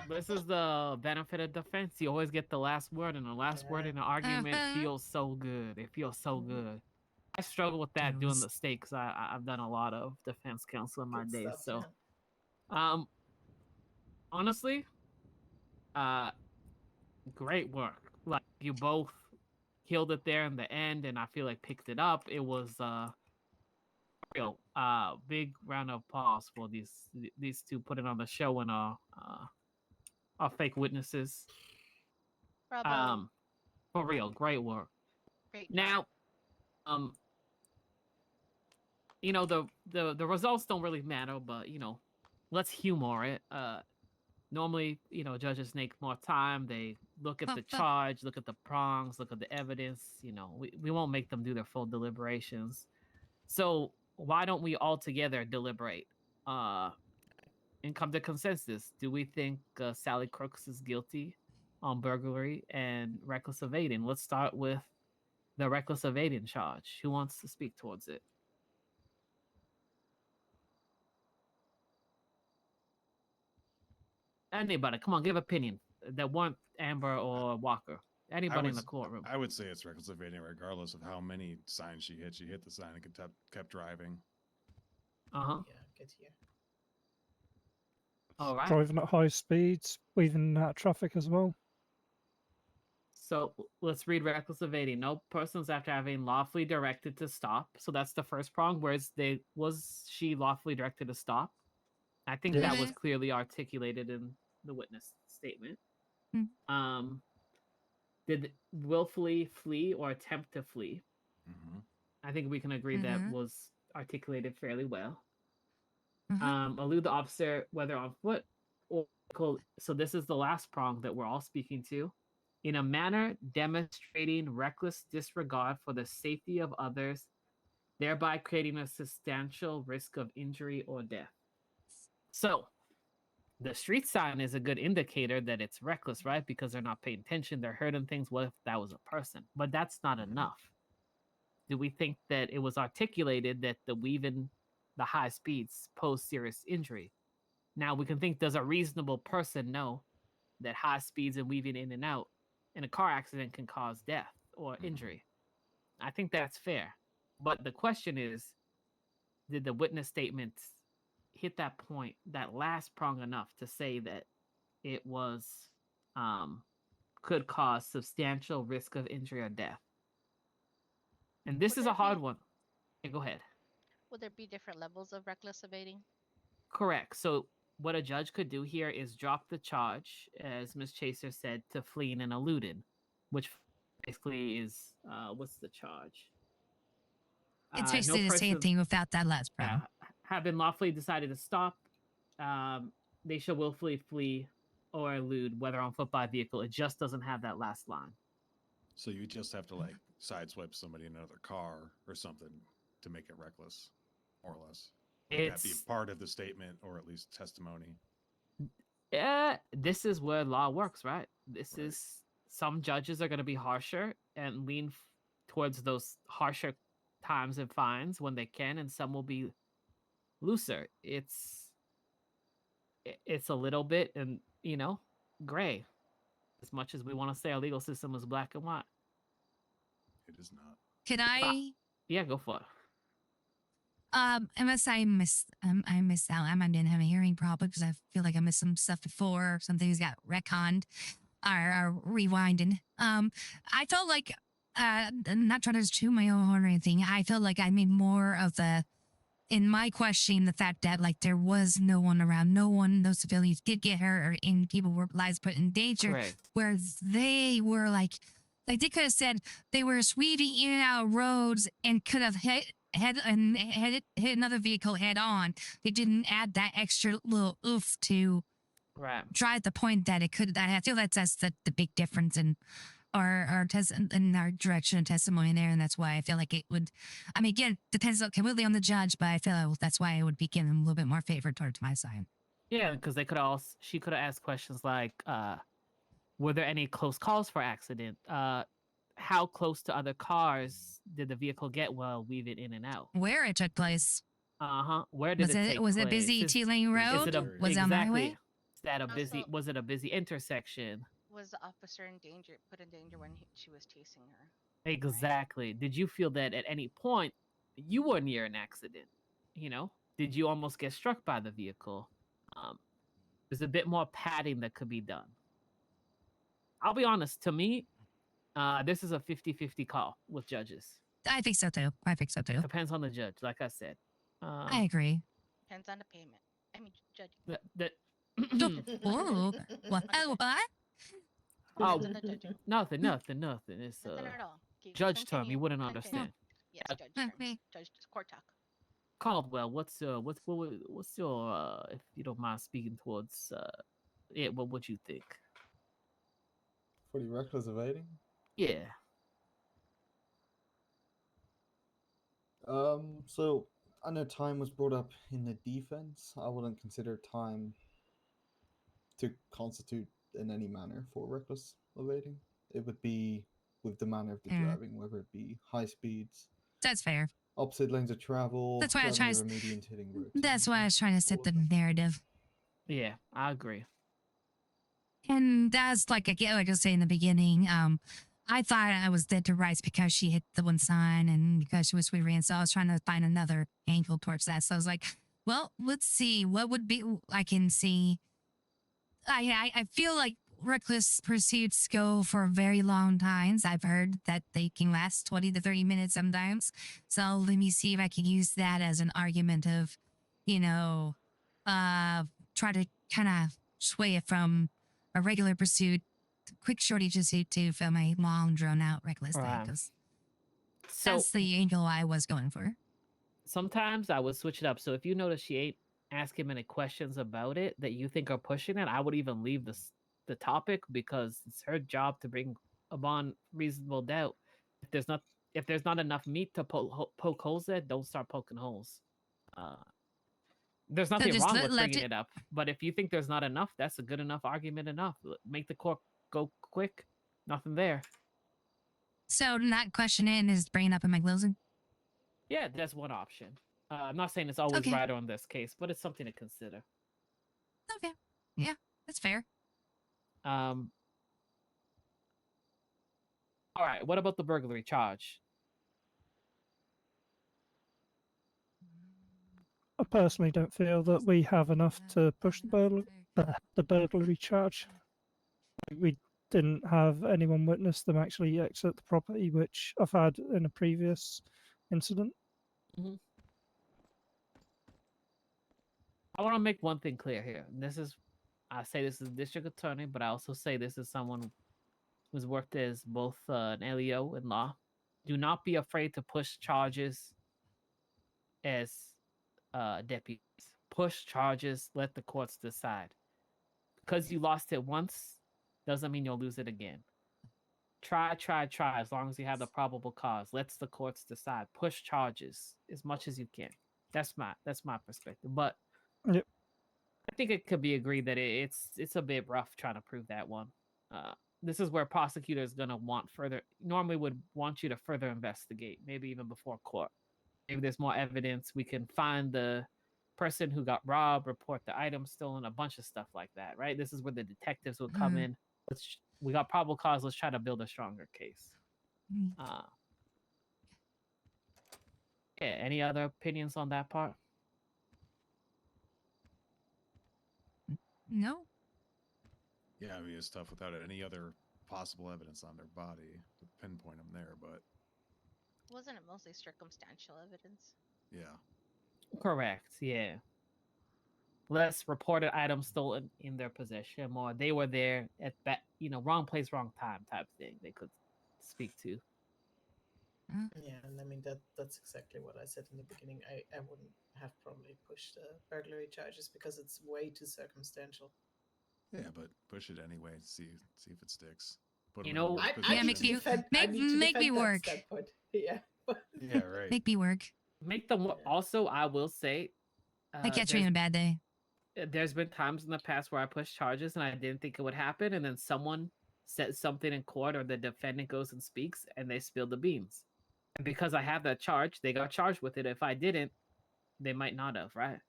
This is the benefit of defense. You always get the last word, and the last word in an argument feels so good. It feels so good. I struggle with that doing the state because I've done a lot of defense counsel in my Good days. stuff, So, honestly, great work. Like, you both killed it there in the end, and I feel like picked it up. It was real big round of applause for these two putting on the show and our fake witnesses. Bravo. For real, great work. Great job. Now, the results don't really matter, but let's humor it. Normally, judges take more time. They look at the charge, look at the prongs, look at the evidence. We won't make them do their full deliberations. So why don't we all together deliberate and come to consensus? Do we think Sally Crooks is guilty on burglary and reckless evading? Let's start with the reckless evading charge. Who wants to speak towards it? Anybody, come on, give opinion. That weren't Amber or Walker. Anybody in the courtroom. I would say it's reckless evading regardless of how many signs she hit. She hit the sign and kept driving. Uh-huh. Yeah, good here. All right. driving at high speeds, weaving out traffic as well. So let's read reckless evading. No persons after having lawfully directed to stop. So that's the first prong. Whereas was she lawfully directed to stop? I think that Yes. was clearly articulated in the witness statement. Mm. Did willfully flee or attempt to flee? Mm-hmm. I think we can agree that Mhm. was articulated fairly well. Mhm. Elude the officer, whether on foot or vehicle. So this is the last prong that we're all speaking to. In a manner demonstrating reckless disregard for the safety of others, thereby creating a substantial risk of injury or death. So the street sign is a good indicator that it's reckless, right? Because they're not paying attention, they're hurting things. What if that was a person? But that's not enough. Do we think that it was articulated that the weaving the high speeds pose serious injury? Now we can think, does a reasonable person know that high speeds and weaving in and out in a car accident can cause death or injury? I think that's fair. But the question is, did the witness statements hit that point, that last prong enough to say that it was could cause substantial risk of injury or death? And this Would is there a hard be- one. Yeah, go ahead. Would there be different levels of reckless evading? Correct. So what a judge could do here is drop the charge, as Ms. Chaser said, to fleeing and eluding, which basically is what's the charge? It's No basically the same person thing without that last prong. have been lawfully decided to stop. They shall willfully flee or elude, whether on foot by vehicle. It just doesn't have that last line. So you just have to like sideswipe somebody in another car or something to make it reckless, more or less. Would that be It's part of the statement or at least testimony? this is where law works, right? This Right. is some judges are going to be harsher and lean towards those harsher times and fines when they can, and some will be looser. It's a little bit, and gray. As much as we want to say our legal system is black and white. It is not. Could I? Yeah, go for it. Unless I missed out. I didn't have a hearing problem because I feel like I missed some stuff before. Some things got retconned or rewinded. I felt like, not trying to chew my own horn or anything. I felt like I made more of in my questioning, the fact that like there was no one around, no civilians did get hurt, or and people were lives put in danger. Correct. Where they were like they could have said they were sweeping in and out of roads and could have hit another vehicle head on. They didn't add that extra little oof to Right. drive the point that it could. I feel that's the big difference in our test in our direction of testimony there, and that's why I feel like it would. I mean, again, depends completely on the judge, but I feel like that's why I would be giving a little bit more favor towards my side. Yeah, because she could have asked questions like, were there any close calls for accident? How close to other cars did the vehicle get while weaving in and out? Where it took place. Where did it take place? Was it busy T-lane road? Was it on the highway? Is that a busy? Also- Was it a busy intersection? Was the officer in danger, put in danger when she was chasing her? Exactly. Did you feel that at any point you were near an accident? Did you almost get struck by the vehicle? There's a bit more padding that could be done. I'll be honest, to me, this is a 50-50 call with judges. I think so too. Depends on the judge, like I said. I agree. Depends on the payment. I mean, judge. Oh, what? Oh, Depends on the judge. nothing. It's Nothing at all. judge term. You Continue. wouldn't Continue. understand. Yes, judge terms. Okay. Judge court talk. Caldwell, what's your if you don't mind speaking towards what would you think? For the reckless evading? Yeah. So I know time was brought up in the defense. I wouldn't consider time to constitute in any manner for reckless evading. It would be with the manner of the driving, whether it be high speeds. That's fair. Opposite lanes of travel. That's why I was trying to. Median hitting roads. That's why I was trying to set the narrative. Yeah, I agree. And that's like I was saying in the beginning. I thought I was dead to rights because she hit the one sign and because she was sweet, so I was trying to find another angle towards that. So I was like, well, let's see what would be. I can see I feel like reckless pursuits go for very long times. I've heard that they can last 20 to 30 minutes sometimes. So let me see if I can use that as an argument of, you know, try to kind of sway it from a regular pursuit, quick shorty pursuit to film a long drawn out reckless thing. Right. Because So that's the angle I was going for. sometimes I would switch it up. So if you notice she ain't asking many questions about it that you think are pushing it, I would even leave the topic because it's her job to bring upon reasonable doubt. If there's not enough meat to poke holes at, don't start poking holes. There's nothing just wrong with left bringing it up, but if you think there's not enough, that's a good enough argument enough. Make the court go quick. Nothing there. So not questioning is bringing up in my closing. Yeah, that's one option. I'm not saying it's always Okay. right on this case, but it's something to consider. Okay. Yeah, that's fair. All right. What about the burglary charge? I personally don't feel that we have enough to push the burglary charge. We didn't have anyone witness them actually exit the property, which I've had in a previous incident. I want to make one thing clear here. I say this is district attorney, but I also say this is someone who's worked as both an LEO and law. Do not be afraid to push charges as deputies. Push charges. Let the courts decide. Because you lost it once, doesn't mean you'll lose it again. Try. As long as you have the probable cause, let the courts decide. Push charges as much as you can. That's my perspective. But Yep. I think it could be agreed that it's a bit rough trying to prove that one. This is where prosecutors gonna normally would want you to further investigate, maybe even before court. Maybe there's more evidence. We can find the person who got robbed, report the item stolen, a bunch of stuff like that, right? This is where the detectives will come in. We got probable cause. Let's try to build a stronger case. Yeah. Any other opinions on that part? No. Yeah, I mean, it's tough without any other possible evidence on their body to pinpoint them there, but Wasn't it mostly circumstantial evidence? yeah. Correct. Yeah. Less reported items stolen in their possession, more they were there at that, wrong place, wrong time type thing. They could speak to. Yeah, and I mean that's exactly what I said in the beginning. I wouldn't have probably pushed the burglary charges because it's way too circumstantial. Yeah, but push it anyway. See if it sticks. Put You them in a know, worse I position. need to defend. I need to make me defend that work. standpoint. Yeah. Yeah, right. Make me work. Make them. Also, I will say, I catch me on a bad day. there's been times in the past where I pushed charges and I didn't think it would happen, and then someone says something in court, or the defendant goes and speaks, and they spill the beans. And because I have that charge, they got charged with it. If I didn't, they might not have, right?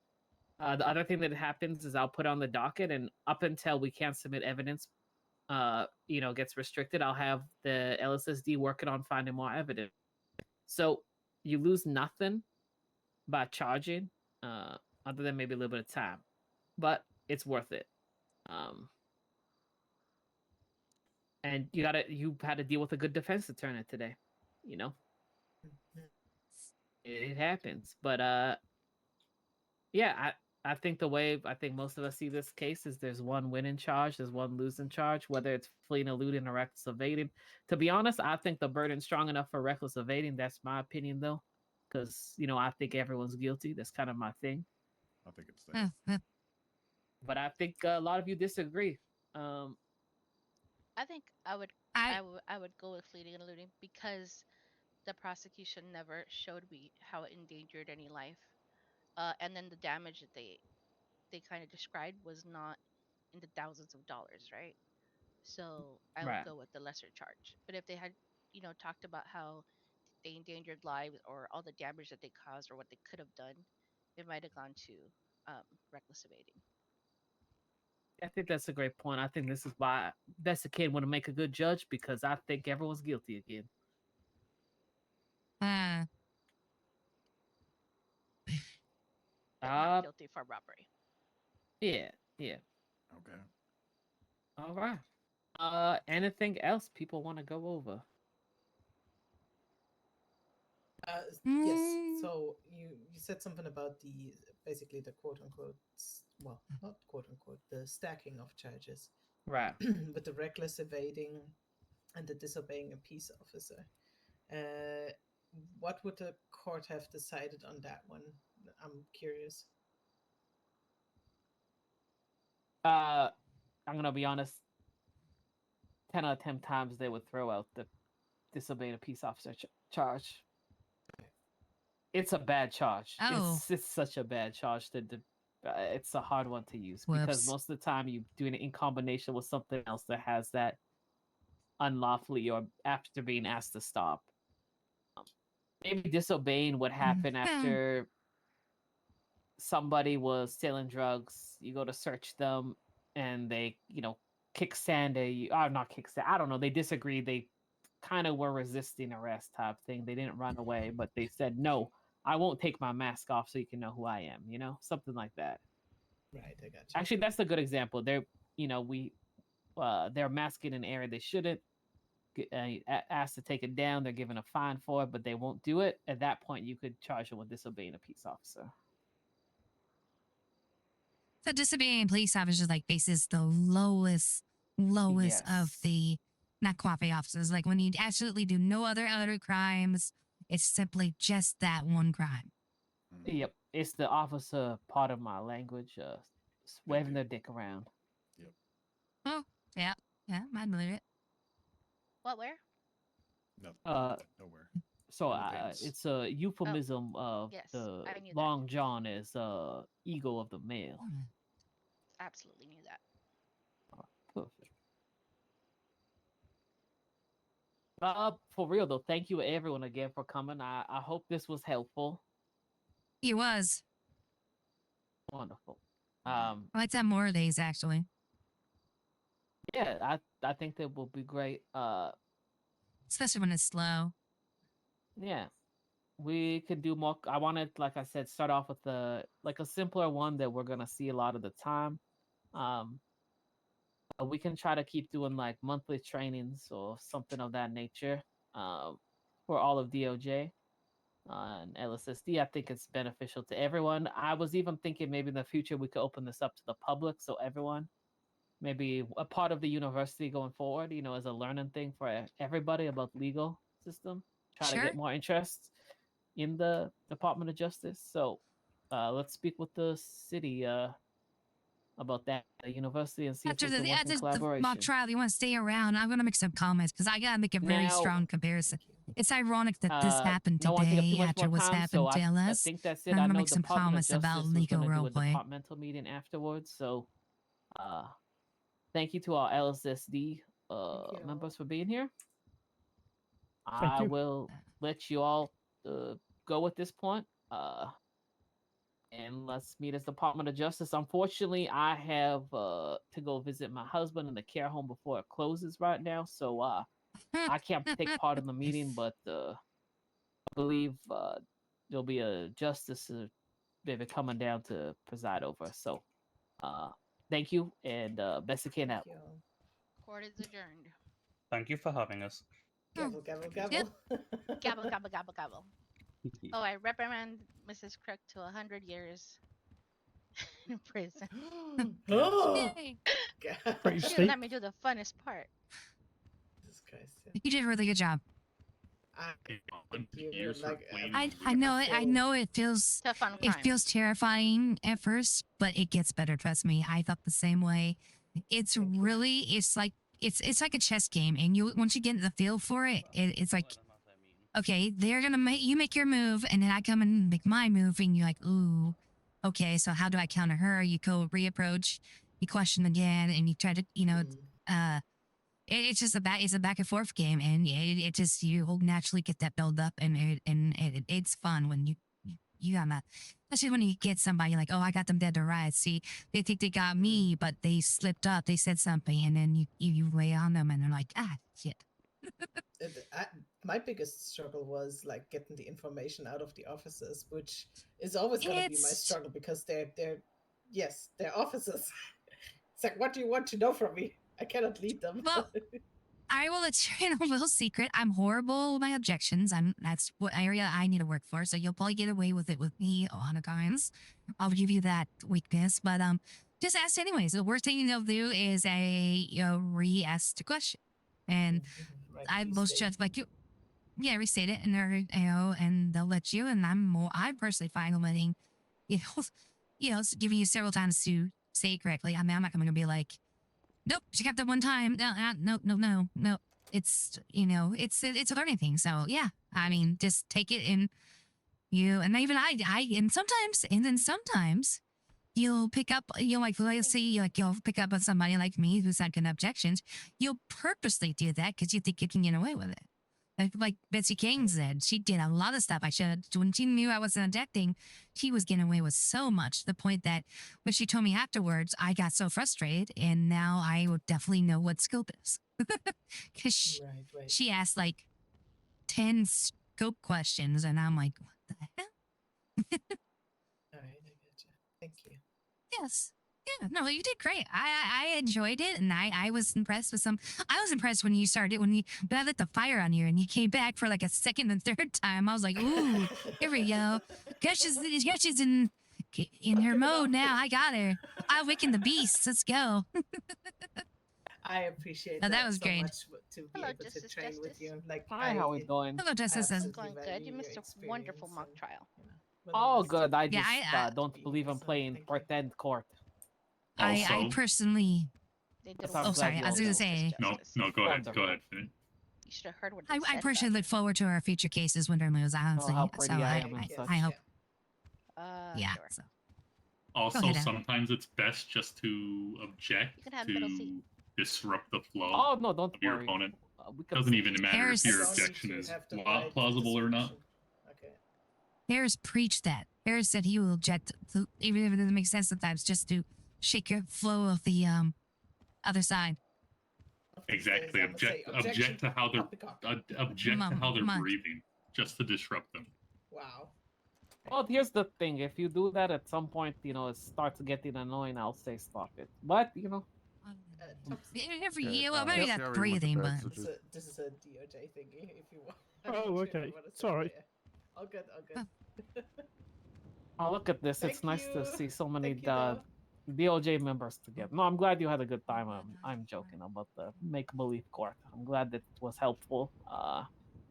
The other thing that happens is I'll put on the docket, and up until we can't submit evidence, gets restricted, I'll have the LSSD working on finding more evidence. So you lose nothing by charging, other than maybe a little bit of time, but it's worth it. And you had to deal with a good defense attorney today. It happens, but yeah, I think I think most of us see this case is there's one winning charge, there's one losing charge, whether it's fleeing, eluding, or reckless evading. To be honest, I think the burden's strong enough for reckless evading. That's my opinion, though, because I think everyone's guilty. That's kind of my thing. I think it's there. But I think a lot of you disagree. I think I would go with fleeing and eluding because the prosecution never showed me how it endangered any life. And then the damage that they kind of described was not in the thousands of dollars, right? So I would Right. go with the lesser charge. But if they had, talked about how they endangered lives or all the damage that they caused or what they could have done, it might have gone to reckless evading. I think that's a great point. I think this is why best a kid want to make a good judge, because I think everyone's guilty again. But not guilty for robbery. Yeah. Okay. All right. Anything else people want to go over? Yes. Mm. So you said something about the basically the quote unquote, well, not quote unquote, the stacking of charges Right. with the reckless evading and the disobeying a peace officer. What would the court have decided on that one? I'm curious. I'm gonna be honest. 10 out of 10 times they would throw out the disobeying a peace officer charge. It's a bad charge. Oh. It's such a bad charge that it's a hard one to use because Whoops. most of the time you doing it in combination with something else that has that unlawfully or after being asked to stop. Maybe disobeying would happen after somebody was selling drugs. You go to search them and they, kick sand at you. Or not kick sand. I don't know. They disagreed. They kind of were resisting arrest type thing. They didn't run away, but they said, no, I won't take my mask off so you can know who I am, something like that. Right, I got you. Actually, that's a good example. They're masking an area they shouldn't. Asked to take it down, they're given a fine for it, but they won't do it. At that point, you could charge them with disobeying a peace officer. So disobeying police officers like faces the lowest of the not cooperating officers. Like when you absolutely do no other crimes, it's simply just that one crime. Yep, it's the officer part of my language, waving their dick around. Yep. Oh, yeah, I believe it. What? Where? Nowhere. So it's a euphemism of yes, the I knew long john as ego of the male. Absolutely knew that. Perfect. For real though, thank you everyone again for coming. I hope this was helpful. He was. Wonderful. Let's have more of these actually. Yeah, I think that will be great. Especially when it's slow. Yeah. We could do more. I wanted, like I said, start off with a simpler one that we're gonna see a lot of the time. We can try to keep doing like monthly trainings or something of that nature. For all of DOJ and LSSD, I think it's beneficial to everyone. I was even thinking maybe in the future we could open this up to the public, so everyone, maybe a part of the university going forward, as a learning thing for everybody about legal system. Try to get more interest in the Department of Justice. So let's speak with the city about that, the university, and see if we can work in collaboration. The mock trial, you want to stay around? I'm going to make some comments because I got to make a very strong comparison. It's ironic that this happened today after what's happened to LS. I think that's it. I'm I going to know make some comments about legal roleplay. Departmental meeting afterwards. So thank you to our LSSD members for being here. I will let you all go at this point. And let's meet as Department of Justice. Unfortunately, I have to go visit my husband in the care home before it closes right now, so I can't take part in the meeting. But I believe there'll be a justice maybe coming down to preside over. So, thank you, and best of can out. Court is adjourned. Thank you for having us. Gavel, gavel, gavel. Gabble, gabble, gabble, gabble. Oh, I reprimand Mrs. Crook to 100 years in prison. Oh, Pretty She steep. let me do the funnest part. Jesus Christ. You did a really good job. I know it. I know it feels Tough on it crime. feels terrifying at first, but it gets better. Trust me. I thought the same way. It's really it's like a chess game, and you once you get the feel for it, it's like okay, they're gonna make your move, and then I come and make my move, and you're like, ooh, okay, so how do I counter her? You go reapproach, you question again, and you try to it's just a back and forth game, and it just you'll naturally get that build up, and it's fun when you got that, especially when you get somebody like, oh, I got them dead to rights. See, they think they got me, but they slipped up, they said something, and then you lay on them, and they're like, ah, shit. My biggest struggle was like getting the information out of the officers, which is always going to be my struggle because they're officers. It's like, what do you want to know from me? I cannot lead them. Well, I will let you in a little secret. I'm horrible with my objections. That's what area I need to work for. So you'll probably get away with it with me a lot of times. I'll give you that weakness, but just ask anyways. The worst thing you'll do is re-ask the question, and Right, I most restate. just like you. Yeah, restate it, and they're and they'll let you. And I'm personally fine with letting you know, giving you several times to say it correctly. I mean, I'm not going to be like, nope, she kept it one time. No. It's it's a learning thing. So yeah, I mean, just take it and and even and sometimes you'll pick up like let's say you'll pick up on somebody like me who's not gonna objections. You'll purposely do that because you think you can get away with it. Like Betsy King said, she did a lot of stuff. When she knew I wasn't objecting, she was getting away with so much to the point that when she told me afterwards, I got so frustrated. And now I would definitely know what scope is. Because Right. she asked like 10 scope questions, and I'm like, what the hell? All right, I get you. Thank you. Yes. Yeah, no, you did great. I enjoyed it, and I was impressed with some. I was impressed when you started but I lit the fire on you, and you came back for like a second and third time. I was like, ooh, here we go. Gush is in her mode now. I got her. I awakened the beast. Let's go. I appreciate that that was so great. much to be Hello, able to Justice train with Justice. you. Like Hi, how we doing? Hello, Justice. It's absolutely going good. value You your missed a wonderful experience mock and, trial. Oh, willingness good. I Yeah, just don't be believe here, in so playing thank you. pretend court. I Also, personally. They did That's I'm Oh, glad sorry. you I was all gonna know. say. no, Justice. go ahead. Wonderful. Go ahead. Finish. You should have heard what they I said. personally look forward to our future cases when they're lose. Honestly, Oh, how so pretty I am and such. I hope. Yeah. Yeah. So. Also, ahead, Al. sometimes it's best just to object You can have middle seat. to disrupt the flow Oh no, don't of your worry. opponent. We can Doesn't see. even matter Harris- if your I don't need objection to is have the right to plausible or not. discussion. Okay. Harris preached that. Harris said he will object, even if it doesn't make sense sometimes, just to shake your flow of the other side. Exactly. I'ma say, Object to how they're poppycock. object to how they're Mom. breathing, just to disrupt them. Wow. Well, here's the thing. If you do that at some point, it starts getting annoying. I'll say stop it. But Every Okay, year, well, maybe see not everyone went to breathing, bed, but so This is a DOJ thingy, if you want. Oh, okay. Sorry. All good. oh, look at this. It's Thank nice to you. see so many Thank you, though. DOJ members together. No, I'm glad you had a good time. I'm joking about the make-believe court. I'm glad that it was helpful.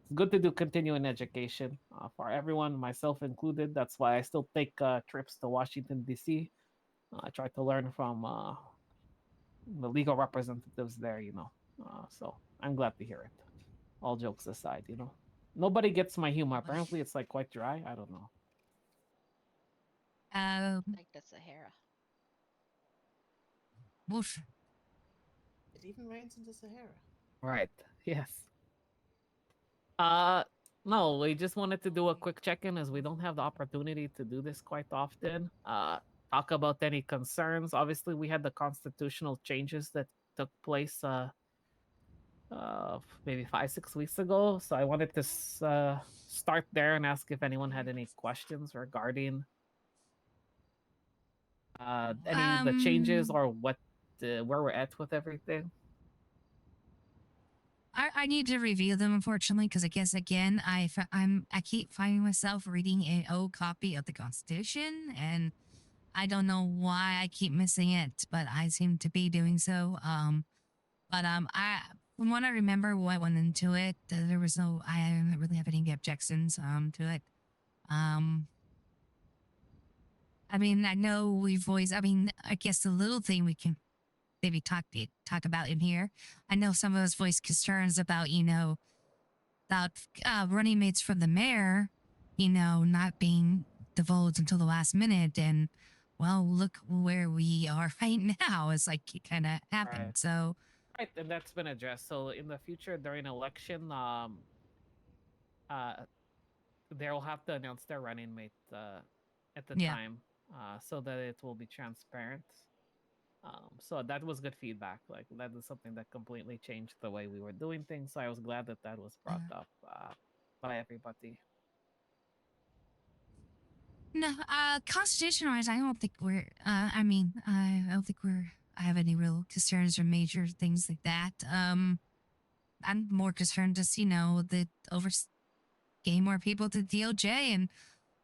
It's good to do continuing education for everyone, myself included. That's why I still take trips to Washington, D.C. I try to learn from the legal representatives there, so I'm glad to hear it. All jokes aside, nobody gets my humor. Apparently, it's like quite dry. I don't know. Like the Sahara. Woof. It even rains in the Sahara. Right. Yes. No, we just wanted to do a quick check-in as we don't have the opportunity to do this quite often. Talk about any concerns. Obviously, we had the constitutional changes that took place maybe 5-6 weeks ago. So I wanted to start there and ask if anyone had any questions regarding any of the changes or where we're at with everything. I need to review them, unfortunately, because I guess again I keep finding myself reading an old copy of the Constitution, and I don't know why I keep missing it, but I seem to be doing so. I from what I remember, what I went into it, there was I didn't really have any objections to it. I mean, I know we've always. I mean, I guess the little thing we can maybe talk about in here. I know some of us voiced concerns about about running mates for the mayor, not being divulged until the last minute, and well, look where we are right now. It's like it kind of happened. Right. So Right, and that's been addressed. So in the future, during election, they'll have to announce their running mate at the time, so that it will be transparent. So that was good feedback. Like that is something that completely changed the way we were doing things. So I was glad that was brought up by everybody. no, constitution wise, I don't think we're. I don't think we're. have any real concerns or major things like that. I'm more concerned just, that getting more people to DOJ and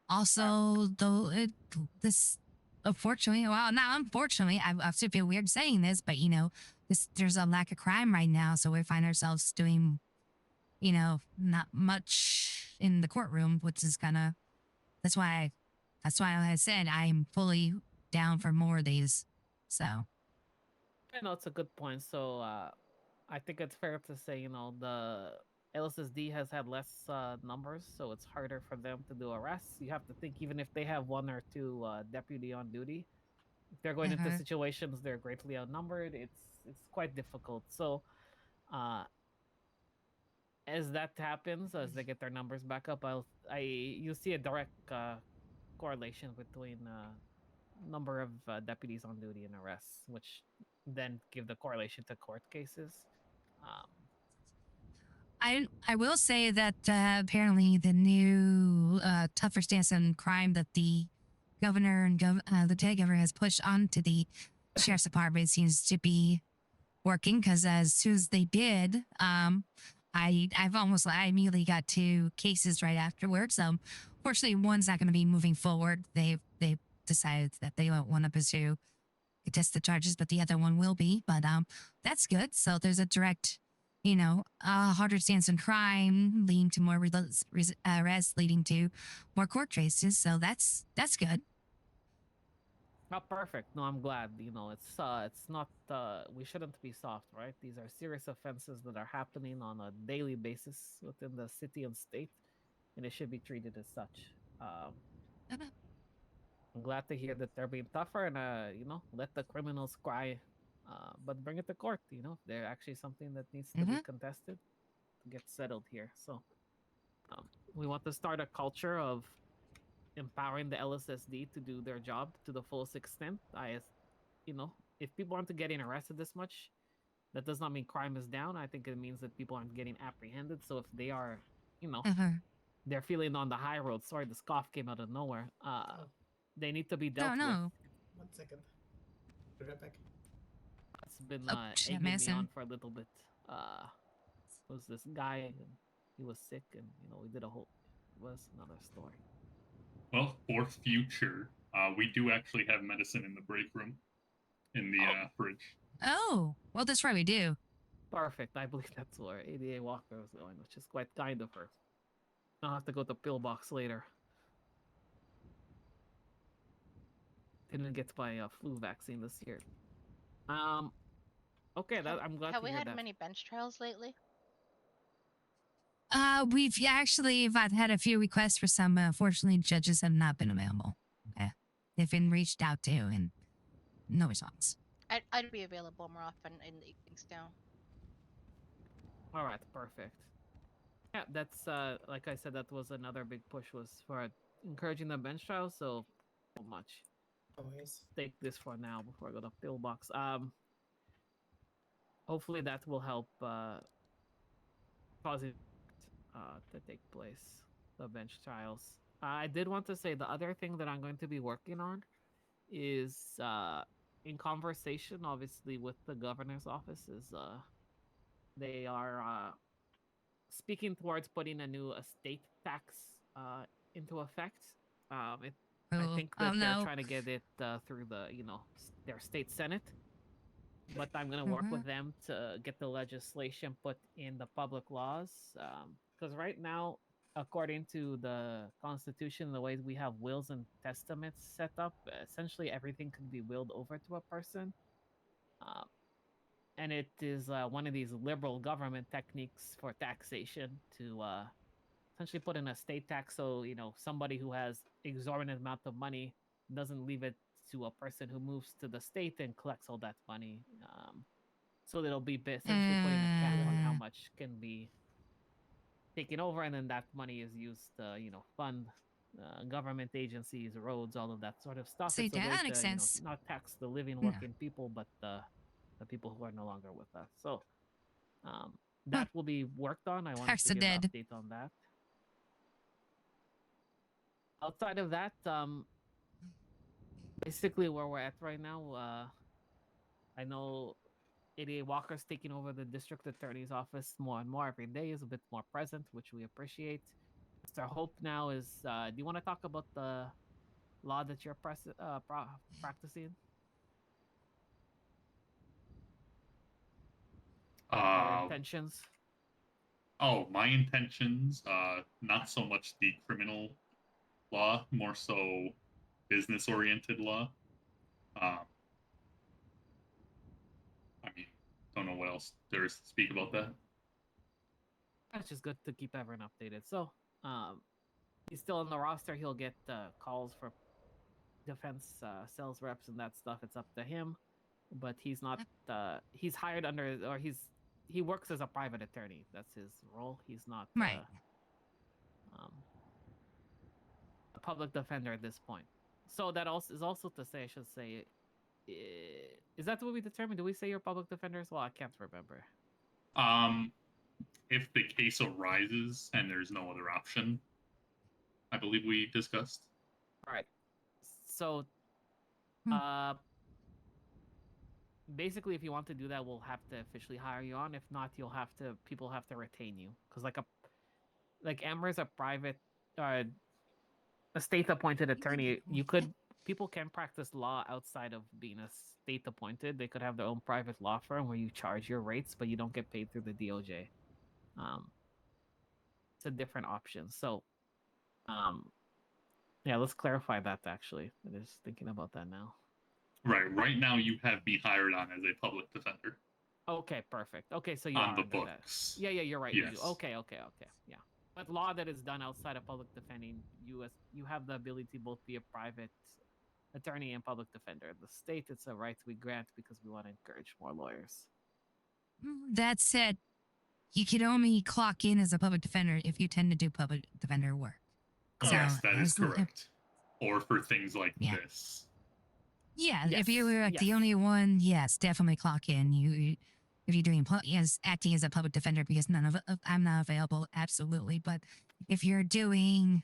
also this unfortunately, well, not unfortunately, I still feel weird saying this, but there's a lack of crime right now, so we find ourselves doing, not much in the courtroom, which is kind of that's why I said I'm fully down for more of these. So I know it's a good point. So I think it's fair to say, the LSSD has had less numbers, so it's harder for them to do arrests. You have to think, even if they have one or two deputy on duty, if they're going into situations they're greatly outnumbered, it's quite difficult. So as that happens, as they get their numbers back up, you see a direct correlation between number of deputies on duty and arrests, which then give the correlation to court cases. I will say that apparently the new tougher stance on crime that the governor and the lieutenant governor has pushed onto the sheriff's department seems to be working, because as soon as they did, I immediately got 2 cases right afterwards. Fortunately, one's not going to be moving forward. They decided that they don't want to pursue contest the charges, but the other one will be. But that's good. So there's a direct, harder stance on crime, leading to more arrests, leading to more court cases. So that's good. Not perfect. No, I'm glad. It's not. We shouldn't be soft, right? These are serious offenses that are happening on a daily basis within the city and state, and it should be treated as such. I'm glad to hear that they're being tougher and let the criminals cry, but bring it to court. If they're actually something that needs to be contested, to get settled here. So, we want to start a culture of empowering the LSSD to do their job to the fullest extent. If people aren't getting arrested this much, that does not mean crime is down. I think it means that people aren't getting apprehended. So if they are, they're feeling on the high road. Sorry, the scoff came out of nowhere. They need to be dealt with. 1 second. Be right back. It's been egging me on for a little bit. Was this guy? And he was sick, and we did a whole. It was another story. Well, for future, we do actually have medicine in the break room, in the fridge. Oh, well, that's right, we do. Perfect. I believe that's where ADA Walker was going, which is quite kind of her. I'll have to go to pillbox later. Didn't get my flu vaccine this year. Okay, I'm glad to hear that. Have we had many bench trials lately? We've actually I've had a few requests for some. Unfortunately, judges have not been available. Okay, they've been reached out to and no response. I'd be available more often in the evenings now. All right, perfect. Yeah, that's like I said, that was another big push, was for encouraging the bench trial. So much. Always take this for now before I go to pillbox. Hopefully that will help cause it to take place, the bench trials. I did want to say the other thing that I'm going to be working on is in conversation, obviously, with the governor's office, is they are speaking towards putting a new estate tax into effect. I think that they're trying to get it through the their state senate, but I'm gonna work with them to get the legislation put in the public laws. Because right now, according to the Constitution, the way we have wills and testaments set up, essentially everything can be willed over to a person. And it is one of these liberal government techniques for taxation to essentially put in a state tax, so somebody who has exorbitant amount of money doesn't leave it to a person who moves to the state and collects all that money. So it'll be essentially putting a cap on how much can be taken over, and then that money is used to fund government agencies, roads, all of that sort of stuff. See, it's a way that to makes sense. not tax the living, working people, but the people who are no longer with us. So that will be worked on. I wanted to give an update on that. Outside of that, basically where we're at right now, I know ADA Walker's taking over the district attorney's office more and more every day. Is a bit more present, which we appreciate. Mr. Hope now is. Do you want to talk about the law that you're practicing? Your intentions? Oh, my intentions. Not so much the criminal law, more so business-oriented law. I mean, don't know what else there is to speak about that. That's just good to keep everyone updated. So, he's still on the roster. He'll get calls for defense sales reps and that stuff. It's up to him, but he's not. He's hired under, or he works as a private attorney. That's his role. He's not a public defender at this point. So that also is also to say, I should say, is that what we determined? Do we say you're a public defender as well? I can't remember. If the case arises and there's no other option, I believe we discussed. Right. So, basically, if you want to do that, we'll have to officially hire you on. If not, people have to retain you, because like Amber is a private, a state appointed attorney. People can practice law outside of being a state appointed. They could have their own private law firm where you charge your rates, but you don't get paid through the DOJ. It's a different option. So, yeah, let's clarify that. Actually, I'm just thinking about that now. Right now you have me hired on as a public defender. Okay, perfect. Okay, so you on are the under books. that. Yeah, you're right. Yes. You do. Okay, yeah. But law that is done outside of public defending, you have the ability to both be a private attorney and public defender. The state, it's a right we grant because we want to encourage more lawyers. That said, you can only clock in as a public defender if you tend to do public defender work. Yes, that is correct. Or for things like this. Yeah, if you were the only one, yes, definitely clock in. If you're doing acting as a public defender, because I'm not available, absolutely. But if you're doing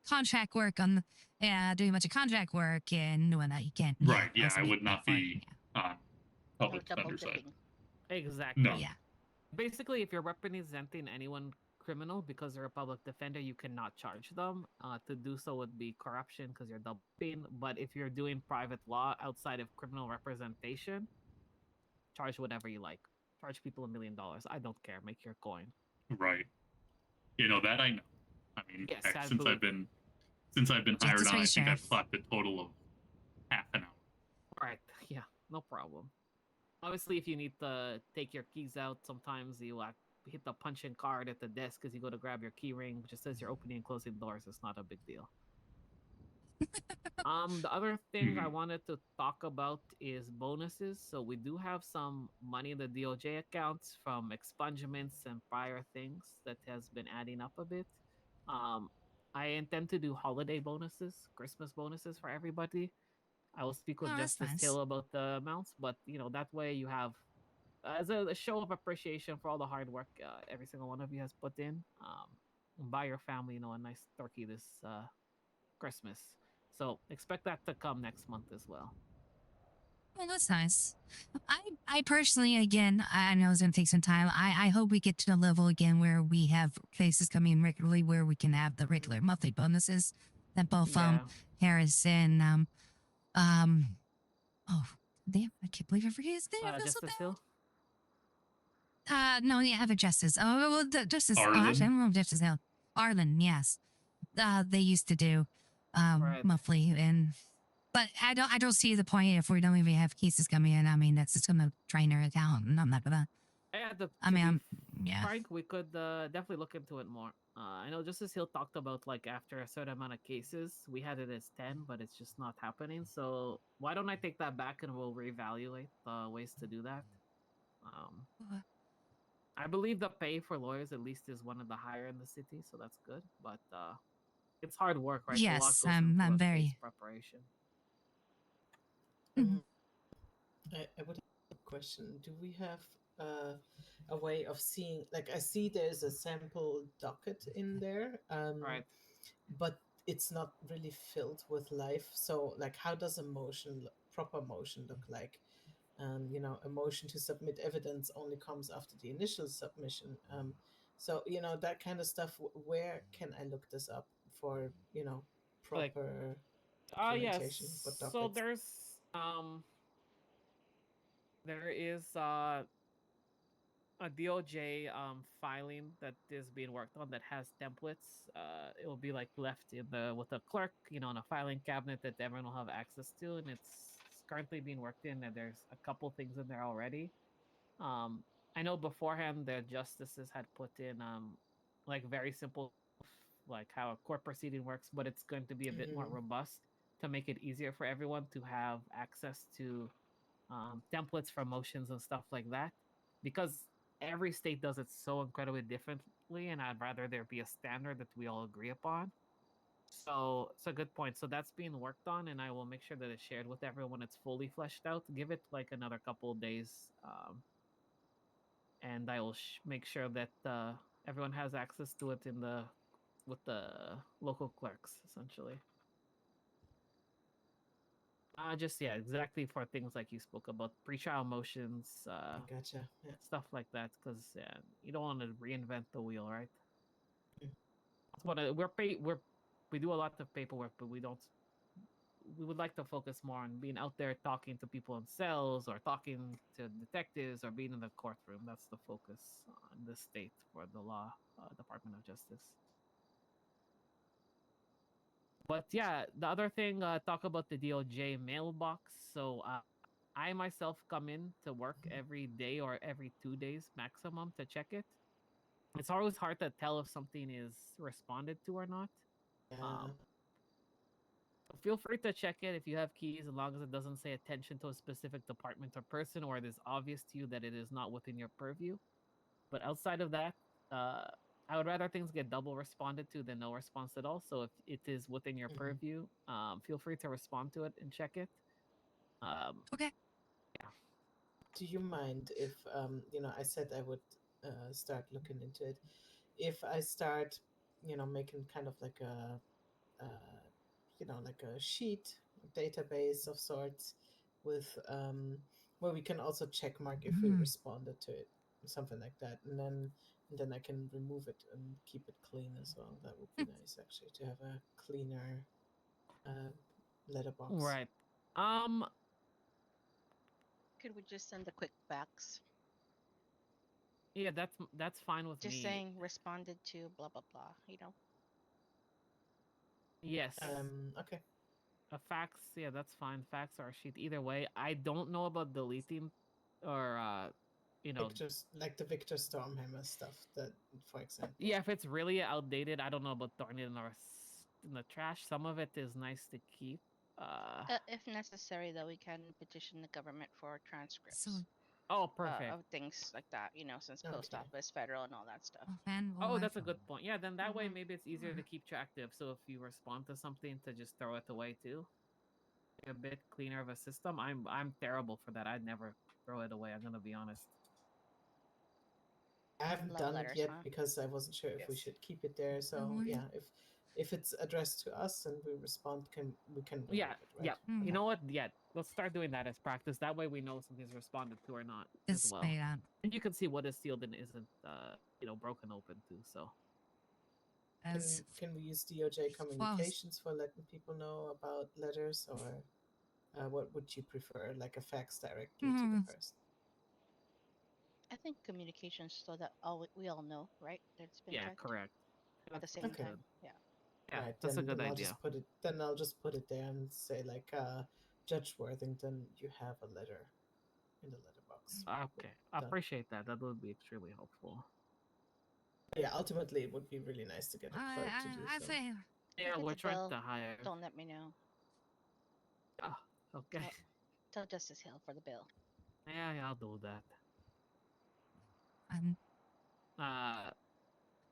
contract work doing a bunch of contract work and whatnot, you can't. Right. Yeah, I would not be on public defender side. Exactly. No. Yeah. Basically, if you're representing anyone criminal because they're a public defender, you cannot charge them. To do so would be corruption because you're doubling. But if you're doing private law outside of criminal representation, charge whatever you like. Charge people $1 million. I don't care. Make your coin. Right. You know that I know. I mean, yes, heck, since I've been hired on, I think I've clocked a total of half an hour. Right. Yeah. No problem. Obviously, if you need to take your keys out, sometimes you hit the punch-in card at the desk as you go to grab your key ring, which just says you're opening and closing doors. It's not a big deal. The other thing I wanted to talk about is bonuses. So we do have some money in the DOJ accounts from expungements and prior things that has been adding up a bit. I intend to do holiday bonuses, Christmas bonuses for everybody. I will speak with Justice Hill about the amounts, but that way you have as a show of appreciation for all the hard work every single one of you has put in. Buy your family, a nice turkey this Christmas. So expect that to come next month as well. Well, that's nice. I personally, again, I know it's going to take some time. I hope we get to the level again where we have cases coming in regularly, where we can have the regular monthly bonuses that both Harris and oh damn, I can't believe I forget his name. Justice Hill. No, the other Justice. Oh, well, Justice. Arlen? Actually, I don't know Justice Hill. Arlen, yes. They used to do monthly, but I don't see the point if we don't even have cases coming in. I mean, that's just gonna drain our account, and I'm not gonna. Frank, we could definitely look into it more. I know Justice Hill talked about after a certain amount of cases, we had it as 10, but it's just not happening. So why don't I take that back and we'll reevaluate ways to do that. I believe the pay for lawyers at least is one of the higher in the city, so that's good. But it's hard work, right? Yes, I'm very preparation. I would have a question. Do we have a way of seeing? I see there's a sample docket in there, right? But it's not really filled with life. So, how does a proper motion look like? You know, a motion to submit evidence only comes after the initial submission. So you know, that kind of stuff. Where can I look this up for, you know, Like, proper yes. documentation? What So dockets? there is a DOJ filing that is being worked on that has templates. It will be like left in the with a clerk, you know, in a filing cabinet that everyone will have access to, and it's currently being worked in. And there's a couple things in there already. I know beforehand the justices had put in like very simple, like how a court proceeding works, but it's going to be a bit more robust to make it easier for everyone to have access to templates for motions and stuff like that, because every state does it so incredibly differently, and I'd rather there be a standard that we all agree upon. So it's a good point. So that's being worked on, and I will make sure that it's shared with everyone when it's fully fleshed out. Give it like another couple of days, and I will make sure that everyone has access to it in the with the local clerks, essentially. Just yeah, exactly for things like you spoke about, pre-trial motions, I gotcha. Yeah. stuff like that, because yeah, you don't want to reinvent the wheel, right? Mm. That's what we do a lot of paperwork, but we don't. We would like to focus more on being out there talking to people in cells or talking to detectives or being in the courtroom. That's the focus on the state for the law Department of Justice. But yeah, the other thing, talk about the DOJ mailbox. So I myself come in to work every day or every 2 days maximum to check it. It's always hard to tell if something is responded to or not. Yeah. So feel free to check it if you have keys, as long as it doesn't say attention to a specific department or person, or it is obvious to you that it is not within your purview. But outside of that, I would rather things get double responded to than no response at all. So if it is within your purview, feel free to respond to it and check it. Okay. Yeah. Do you mind if you know, I said I would start looking into it. If I start, you know, making kind of like a you know, like a sheet database of sorts with where we can also check mark if we responded to it, something like that, and then I can remove it and keep it clean as well. That would be nice, actually, to have a cleaner letterbox. Right. Could we just send a quick fax? Yeah, that's fine with Just me. saying responded to blah blah blah, you know. Yes. Okay. A fax, yeah, that's fine. Fax or a sheet, either way. I don't know about deleting or you know, Victor's, like the Victor Stormhammer stuff, that, for example. yeah, if it's really outdated, I don't know about throwing it in the trash. Some of it is nice to keep. If necessary, though, we can petition the government for transcripts. So, oh, perfect. Of things like that, you know, since post Okay. office, federal, and all that stuff. Oh, that's a good point. Yeah, then that way Mhm. maybe it's easier to keep track of. So if you respond to something, to just throw it away too. A bit cleaner of a system. I'm terrible for that. I'd never throw it away. I'm gonna be honest. I haven't Love done letters, it yet huh? because I wasn't sure if we Yes. should keep it there. So yeah, if it's addressed to us and we respond, we can remove Yeah, it, right? yeah. Mm. You know what? Yeah, let's start doing that as practice. That way we know if something's responded to or not as It's well. made up. And you can see what is sealed and isn't, you know, broken open too. So As Can we use DOJ communications for letting people know about letters, or what would you prefer? Like a fax directly to the person? I think communications so that we all know, right? That it's been yeah, checked correct. at the That's same Okay. time. Yeah. Yeah, Right. that's a good Then I'll idea. just put it. Then I'll just put it there and say like, Judge Worthington, you have a letter in the letterbox. Okay, I Done. appreciate that. That would be extremely helpful. Yeah, ultimately, it would be really nice to get a clerk to do I so. say, Yeah, If we're it's a trying bill, to hire. don't let me know. Oh, okay. Tell Justice Hill for the bill. Yeah, I'll do that. I'm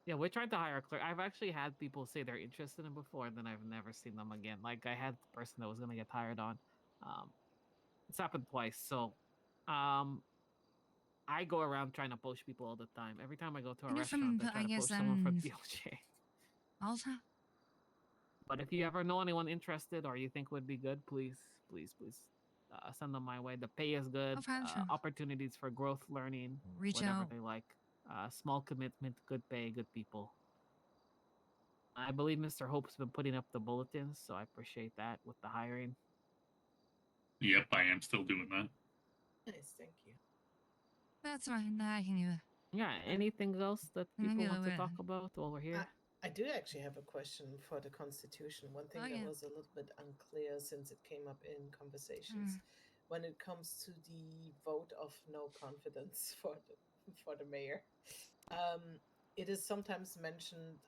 Yeah, we're trying to hire a clerk. I've actually had people say they're interested in before, and then I've never seen them again. Like I had the person that was gonna get hired on. It's happened twice. So, I go around trying to poach people all the time. Every time I go to a And restaurant, I try to poach someone from DOJ. Also, But if you ever know anyone interested or you think would be good, please, please, please send them my way. The pay is good. sure. Opportunities for growth, learning, Reach whatever out. they like. Small commitment, good pay, good people. I believe Mr. Hope's been putting up the bulletins, so I appreciate that with the hiring. Yep, I am still doing that. Nice, thank you. That's fine. I can do it. Yeah, anything else that people want to Yeah. talk about while we're here? I do actually have a question for the Constitution. One thing that was a little bit unclear since it came up in conversations. When it comes to the vote of no confidence for the mayor, it is sometimes mentioned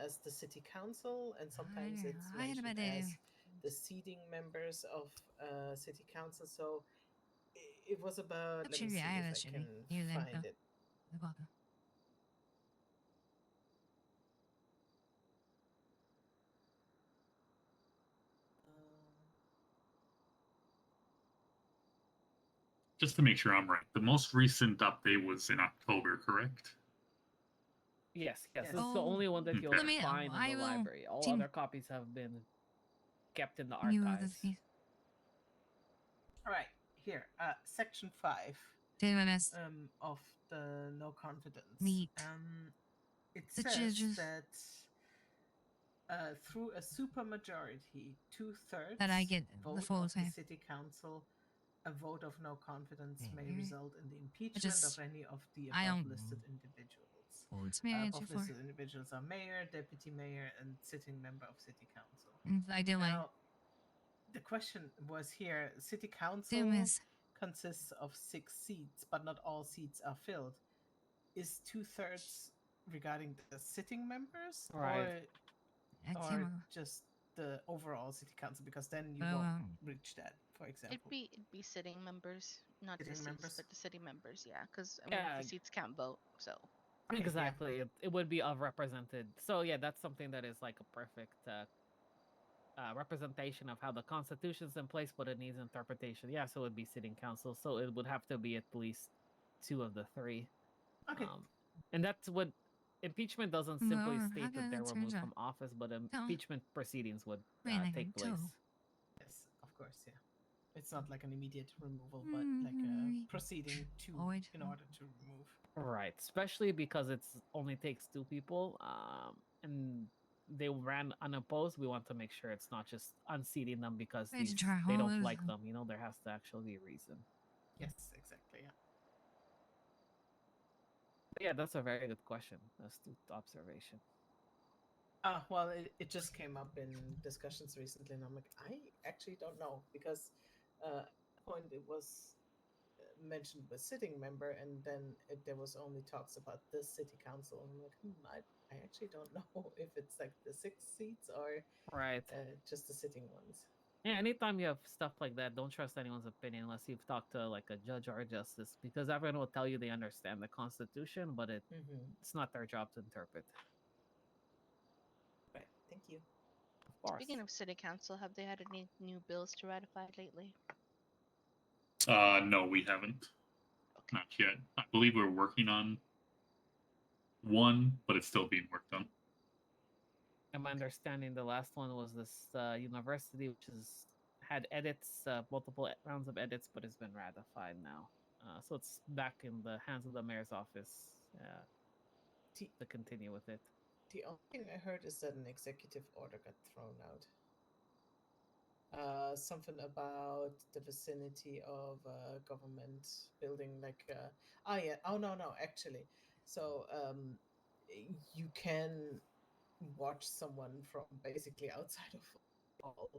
as the city council, and sometimes it's mentioned as the seating members of city council. So it was about. Let me see if I can find it. Just to make sure I'm right, the most recent update was in October, correct? Yes. This is the only one that you'll Okay. find in the library. All other copies have been kept in the archives. All right, here, section 5 of the no confidence. It says that through a supermajority, 2/3 that I get vote the full of the time. city council, a vote of no confidence may result in the impeachment of any of the above listed individuals. Above listed individuals are mayor, deputy mayor, and sitting member of city council. I do now, the question was here: city council consists of 6 seats, but not all seats are filled. Is 2/3 regarding the sitting members, or just the overall city council? Because then you won't reach that. For example, it'd be sitting members, not sitting the seats, members? but the city members. Yeah, because I mean the seats can't vote, so. Exactly, it would be represented. So yeah, that's something that is like a perfect representation of how the Constitution's in place, but it needs interpretation. Yeah, so it would be sitting council. So it would have to be at least 2 of the 3. Okay. And that's what impeachment doesn't simply state that they're removed from office, but impeachment proceedings would take place. Yes, of course, yeah. It's not like an immediate removal, but like a proceeding in order to remove. Right, especially because it's only takes 2 people, and they ran unopposed. We want to make sure it's not just unseating them because they don't like them. There has to actually be a reason. Yes, exactly. Yeah. But yeah, that's a very good question. Astute observation. Well, it just came up in discussions recently, and I'm like, I actually don't know, because at the point it was mentioned with sitting member, and then there was only talks about the city council, and I'm like, I actually don't know if it's like the 6 seats or just the sitting ones. Yeah, anytime you have stuff like that, don't trust anyone's opinion unless you've talked to like a judge or a justice, because everyone will tell you they understand the Constitution, but it's not their job to interpret. Right. Thank you. Of course. Speaking of city council, have they had any new bills to ratify lately? No, we haven't. Okay. Not yet. I believe we're working on one, but it's still being worked on. And my understanding, the last one was this university, which had edits, multiple rounds of edits, but it's been ratified now. So it's back in the hands of the mayor's office to continue with it. The only thing I heard is that an executive order got thrown out. Something about the vicinity of a government building, like actually. So you can watch someone from basically outside of hall,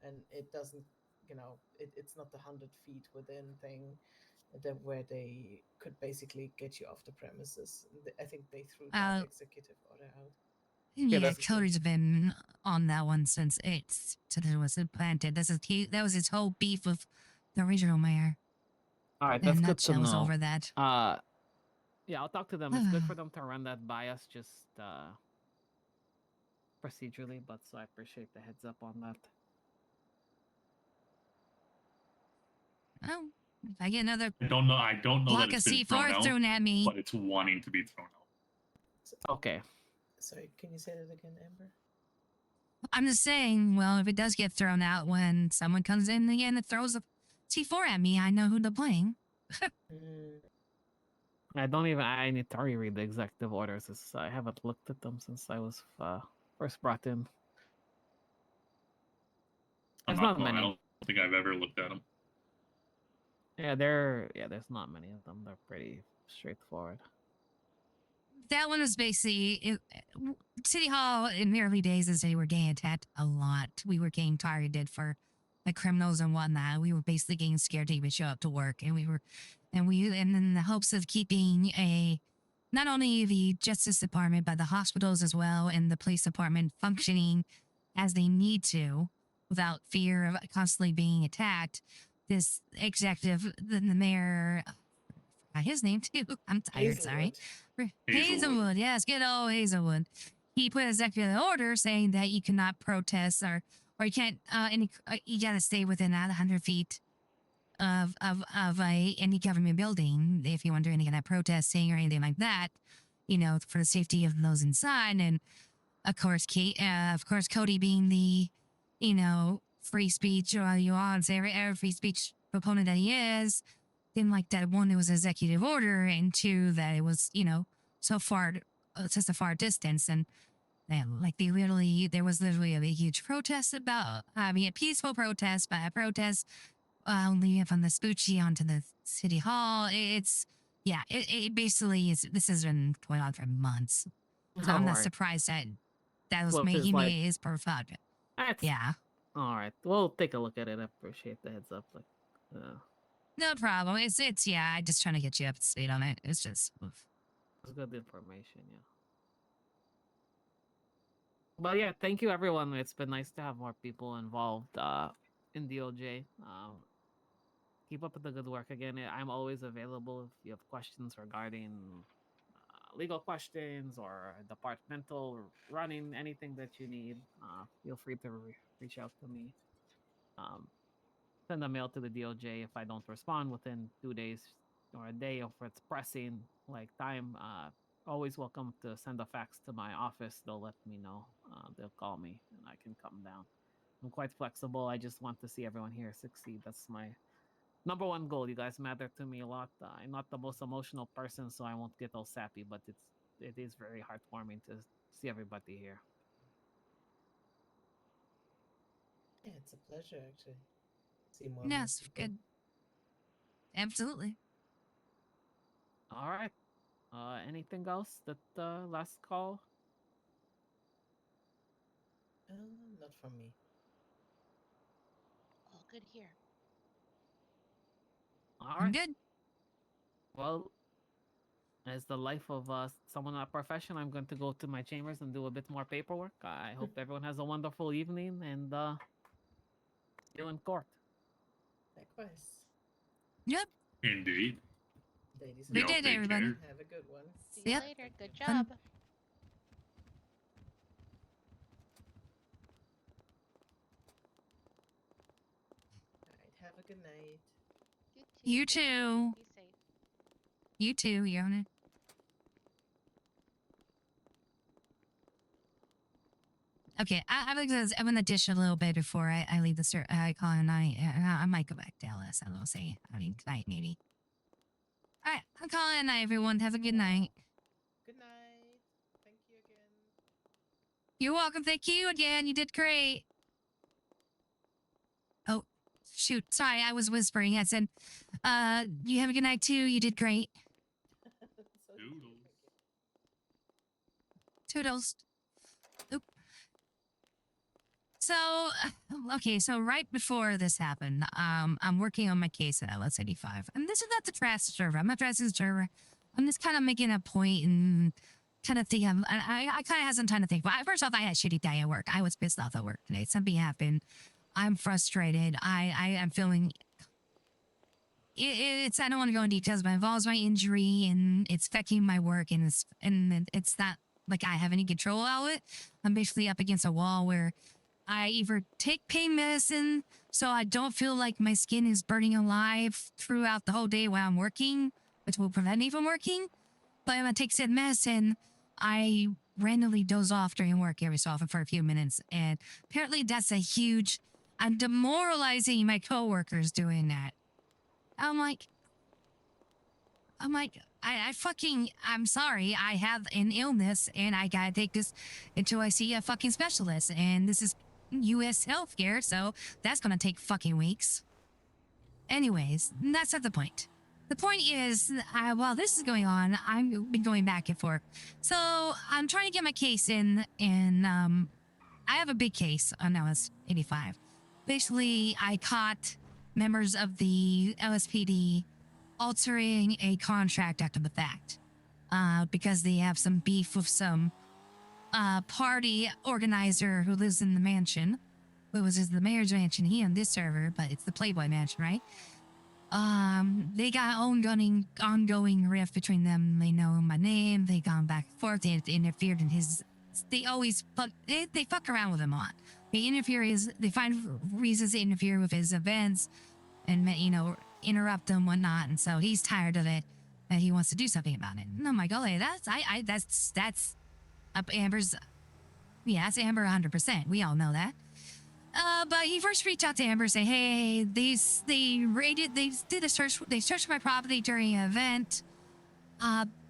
and it doesn't, it's not the 100 feet within thing that where they could basically get you off the premises. I think they threw that executive order out. Yeah, Cody's been on that one since it was implanted. That was his whole beef with the original mayor. All right, that's good to know. Was over that. Yeah, I'll talk to them. It's good for them to run that by us, just procedurally, but so I appreciate the heads up on that. Oh, if I get another I don't know block that it's of C4 thrown at me, but it's wanting to be thrown out. Okay. Sorry, can you say that again, Amber? I'm just saying, well, if it does get thrown out when someone comes in again and throws T4 at me, I know who to blame. I need to reread the executive orders. Since I haven't looked at them since I was first brought in. I'm There's not not wrong, I many. don't think I've ever looked at them. Yeah, there's not many of them. They're pretty straightforward. That one was basically City Hall in the early days as they were getting attacked a lot. We were getting targeted for the criminals and whatnot. We were basically getting scared to even show up to work, and in the hopes of keeping not only the Justice Department but the hospitals as well and the police department functioning as they need to without fear of constantly being attacked. This executive, the mayor, his name too. I'm tired. Sorry. Hazelwood. Yes, good old Hazelwood. He put an executive order saying that you cannot protest or you can't you gotta stay within 100 feet of any government building if you want to do any kind of protesting or anything like that. You know, for the safety of those inside, and of course, Cody being the free speech or you all say every free speech proponent that he is, didn't like that one, it was an executive order, and two, that it was, so far, such a far distance. And there was literally a huge protest about having a peaceful protest, but a protest only from the Spoochie onto the city hall. It basically is. This has been going on for months. So I'm not surprised that was he made his profile. Yeah. All right, we'll take a look at it. I appreciate the heads up. No problem. It's I'm just trying to get you up to speed on it. It's just it's good information, yeah. But yeah, thank you everyone. It's been nice to have more people involved in DOJ. Keep up with the good work again. I'm always available if you have questions regarding legal questions or departmental running, anything that you need. Feel free to reach out to me. Send a mail to the DOJ if I don't respond within 2 days or a day, or if it's pressing like time. Always welcome to send a fax to my office. They'll let me know. They'll call me and I can come down. I'm quite flexible. I just want to see everyone here succeed. That's my number one goal. You guys matter to me a lot. I'm not the most emotional person, so I won't get all sappy, but it is very heartwarming to see everybody here. Yeah, it's a pleasure actually. See more. Yes, good. Absolutely. All right. Anything else? That last call? Not from me. All good here. All right. I'm good. Well, as the life of someone in a profession, I'm going to go to my chambers and do a bit more paperwork. I hope everyone has a wonderful evening, and see you in court. Likewise. Yep. Indeed. Ladies Good and day, gentlemen, everybody. have a good one. See you Yep. later. Good Fun. job. All right, have a good night. You Good night, too. lady. Be safe. You too, Yona. Okay, I'm gonna dish a little bit before I leave the call, and I might go back to Alice. I will say, tonight maybe. All right, I'm calling it night, everyone. Have a good night. Good night. Thank you again. You're welcome. Thank you again. You did great. Oh, shoot. Sorry, I was whispering. I said, you have a good night too. You did great. Toodles. Oop. So, okay, so right before this happened, I'm working on my case at LS85. And this is not the trash server. I'm not trashing the server. I'm just kind of making a point and kind of thinking, I kind of had some time to think. But first off, I had a shitty day at work. I was pissed off at work today. Something happened. I'm frustrated. I am feeling... It's I don't want to go into details, but it involves my injury and it's affecting my work, and it's not like I have any control of it. I'm basically up against a wall where I either take pain medicine so I don't feel like my skin is burning alive throughout the whole day while I'm working, which will prevent me from working. But if I take said medicine, I randomly doze off during work every so often for a few minutes. And apparently that's a huge I'm demoralizing my coworkers doing that. I'm like, I'm sorry, I have an illness and I gotta take this until I see a fucking specialist. And this is U.S. healthcare, so that's gonna take fucking weeks. Anyways, that's not the point. The point is, while this is going on, I've been going back and forth. So I'm trying to get my case in, and I have a big case on LS 85. Basically, I caught members of the LSPD altering a contract after the fact, because they have some beef with some party organizer who lives in the mansion. It was the mayor's mansion. He on this server, but it's the Playboy mansion, right? They got ongoing rift between them. They know my name. They gone back and forth. They interfered in his. They always fuck. They fuck around with him a lot. They find reasons to interfere with his events, and interrupt him, whatnot. And so he's tired of it, and he wants to do something about it. And I'm like, okay, that's up Amber's. Yeah, that's Amber 100%. We all know that. But he first reached out to Amber, say, hey, they did a search. They searched my property during an event.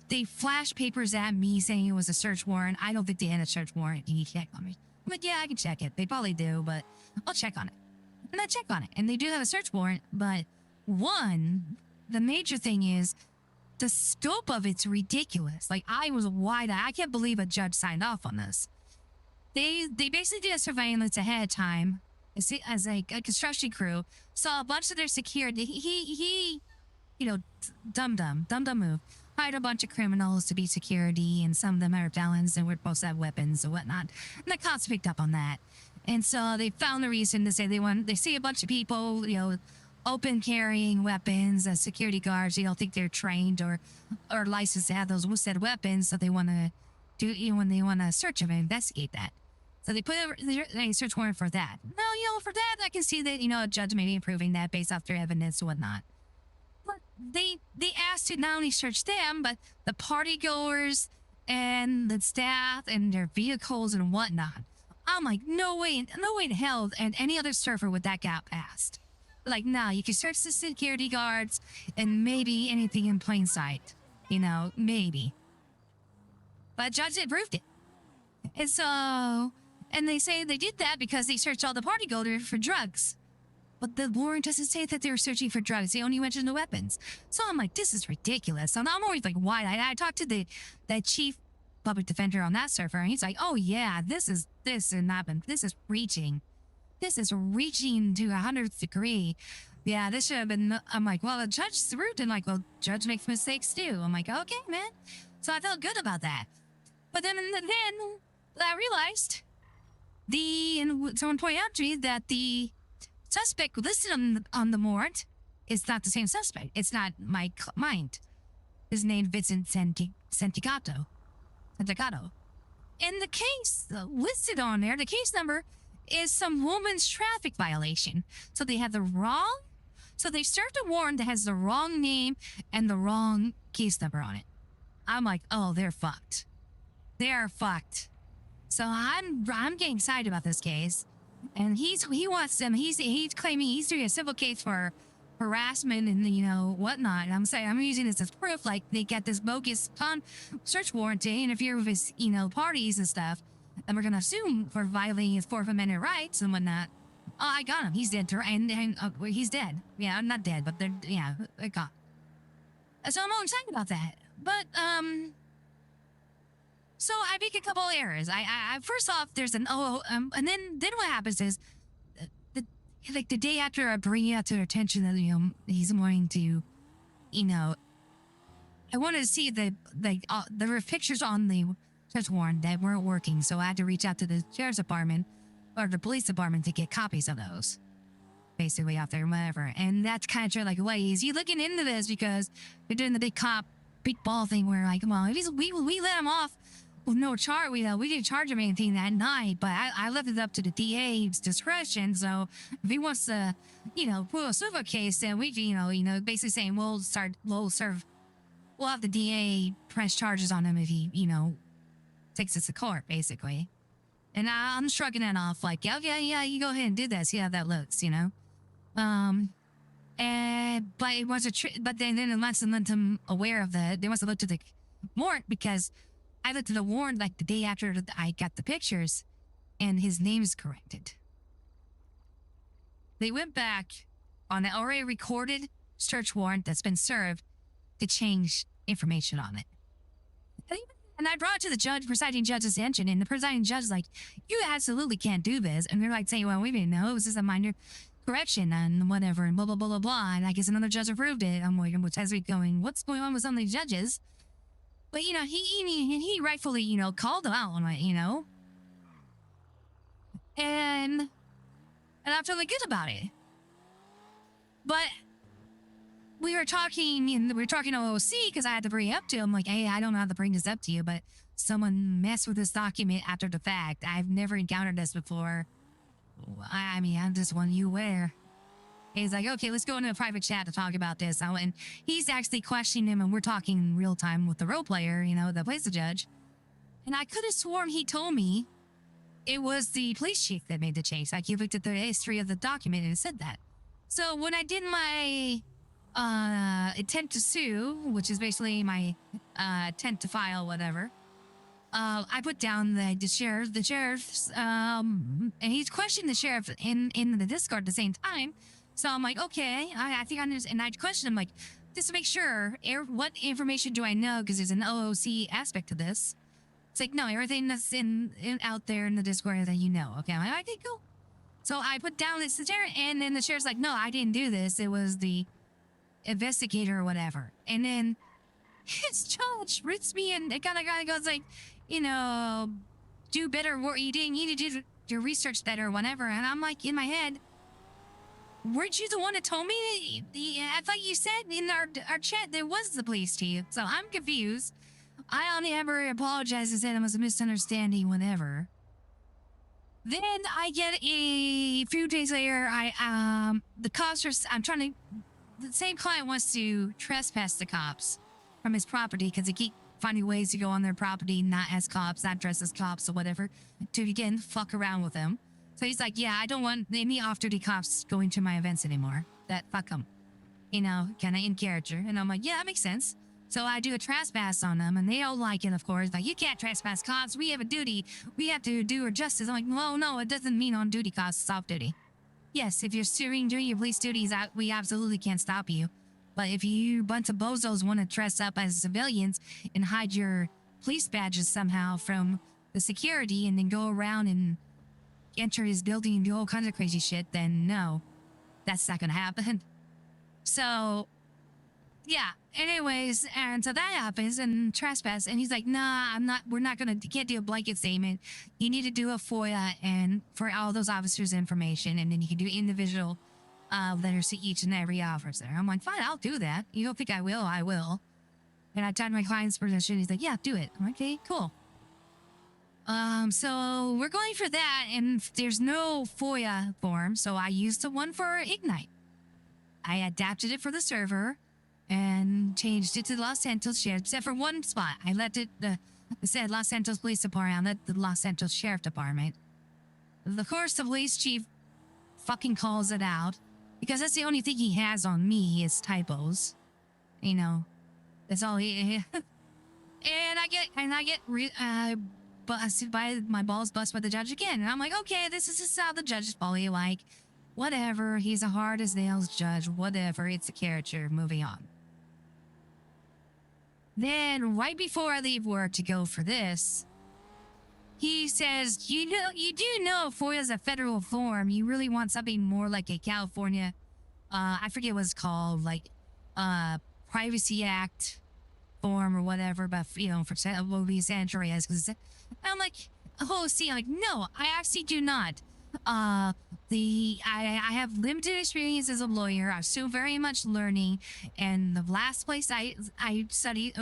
They flashed papers at me saying it was a search warrant. I don't think they had a search warrant. Can you check on me? But yeah, I can check it. They probably do, but I'll check on it. And I check on it. And they do have a search warrant, but the major thing is the scope of it's ridiculous. Like, I was wide-eyed. I can't believe a judge signed off on this. They basically did a surveillance ahead of time as a construction crew, saw a bunch of their security. He dumb move. Hired a bunch of criminals to be security, and some of them are felons and were supposed to have weapons and whatnot. And the cops picked up on that. And so they found the reason to say they see a bunch of people, open carrying weapons as security guards. They don't think they're trained or licensed to have those said weapons, so they want to when they want to search them and investigate that. So they put a search warrant for that. Now, for that, I can see that, a judge may be approving that based off their evidence and whatnot. But they asked to not only search them, but the party goers and the staff and their vehicles and whatnot. I'm like, no way in hell and any other server would that get passed. Like, no, you can search the security guards and maybe anything in plain sight. Maybe. But judge approved it. And so, and they say they did that because they searched all the party goers for drugs. But the warrant doesn't say that they were searching for drugs. They only mentioned the weapons. So I'm like, this is ridiculous. And I'm always like, why? I talked to that chief public defender on that server, and he's like, oh yeah, this is reaching. This is reaching to 100th degree. Yeah, this should have been. I'm like, well, the judge is rude, and like, well, judge makes mistakes too. I'm like, okay, man. So I felt good about that. But then I realized someone pointed out to me that the suspect listed on the warrant is not the same suspect. It's not my client. His name Vincent Santigato. And the case listed on there, the case number is some woman's traffic violation. So they have so they served a warrant that has the wrong name and the wrong case number on it. I'm like, oh, they're fucked. They are fucked. So I'm getting excited about this case. And he's claiming he's doing a civil case for harassment and whatnot. And I'm using this as proof. Like, they get this bogus search warrant to interfere with his parties and stuff, and we're gonna assume for violating his Fourth Amendment rights and whatnot. Oh, I got him. He's dead. And he's dead. Yeah, not dead, but I got. So I'm all excited about that. But so I make a couple errors. I first off, there's and then what happens is, the day after I bring it to their attention that he's wanting to, I wanted to see there were pictures on the search warrant that weren't working, so I had to reach out to the sheriff's department or the police department to get copies of those, basically out there, whatever. And that's kind of true. Like, wait, is he looking into this because they're doing the big ball thing where, like, well, if we let him off with no charge, we didn't charge him anything that night, but I left it up to the DA's discretion. So if he wants to, pull a civil case, then we, basically saying we'll have the DA press charges on him if he, takes us to court, basically. And I'm shrugging it off like, okay, yeah, you go ahead and do that. See how that looks, you know? But it was but then it must have led them aware of that. They must have looked at the warrant because I looked at the warrant like the day after I got the pictures and his name is corrected. They went back on an already recorded search warrant that's been served to change information on it. And I brought it to the presiding judge's attention, and the presiding judge is like, you absolutely can't do this. And they're like saying, well, we didn't know. It was just a minor correction and whatever, and blah, blah, blah, blah, blah. And I guess another judge approved it. I'm like, as we going, what's going on with some of these judges? But, you know, he rightfully, you know, called them out on it, you know? And I'm feeling good about it. But we were talking to OOC because I had to bring it up to him. Like, hey, I don't know how to bring this up to you, but someone messed with this document after the fact. I've never encountered this before. I mean, I'm just one you wear. He's like, okay, let's go into a private chat to talk about this. And he's actually questioning him, and we're talking in real time with the role player, you know, that plays the judge. And I could have sworn he told me it was the police chief that made the change. Like, he looked at the history of the document and it said that. So when I did my intent to sue, which is basically my intent to file, whatever, I put down the sheriff's, and he's questioning the sheriff in the Discord at the same time. So I'm like, okay, I think I understand. And I questioned him, like, just to make sure, what information do I know? Because there's an OOC aspect to this. It's like, no, everything that's out there in the Discord that you know. Okay, I'm like, okay, cool. So I put down this sheriff, and then the sheriff's like, no, I didn't do this. It was the investigator or whatever. And then his judge roots me and it kind of goes like, you know, do better work. You didn't need to do your research better or whatever. And I'm like, in my head, weren't you the one that told me? I thought you said in our chat there was the police chief. So I'm confused. I only ever apologized and said it was a misunderstanding, whatever. Then I get a few days later, the cops are, the same client wants to trespass the cops from his property because they keep finding ways to go on their property, not as cops, not dressed as cops or whatever, to again, fuck around with them. So he's like, yeah, I don't want any off-duty cops going to my events anymore. That fuck them. You know, kind of in character. And I'm like, yeah, that makes sense. So I do a trespass on them, and they all like it, of course. Like, you can't trespass cops. We have a duty. We have to do our justice. I'm like, well, no, it doesn't mean on-duty cops. It's off-duty. Yes, if you're doing your police duties, we absolutely can't stop you. But if you bunch of bozos want to dress up as civilians and hide your police badges somehow from the security and then go around and enter his building and do all kinds of crazy shit, then no, that's not going to happen. So, yeah. Anyways, and so that happens and trespass, and he's like, nah, can't do a blanket statement. You need to do a FOIA and for all those officers' information, and then you can do individual letters to each and every officer. I'm like, fine, I'll do that. You don't think I will? I will. And I talked to my client's position. He's like, yeah, do it. I'm like, okay, cool. So we're going for that, and there's no FOIA form, so I used the one for Ignite. I adapted it for the server and changed it to the Los Santos Sheriff, except for one spot. I let it, it said Los Santos Police Department, I let the Los Santos Sheriff Department. Of course, the police chief fucking calls it out, because that's the only thing he has on me is typos. You know, that's all he... and I get busted by, my balls busted by the judge again. And I'm like, okay, this is just how the judge is probably like, whatever, he's a hard as nails judge, whatever, it's a character, moving on. Then, right before I leave work to go for this, he says, you do know FOIA is a federal form. You really want something more like a California, I forget what it's called, like, Privacy Act form or whatever, but, you know, for will be San Andreas. I'm like, oh, see, I'm like, no, I actually do not. I have limited experience as a lawyer. I'm still very much learning. And the last place I studied,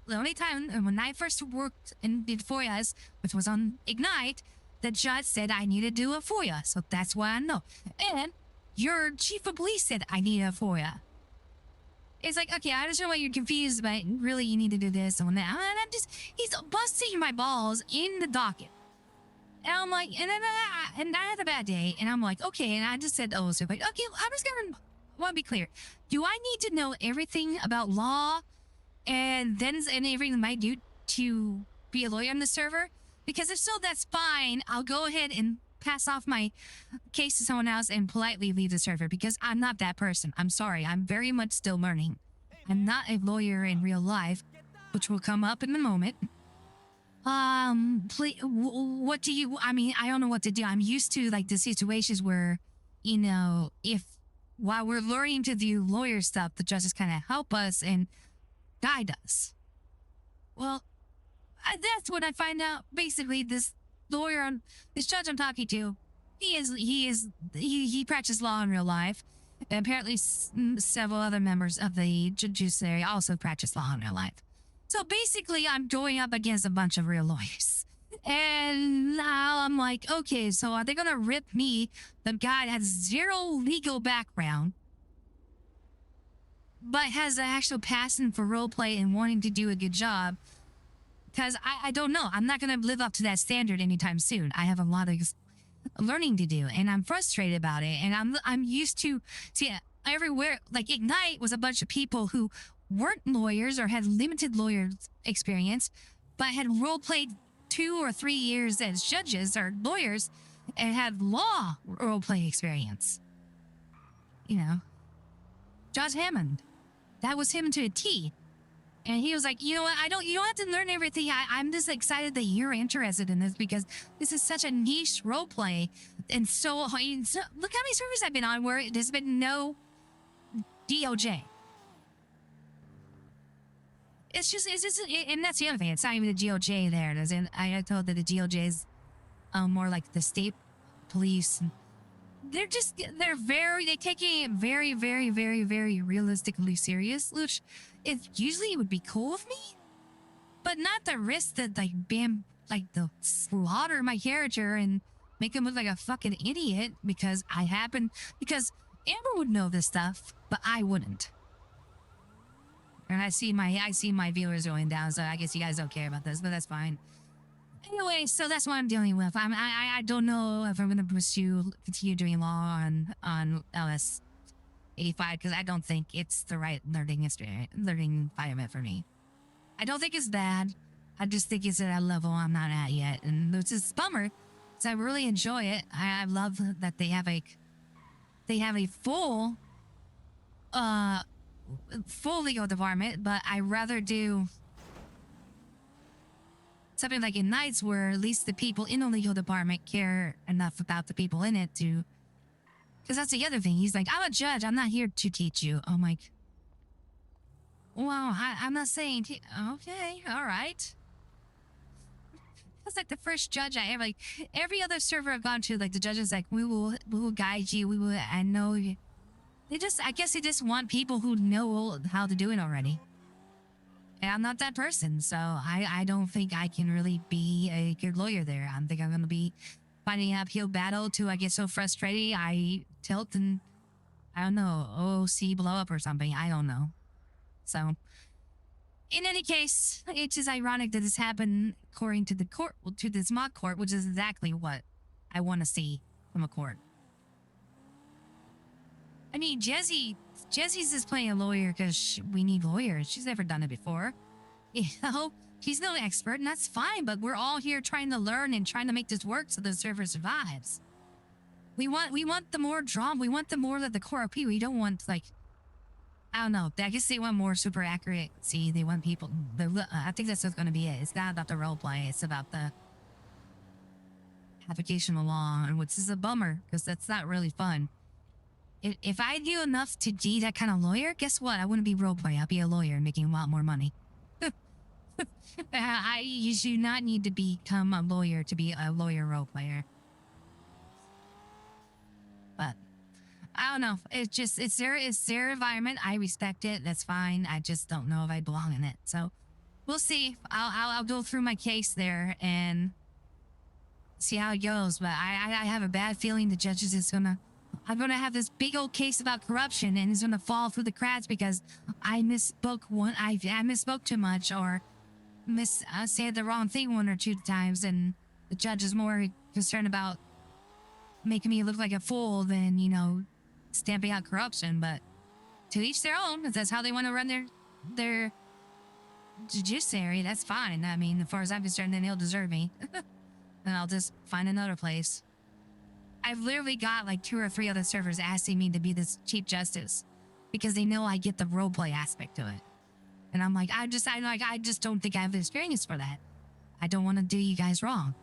the only time when I first worked and did FOIAs, which was on Ignite, the judge said I need to do a FOIA. So that's why I know. And your chief of police said I need a FOIA. It's like, okay, I understand why you're confused, but really you need to do this and that. And I'm just, he's busting my balls in the docket. And I'm like, and then I had a bad day, and I'm like, okay, and I just said, oh, so like, okay, I'm just gonna want to be clear. Do I need to know everything about law and everything that might do to be a lawyer on the server? Because if so, that's fine. I'll go ahead and pass off my case to someone else and politely leave the server because I'm not that person. I'm sorry. I'm very much still learning. I'm not a lawyer in real life, which will come up in a moment. Please, what do you, I mean, I don't know what to do. I'm used to like the situations where, you know, if while we're learning to do lawyer stuff, the judges kind of help us and guide us. Well, that's what I find out. Basically, this this judge I'm talking to, he practiced law in real life. And apparently, several other members of the judiciary also practice law in real life. So basically, I'm going up against a bunch of real lawyers. And now I'm like, okay, so are they going to rip me, the guy that has zero legal background, but has an actual passion for roleplay and wanting to do a good job? Because I don't know. I'm not going to live up to that standard anytime soon. I have a lot of learning to do, and I'm frustrated about it. And I'm used to, see, everywhere, like Ignite was a bunch of people who weren't lawyers or had limited lawyer experience, but had role played 2 or 3 years as judges or lawyers and had law role play experience. You know, Josh Hammond, that was him to a T. And he was like, you know what, you don't have to learn everything. I'm just excited that you're interested in this because this is such a niche role play. And so look how many servers I've been on where there's been no DOJ. It's just, and that's the other thing. It's not even the DOJ there. I told that the DOJ is more like the state police. They're taking it very, very, very, very realistically serious, which usually would be cool with me, but not the risk that the slaughter my character and make him look like a fucking idiot because because Amber would know this stuff, but I wouldn't. And I see my viewers going down, so I guess you guys don't care about this, but that's fine. Anyway, so that's what I'm dealing with. I don't know if I'm gonna continue doing law on LS 85 because I don't think it's the right learning environment for me. I don't think it's bad. I just think it's at a level I'm not at yet, and it's just a bummer because I really enjoy it. I love that they have a full legal department, but I rather do something like Ignites where at least the people in the legal department care enough about the people in it to... Because that's the other thing. He's like, I'm a judge. I'm not here to teach you. I'm like, well, I'm not saying... Okay, all right. That's like the first judge I ever... Like, every other server I've gone to, like, the judge is like, we will guide you. I know you. I guess they just want people who know how to do it already. And I'm not that person, so I don't think I can really be a good lawyer there. I think I'm going to be fighting an uphill battle till I get so frustrated I tilt and, I don't know, OOC blow up or something. I don't know. So, in any case, it's just ironic that this happened according to the court, to this mock court, which is exactly what I want to see from a court. I mean, Jesse's just playing a lawyer because we need lawyers. She's never done it before. You know, she's no expert, and that's fine, but we're all here trying to learn and trying to make this work so the server survives. We want the more drama. We want the more of the core OP. We don't want, like, I don't know. I guess they want more super accuracy. They want people... I think that's what's going to be it. It's not about the roleplay. It's about the application of law, which is a bummer, because that's not really fun. If I knew enough to be that kind of lawyer, guess what? I wouldn't be roleplay. I'd be a lawyer making a lot more money. You do not need to become a lawyer to be a lawyer roleplayer. But I don't know. It's their environment. I respect it. That's fine. I just don't know if I belong in it. So we'll see. I'll go through my case there and see how it goes. But I have a bad feeling the judges I'm gonna have this big old case about corruption and it's gonna fall through the cracks because I misspoke I misspoke too much or said the wrong thing 1 or 2 times, and the judge is more concerned about making me look like a fool than, you know, stamping out corruption. But to each their own. If that's how they want to run their judiciary, that's fine. I mean, as far as I'm concerned, then he'll deserve me. And I'll just find another place. I've literally got like 2 or 3 other servers asking me to be this Chief Justice because they know I get the roleplay aspect to it. And I'm like, I just don't think I have the experience for that. I don't want to do you guys wrong.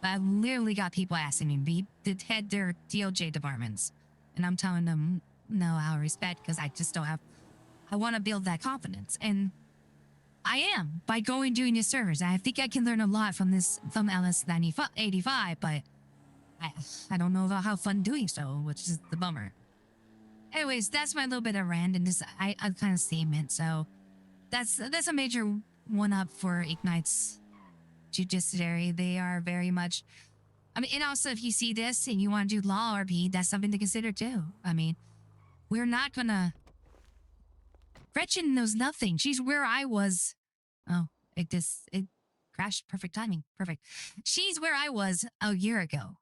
But I've literally got people asking me to head their DOJ departments. And I'm telling them, no, out of respect, because I just don't have, I want to build that confidence. And I am, by going doing your servers. I think I can learn a lot from LS85, but I don't know about how fun doing so, which is the bummer. Anyways, that's my little bit of rant and this I kind of statement. So that's a major one up for Ignite's judiciary. They are very much, I mean, and also if you see this and you want to do law RP, that's something to consider too. I mean, we're not gonna, Gretchen knows nothing. She's where I was. Oh, it crashed. Perfect timing. Perfect. She's where I was a year ago.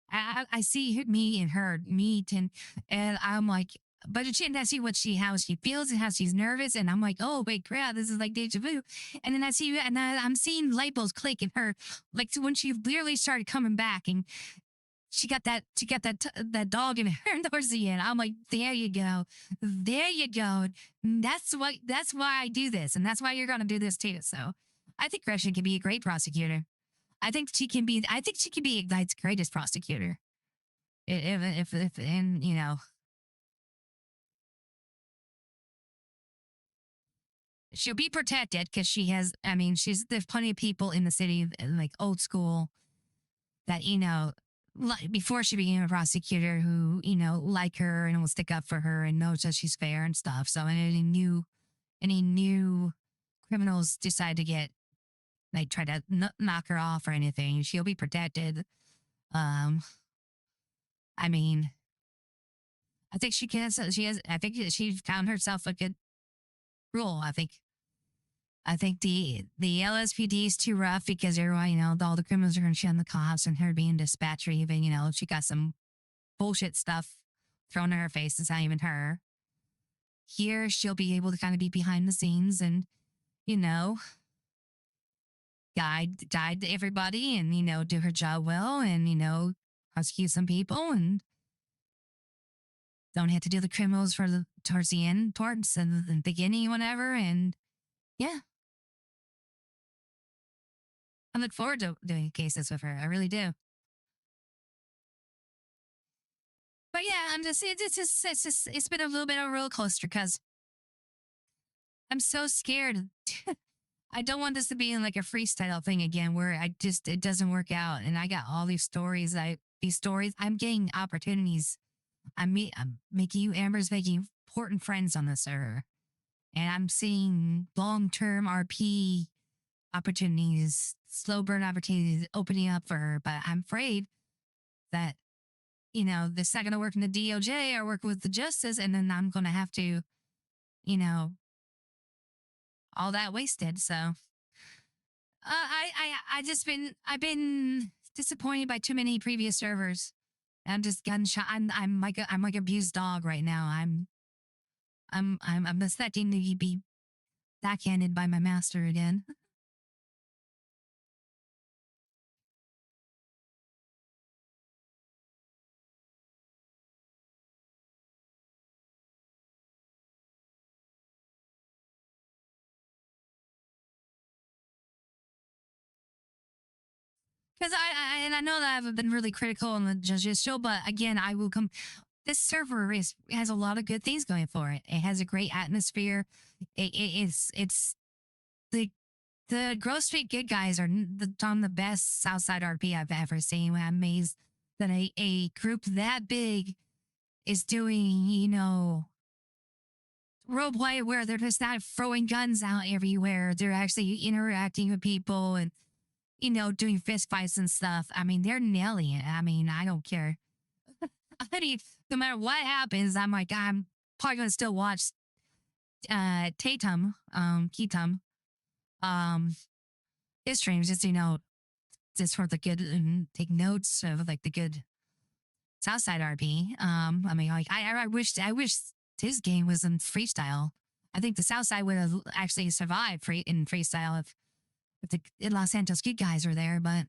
I see me and her meet, and I'm like, but I see how she feels and how she's nervous, and I'm like, oh wait, crap, this is like deja vu. And then I see you, and I'm seeing light bulbs click in her, like when she literally started coming back, and she got that dog in her towards the end. I'm like, there you go. That's why I do this, and that's why you're gonna do this too. So I think Gretchen can be a great prosecutor. I think she can be Ignite's greatest prosecutor. If and you know, she'll be protected because she has, I mean, there's plenty of people in the city, like old school, that, you know, before she became a prosecutor who, you know, like her and will stick up for her and knows that she's fair and stuff. So any new criminals decide to get, like, try to knock her off or anything, she'll be protected. I mean, I think I think she found herself a good role. I think the LSPD is too rough because everyone, you know, all the criminals are going to shun the cops and her being dispatcher, even, you know, she got some bullshit stuff thrown in her face. It's not even her. Here, she'll be able to kind of be behind the scenes and, you know, guide everybody and, you know, do her job well and, you know, prosecute some people and don't have to do the criminals towards the end parts and the beginning, whatever. And yeah, I look forward to doing cases with her. I really do. But yeah, it's been a little bit of a roller coaster because I'm so scared. I don't want this to be in like a freestyle thing again where it doesn't work out. And I got all these stories. I'm getting opportunities. I'm making you, Amber's making important friends on the server. And I'm seeing long-term RP opportunities, slow burn opportunities opening up for her. But I'm afraid that, you know, this not going to work in the DOJ or work with the justice. And then I'm going to have to, you know, all that wasted. So I've been disappointed by too many previous servers. I'm just gunshot. I'm like abused dog right now. I'm expecting to be backhanded by my master again. Because I know that I've been really critical on the Judges show, but again, I will come. This server has a lot of good things going for it. It has a great atmosphere. It's the Grove Street Good Guys are on the best Southside RP I've ever seen. I'm amazed that a group that big is doing, you know, roleplay where they're just not throwing guns out everywhere. They're actually interacting with people and, you know, doing fist fights and stuff. I mean, they're nailing it. I mean, I don't care. I mean, no matter what happens, I'm probably gonna still watch Keatum, his streams, just, you know, just for the good and take notes of like the good Southside RP. I mean, like I wish his game was in freestyle. I think the Southside would have actually survived in freestyle if the Los Santos good guys were there, but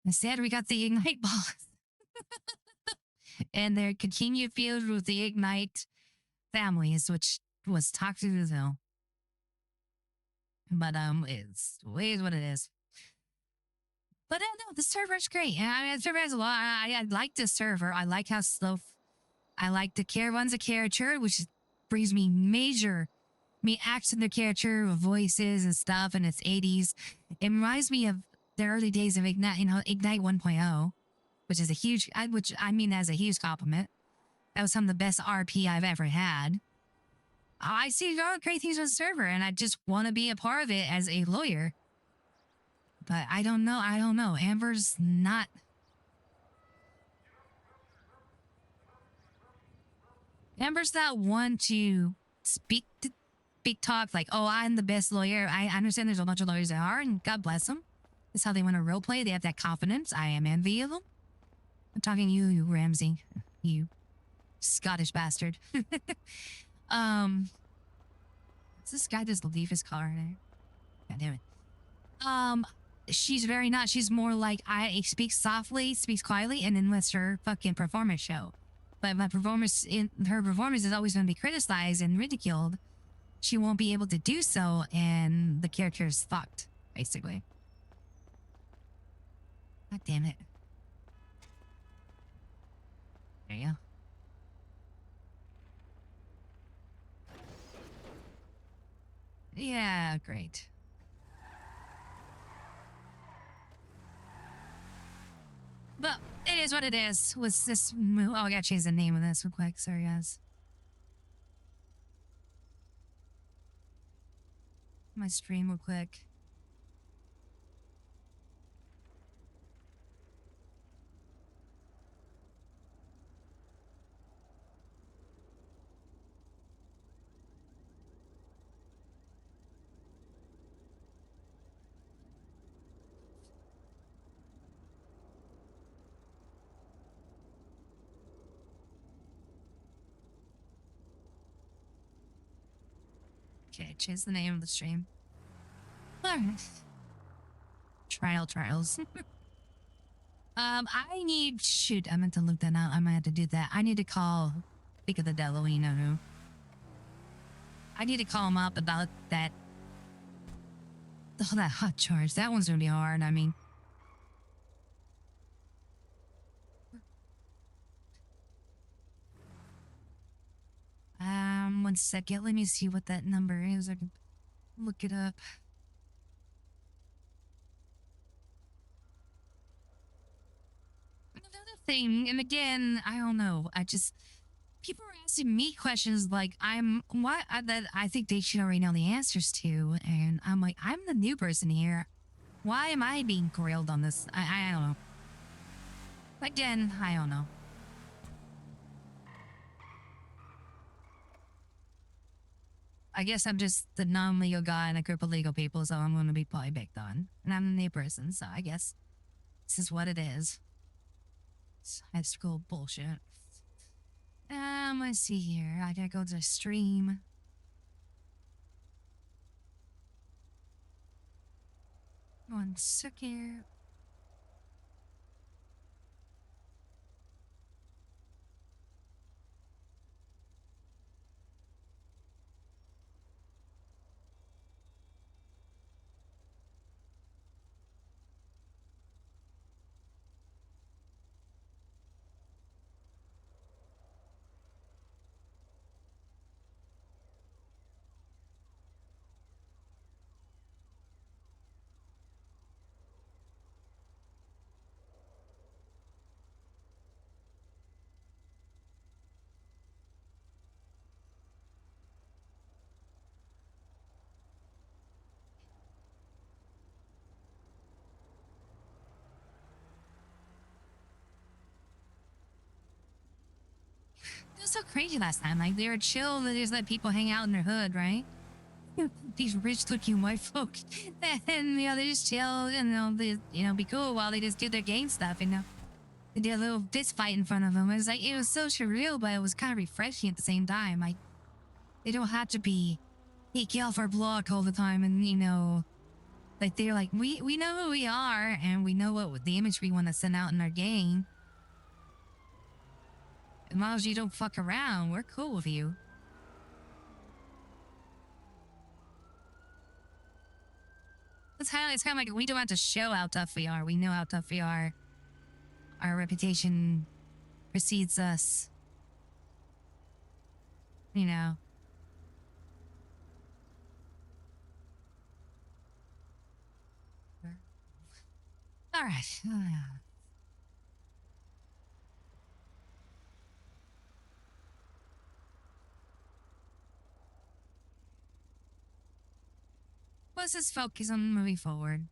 instead we got the Ignite balls. And their continued feud with the Ignite families, which was toxic as hell. But it's ways what it is. But no, the server's great. I mean, the server has a lot. I like this server. I like how slow. I like the runs a caricature, which brings me accent the caricature with voices and stuff, and it's 80s. It reminds me of the early days of Ignite, Ignite 1.0, which is which I mean as a huge compliment. That was some of the best RP I've ever had. I see a lot of great things with the server, and I just want to be a part of it as a lawyer. But I don't know. Amber's not. Amber's not one to speak big talk like, oh, I'm the best lawyer. I understand there's a bunch of lawyers that are, and God bless them. That's how they want to roleplay. They have that confidence. I am envy of them. I'm talking you, Ramsey. You Scottish bastard. Does this guy just leave his car there? God damn it. She's very not. She's more like I speak softly, speaks quietly, and then lets her fucking performance show. But her performance is always going to be criticized and ridiculed. She won't be able to do so, and the character is fucked, basically. God damn it. There you go. Yeah, great. But it is what it is. Was this? Oh, I gotta change the name of this real quick. Sorry, guys. My stream real quick. Okay, change the name of the stream. Alright. Trials. I need shoot, I meant to look that out. I might have to do that. I need to call speak of the devil, you know who. I need to call him up about that. Oh, that hot charge. That one's gonna be hard. I mean, one second. Let me see what that number is. I can look it up. Another thing, and again, I don't know. People are asking me questions like that I think they should already know the answers to, and I'm like, I'm the new person here. Why am I being grilled on this? I don't know. Again, I don't know. I guess I'm just the non-legal guy in a group of legal people, so I'm going to be probably picked on. And I'm the new person, so I guess this is what it is. It's high school bullshit. Let's see here. I gotta go to stream. One sec here. It was so crazy last time. Like, they were chill. They just let people hang out in their hood, right? these rich-looking white folk, and they just chill and they be cool while they just do their gang stuff. They did a little fist fight in front of them. It was like it was so surreal, but it was kind of refreshing at the same time. They don't have to be get off our block all the time, and like they're like we know who we are and we know what the image we want to send out in our gang. As long as you don't fuck around, we're cool with you. It's kind of like we don't have to show how tough we are. We know how tough we are. Our reputation precedes us. All right. Let's just focus on moving forward.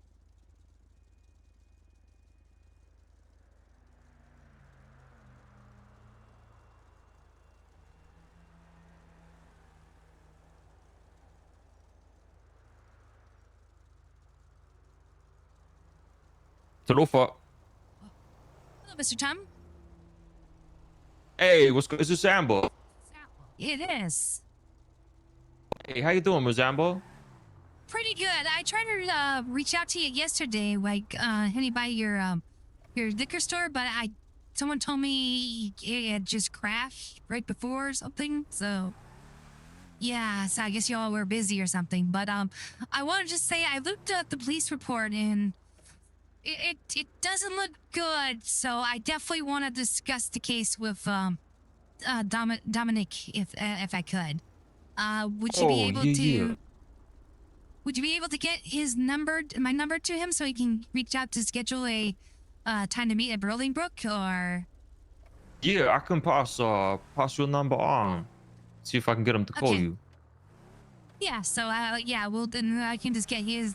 Talofa. Hello, Mr. Tom. Hey, what's good? Is this Amber? It is. Hey, how you doing, Muzambo? Pretty good. I tried to reach out to you yesterday, like heading by your liquor store, but someone told me it had just crashed right before or something. So yeah, so I guess y'all were busy or something. But I wanted to say I looked at the police report and it doesn't look good. So I definitely want to discuss the case with Dominic if I could. Would you be able to? Yeah. Would you be able to get my number to him so he can reach out to schedule a time to meet at Burlingbrook or? Yeah, I can pass your number on. See if I can get him to call you. Yeah, so well then I can just get his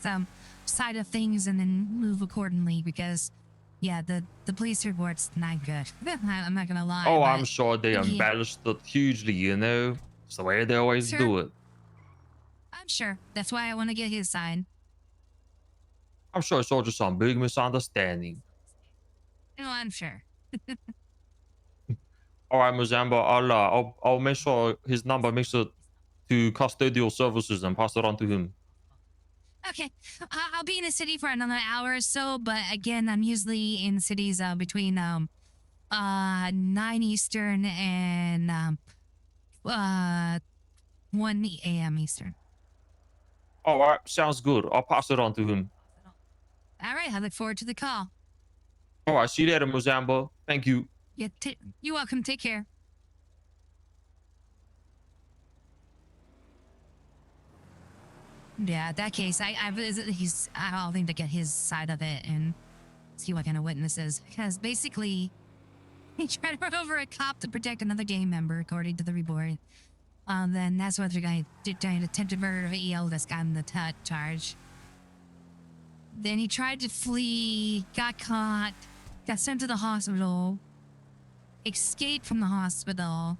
side of things and then move accordingly because the police report's not good. I'm not gonna lie. Oh, but, I'm sure they embellished it hugely, It's the way they always do it. I'm sure. That's why I want to get his side. I'm sure it's all just some big misunderstanding. I'm sure. All right, Muzamba, I'll make sure his number makes it to custodial services and pass it on to him. Okay, I'll be in the city for another hour or so, but again, I'm usually in cities between 9 Eastern and 1 a.m. Eastern. All right, sounds good. I'll pass it on to him. All right, I look forward to the call. All right, see you later, Muzamba. Thank you. Yeah, you're welcome. Take care. Yeah, that case, I'll need to get his side of it and see what kind of witnesses. Because basically, he tried to run over a cop to protect another gang member, according to the report. Then that's what they're going to do, attempted murder of EL that's gotten the charge. Then he tried to flee, got caught, got sent to the hospital, escaped from the hospital.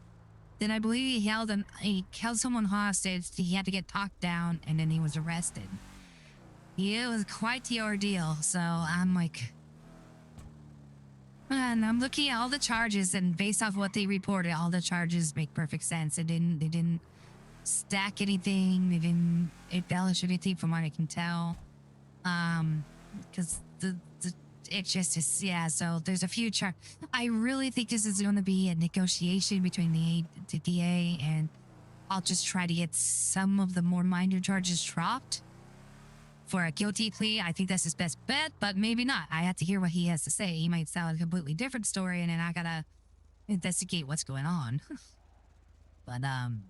Then I believe he held someone hostage. He had to get talked down, and then he was arrested. It was quite the ordeal. So I'm like, and I'm looking at all the charges, and based off what they reported, all the charges make perfect sense. They didn't stack anything. They didn't embellish anything, from what I can tell. Because it just is, yeah. So there's a few I really think this is going to be a negotiation between the DA, and I'll just try to get some of the more minor charges dropped for a guilty plea. I think that's his best bet, but maybe not. I have to hear what he has to say. He might sound a completely different story, and then I gotta investigate what's going on. But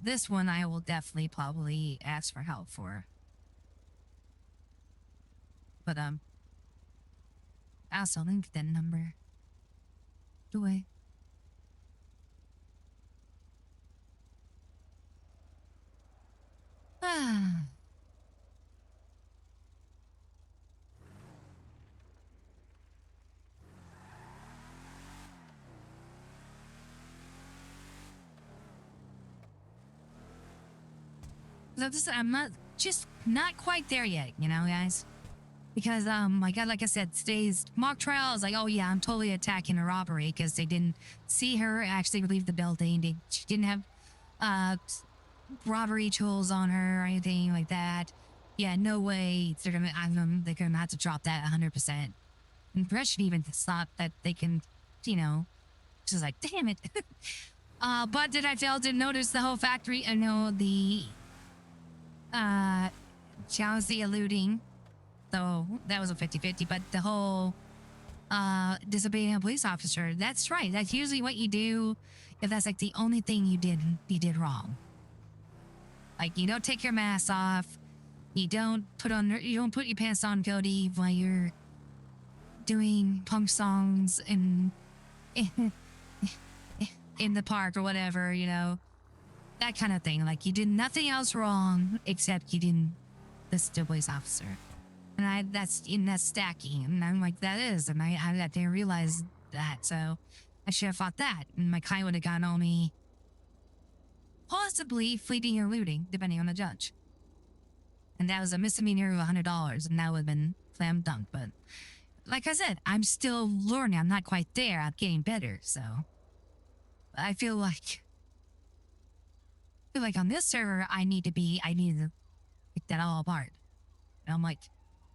this one I will definitely probably ask for help for. But I also linked that number. Do I? Ah. I'm not just not quite there yet, you know, guys. Because like I said, today's mock trial is like, oh yeah, I'm totally attacking a robbery because they didn't see her actually leave the building. She didn't have robbery tools on her or anything like that. Yeah, no way. They're gonna have to drop that 100%. Impression even thought that they can, you know, just like, damn it. But did I fail to notice the whole factory? I know the Chelsea eluding, though that was a 50-50, but the whole disobeying a police officer, that's right. That's usually what you do if that's like the only thing you did wrong. Like, you don't take your mask off. You don't put your pants on, Cody, while you're doing punk songs in the park or whatever, you know, that kind of thing. Like, you did nothing else wrong except you didn't listen to a police officer. And that's stacking, and I'm like, that is, and I didn't realize that, so I should have fought that, and my client would have gotten on me, possibly fleeting or looting, depending on the judge. And that was a misdemeanor of $100, and that would have been slam dunk. But like I said, I'm still learning. I'm not quite there. I'm getting better. So I feel like on this server, I need to pick that all apart. And I'm like,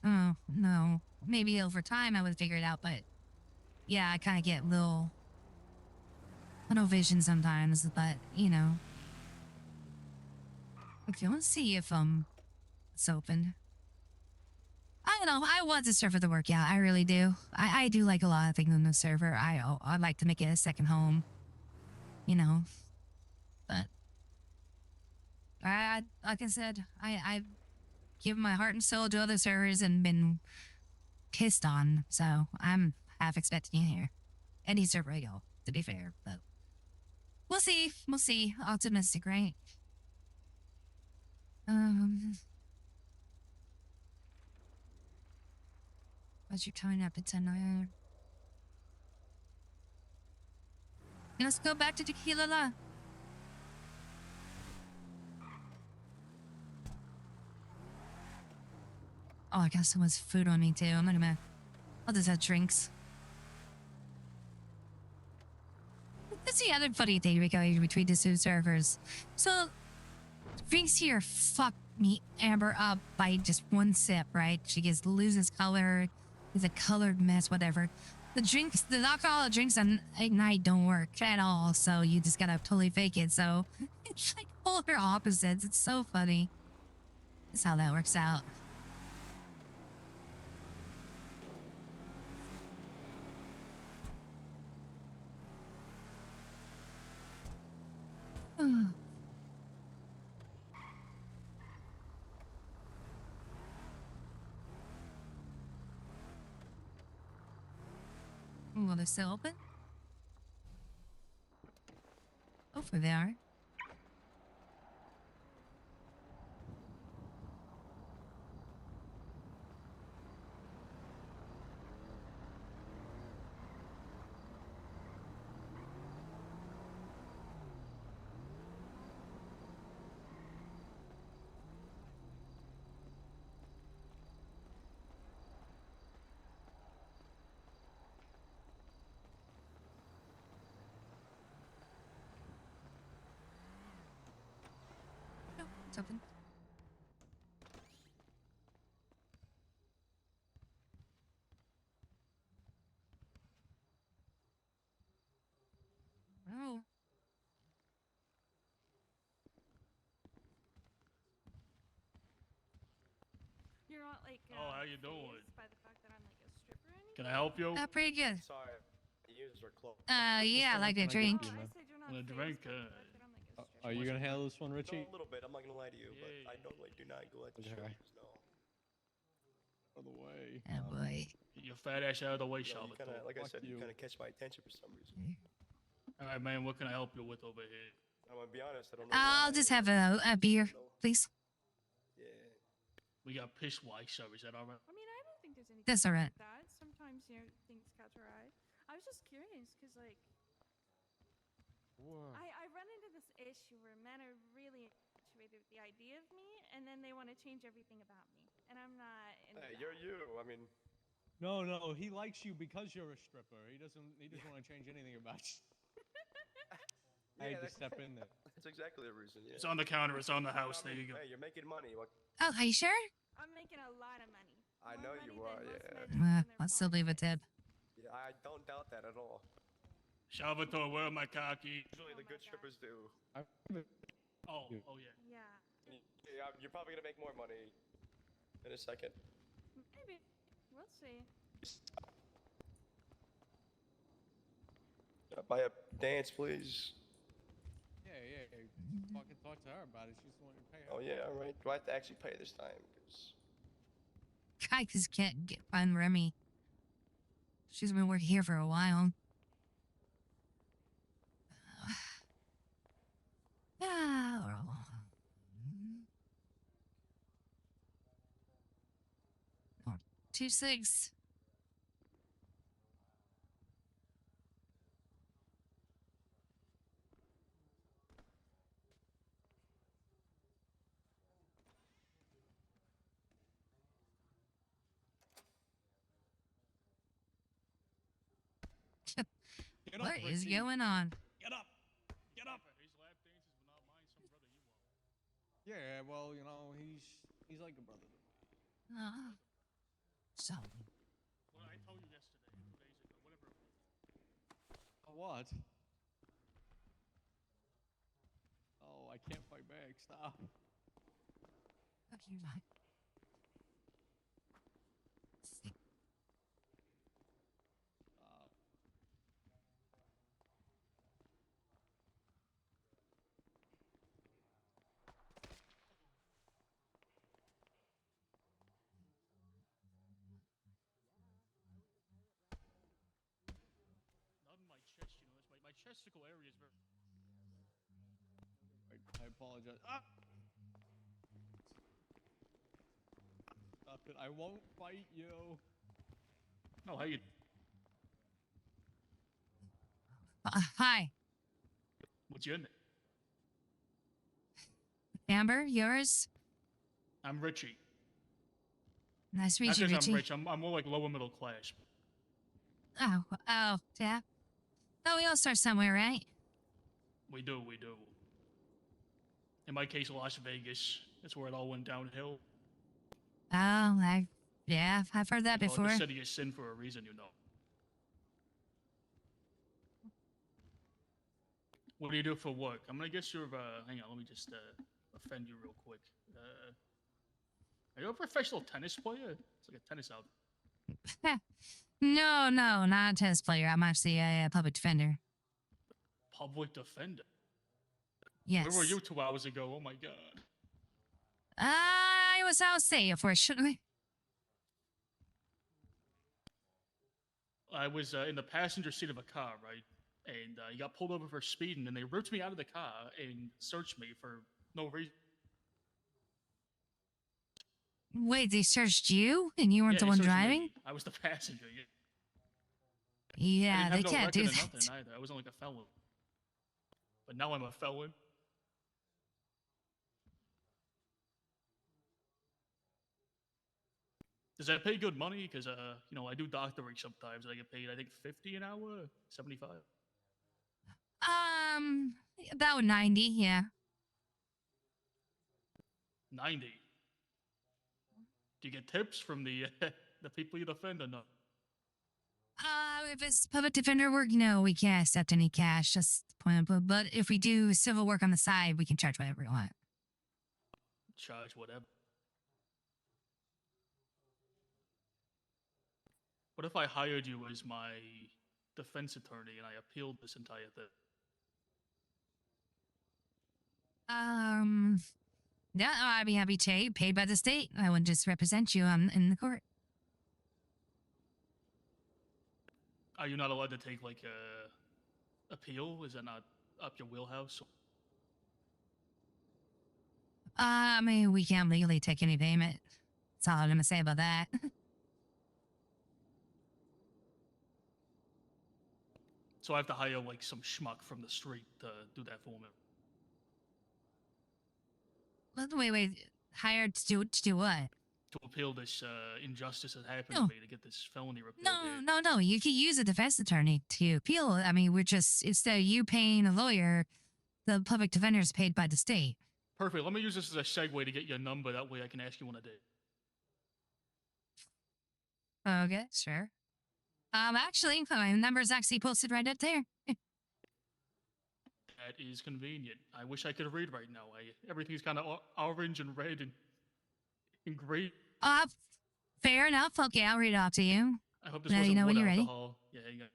oh no, maybe over time I would figure it out. But yeah, I kind of get little tunnel vision sometimes. But you know, okay, let's see if it's open. I don't know. I want the server to work out. I really do. I do like a lot of things on the server. I'd like to make it a second home. You know, but like I said, I've given my heart and soul to other servers and been pissed on. So I'm half expecting it here. Any server I go, to be fair, but we'll see. We'll see. Optimistic, right? What's your coming up at 10? Let's go back to Tequila La. Oh, I got so much food on me too. I'll just have drinks. That's the other funny thing going between the two servers. So, drinks here fuck me, Amber, up by just one sip, right? She loses color, is a colored mess, whatever. The alcoholic drinks on Ignite don't work at all, so you just gotta totally fake it. So, it's like polar opposites. It's so funny. That's how that works out. Well, they're still open? Over there. No, it's open. Oh. You're not like how you doing? By the fact that I'm like a stripper or anything? Can I help you? Pretty good. Sorry, user close. Yeah, I like to drink. I said you're not Want a drink? Are you gonna handle this one, Richie? No, a little bit. I'm not gonna lie to you, but I normally do not go at the strippers. No. Out of the way. Oh boy. Get your fat ass out of the way, You Charlotte. kinda, like I said, you kind of catch my attention for some reason. All right, man. What can I help you with over here? I'm gonna be honest. I don't know. I'll just have a beer, please. Yeah. We got piss white, so is that all right? I mean, I don't think there's anything That's all right. like that. Sometimes, you know, things catch our eye. I was just curious because, like, I run into this issue where men are really into infatuated with the idea of me, and then they want to change everything about me, and I'm not into Hey, that. you're you. I mean, No, he likes you because you're a stripper. He doesn't want to change anything about you. I had to step in there. That's exactly the reason. Yeah. It's on the counter. It's on the house. No, I There mean, you go. hey, you're making money. What? Oh, are you sure? I'm making a lot of money. I More know money you are. than most Yeah. men make in their I'll still leave a tip. Yeah, I don't doubt that at all. Salvatore, where are my car keys? Usually the good strippers do. Oh yeah. Yeah. Yeah, you're probably gonna make more money in a second. Maybe. We'll see. Buy a dance, please. Yeah. Fucking talk to her about it. She's the one who pay her. Oh yeah, all right. Do I have to actually pay this time? 'Cause Guy just can't find Remy. She's been working here for a while. Yeah. 2-6. Get What up, is Richie. going on? Get up. Get up. His lap dances, but not mine. Some brother you want. Yeah, well, he's like a brother to me. So. Well, I told you yesterday, 2 days ago, whatever it was. What? Oh, I can't fight back. Stop. Okay, fine. Not in my chest, you know. That's my chesticle area is very. I apologize. Ah! Stop it. I won't fight you. No, how you? Hi. What's your name? Amber, yours? I'm Richie. Nice to meet Not you, 'cause Richie. I'm rich. I'm more like lower middle class. Oh, yeah. Oh, we all start somewhere, right? We do. In my case, Las Vegas. That's where it all went downhill. Oh, I've heard that They call it before. the city of sin for a reason, you know. What do you do for work? I'm gonna guess you're. Hang on, let me just offend you real quick. Are you a professional tennis player? It's like a tennis out. No, not a tennis player. I'm actually a public defender. Public defender. Yes. Where were you 2 hours ago? Oh my god. I was out safe for shouldn't we? I was in the passenger seat of a car, right? And he got pulled over for speeding, and they ripped me out of the car and searched me for no reason. Wait, they searched you and you weren't the they one searched driving? me. I was the passenger. Yeah. I Yeah, didn't they have no can't do record or that. nothing either. I wasn't like a felon. But now I'm a felon. Does that pay good money? Because you know, I do doctoring sometimes, and I get paid I think 50 an hour, 75. About 90, yeah. 90. Do you get tips from the the people you defend or not? If it's public defender work, no, we can't accept any cash. Just point. But if we do civil work on the side, we can charge whatever we want. Charge whatever. What if I hired you as my defense attorney and I appealed this entire thing? Yeah, I'd be happy to paid by the state. I would just represent you in the court. Are you not allowed to take like a appeal? Is that not up your wheelhouse? I mean, we can't legally take any payment. That's all I'm gonna say about that. So I have to hire like some schmuck from the street to do that for me. Wait. Hired to do what? To appeal this injustice that happened No. to me, to get this felony repealed. No. You can use a defense attorney to appeal. I mean, we're just, instead of you paying a lawyer, the public defender is paid by the state. Perfect. Let me use this as a segue to get your number. That way I can ask you on a date. Okay, sure. Actually, my number's actually posted right up there. That is convenient. I wish I could read right now. Everything's kind of orange and red and green. Fair enough. Okay, I'll read it off to you. I hope this Now wasn't you know when wood you're ready. alcohol. Yeah, hang on.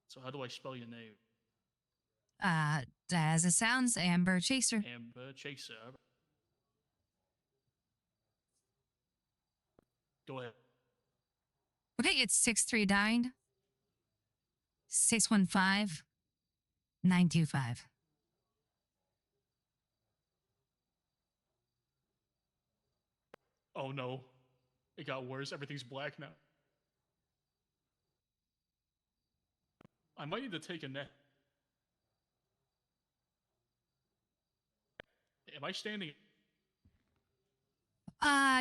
So how do I spell your name? As it sounds, Amber Chaser. Amber Chaser. Go ahead. Okay, it's 639 615 925. Oh no. It got worse. Everything's black now. I might need to take a nap. Am I standing?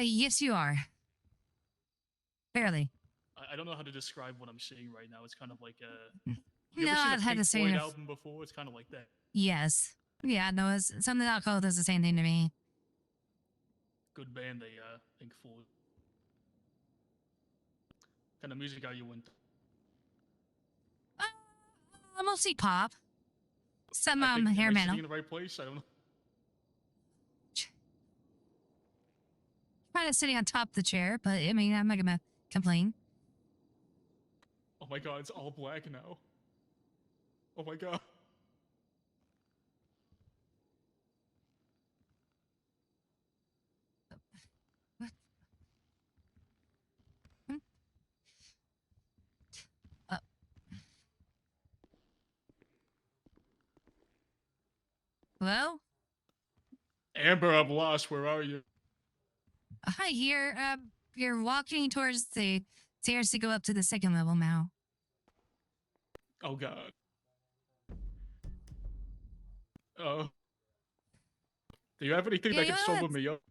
Yes, you are. Barely. I don't know how to describe what I'm seeing right now. It's kind of like No, you ever seen I've a had the Pink same. Floyd album before? It's kind of like that. Yes. Yeah, no, it's something alcohol does the same thing to me. Good band, Pink Floyd. What kind of music are you into? Mostly pop. Some I think, hair am I metal. sitting in the right place? I don't know. Kind of sitting on top of the chair, but I mean, I'm not gonna complain. Oh my god, it's all black now. Oh my god. What? Hello? Amber, I'm lost. Where are you? Hi, here. You're walking towards the stairs to go up to the second level now. Oh god. Do you have anything that can sober me up?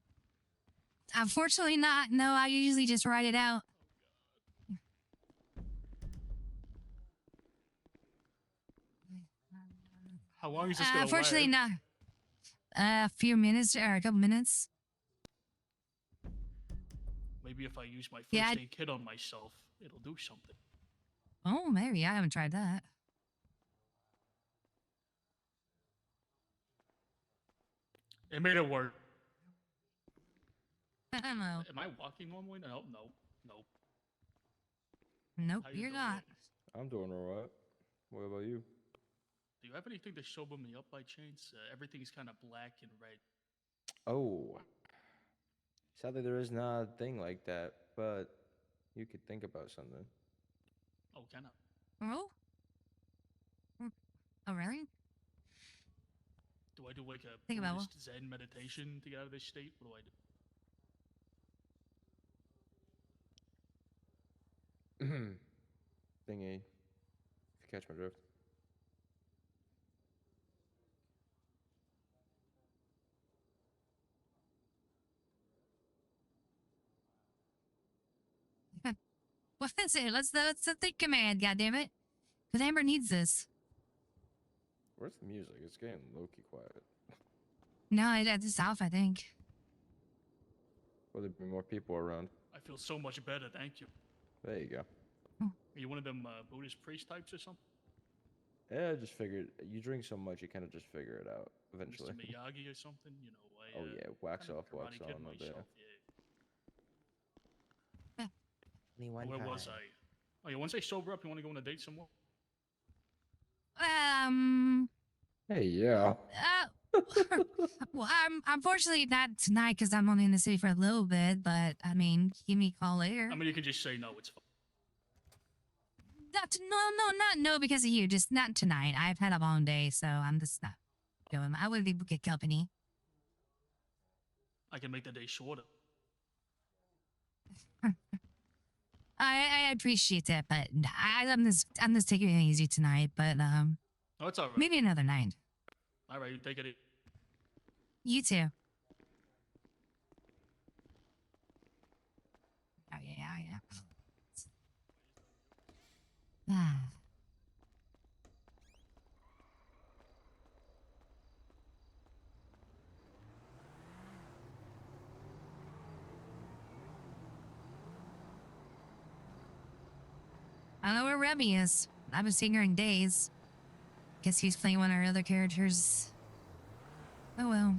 Unfortunately not. No, I usually just write it out. How long is this gonna Unfortunately last? not. A few minutes or a couple minutes. Maybe if I use my first aid kit on myself, it'll do something. Oh, maybe. I haven't tried that. It made it work. I don't know. Am I walking normally? No. Nope, How you you're doing? not. I'm doing alright. What about you? Do you have anything to sober me up by chance? Everything's kind of black and red. Oh. Sadly, there is not a thing like that, but you could think about something. Oh, kind of. Oh? Oh, really? Do I do like a Think about Buddhist Zen meditation to get out of this state? What do I do? Thingy. If you catch my drift. What is it? Let's the command, goddammit. Because Amber needs this. Where's the music? It's getting low-key quiet. No, it's off, I think. Will there be more people around? I feel so much better, thank you. There you go. Are you one of them Buddhist priest types or something? Yeah, I just figured, you drink so much, you kind of just figure it out eventually. Mr. Miyagi or something? You know, Oh yeah, wax kind of off, wax Karate Kid on, myself, yeah. Where was I? Oh yeah, once I sober up, you want to go on a date somewhere? Hey, yeah. Well, I'm unfortunately not tonight because I'm only in the city for a little bit. But I mean, give me a call later. I mean, you can just say no. It's fine. Not because of you. Just not tonight. I've had a long day, so I'm just not going. I would be good company. I can make the day shorter. I appreciate that, but I'm just taking it easy tonight. But Oh, it's all right. maybe another night. All right, you take it. You too. Oh yeah. Ah. I don't know where Remy is. I haven't seen her in days. Guess he's playing one of our other characters. Oh well.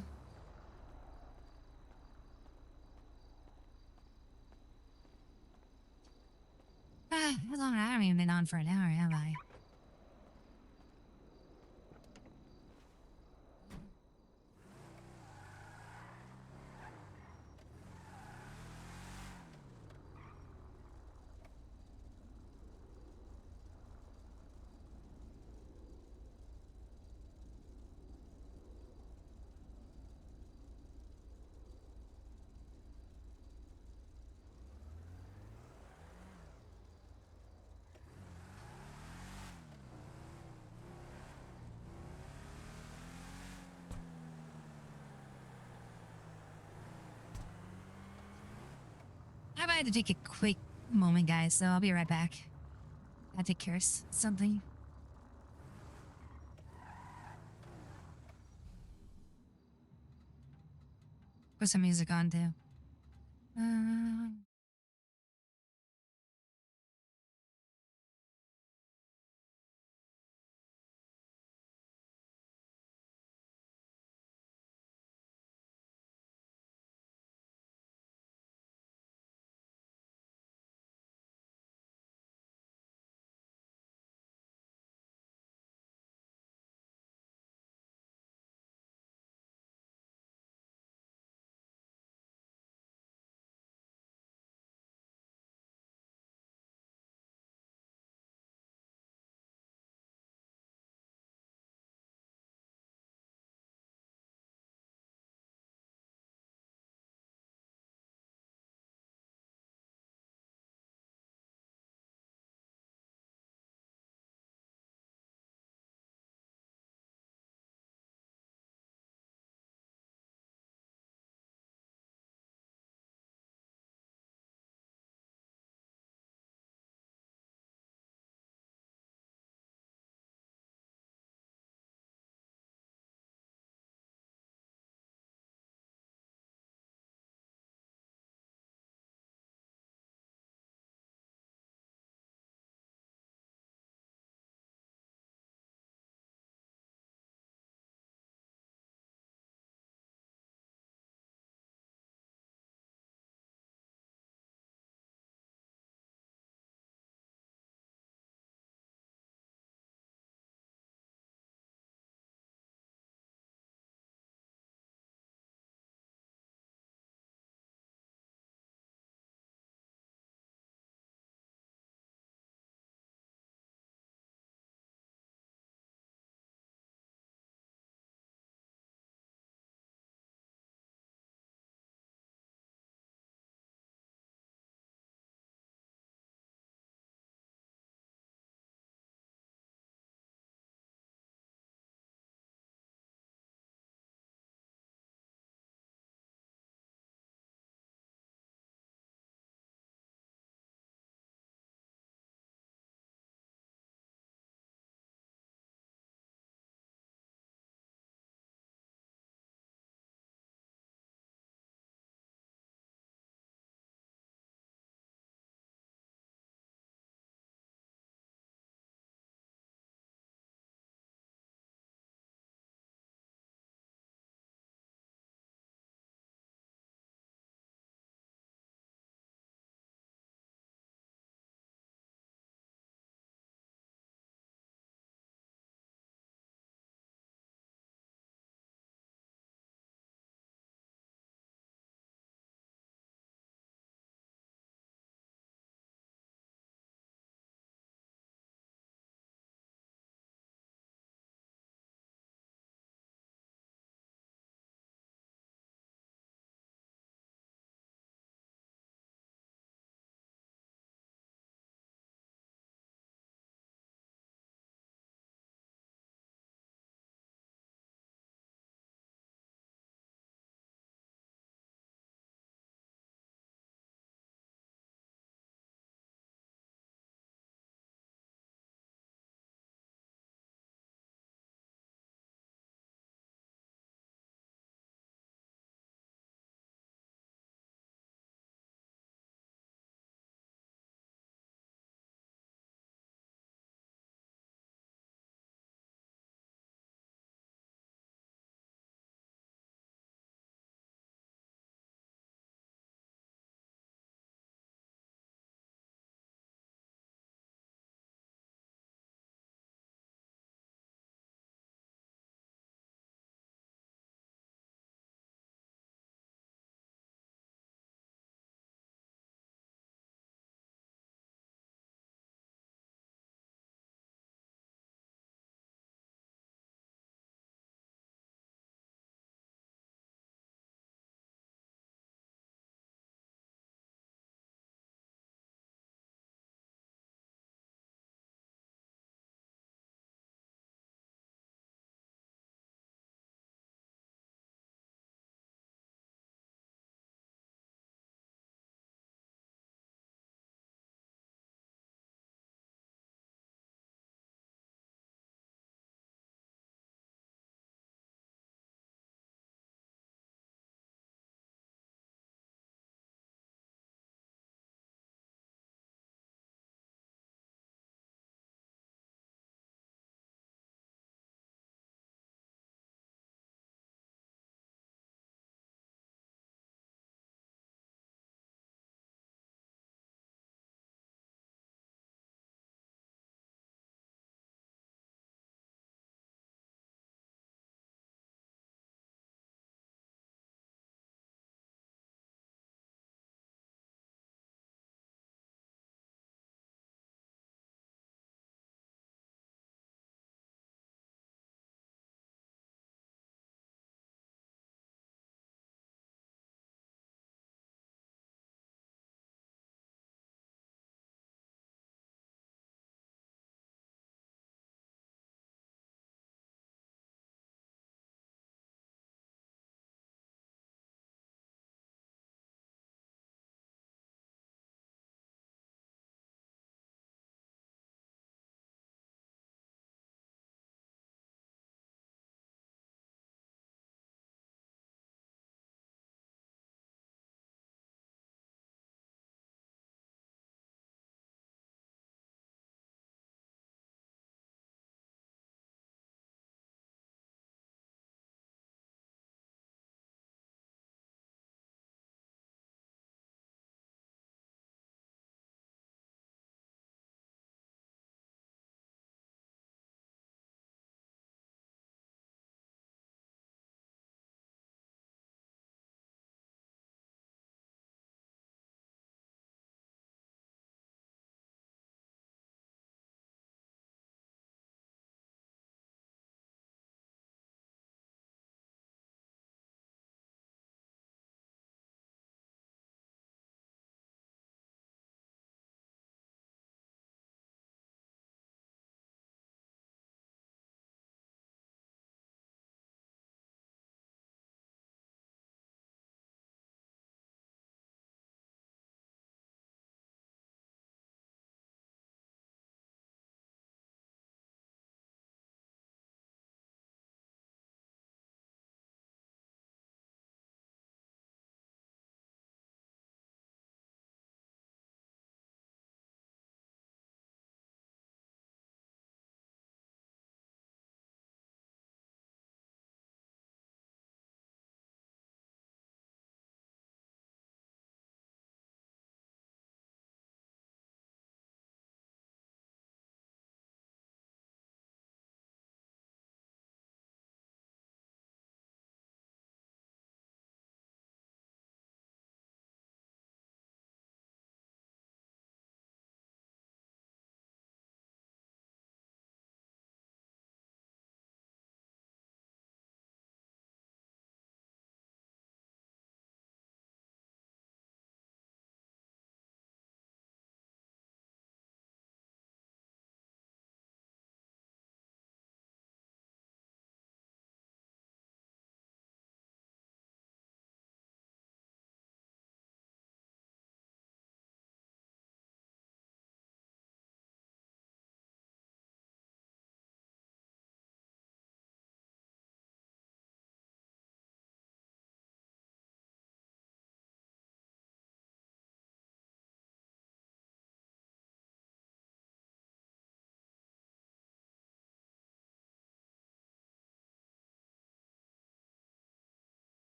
How long? I haven't even been on for an hour, have I? I had to take a quick moment, guys, so I'll be right back. Gotta take care of something. Put some music on, too.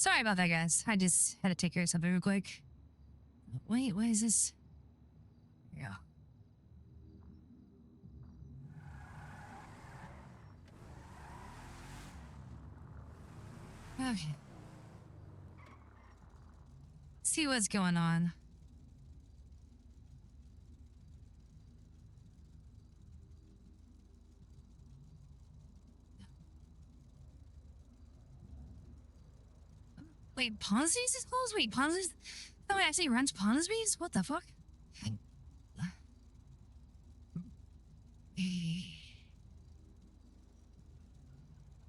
Sorry about that, guys. I just had to take care of something real quick. Wait, what is this? Yeah. Okay. See what's going on. Wait, Ponzi's is closed? Wait, Ponzi's? Someone actually runs Ponzi's? What the fuck?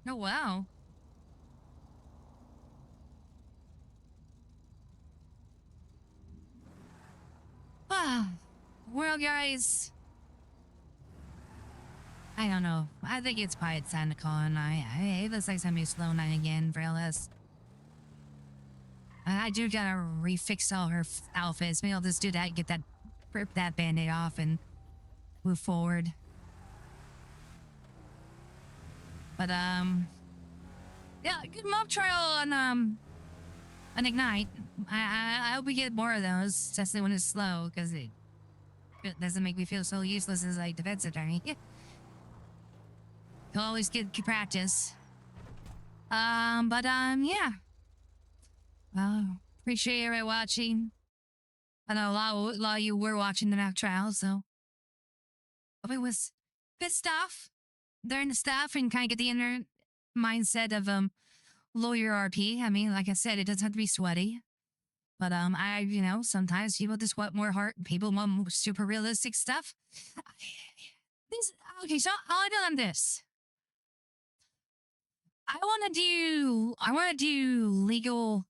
Oh, wow. Well, guys. I don't know. I think it's probably time to call an it looks like somebody's slow night again for LS. I do gotta refix all her outfits. Maybe I'll just do that, get that, rip that band-aid off and move forward. But, yeah, good mob trial on Ignite. I hope we get more of those, especially when it's slow, because it doesn't make me feel so useless as a defense attorney. Yeah. You'll always get practice. Yeah. Well, appreciate everybody watching. I know a lot of you were watching the mock trial, so hope it was good stuff. Learn the stuff and kind of get the inner mindset of lawyer RP. I mean, like I said, it doesn't have to be sweaty. But sometimes people just want more heart. People want super realistic stuff. Okay, so I'll do on this. I want to do legal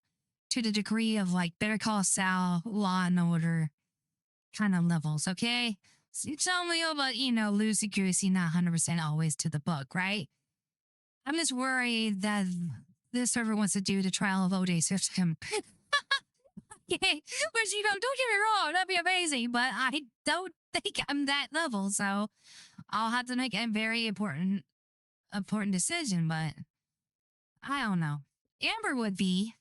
to the degree of like Better Call Saul, Law and Order kind of levels, okay? So you tell me about, loosey goosey, not 100% always to the book, right? I'm just worried that this server wants to do the trial of OJ system. Okay, which, don't get me wrong, that'd be amazing, but I don't think I'm that level, so I'll have to make a very important decision, but I don't know. Amber would be.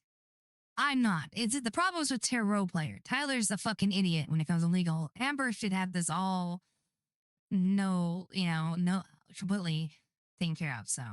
I'm not. It's the problems with tarot player. Tyler's a fucking idiot when it comes to legal. Amber should have this all no completely taken care of. So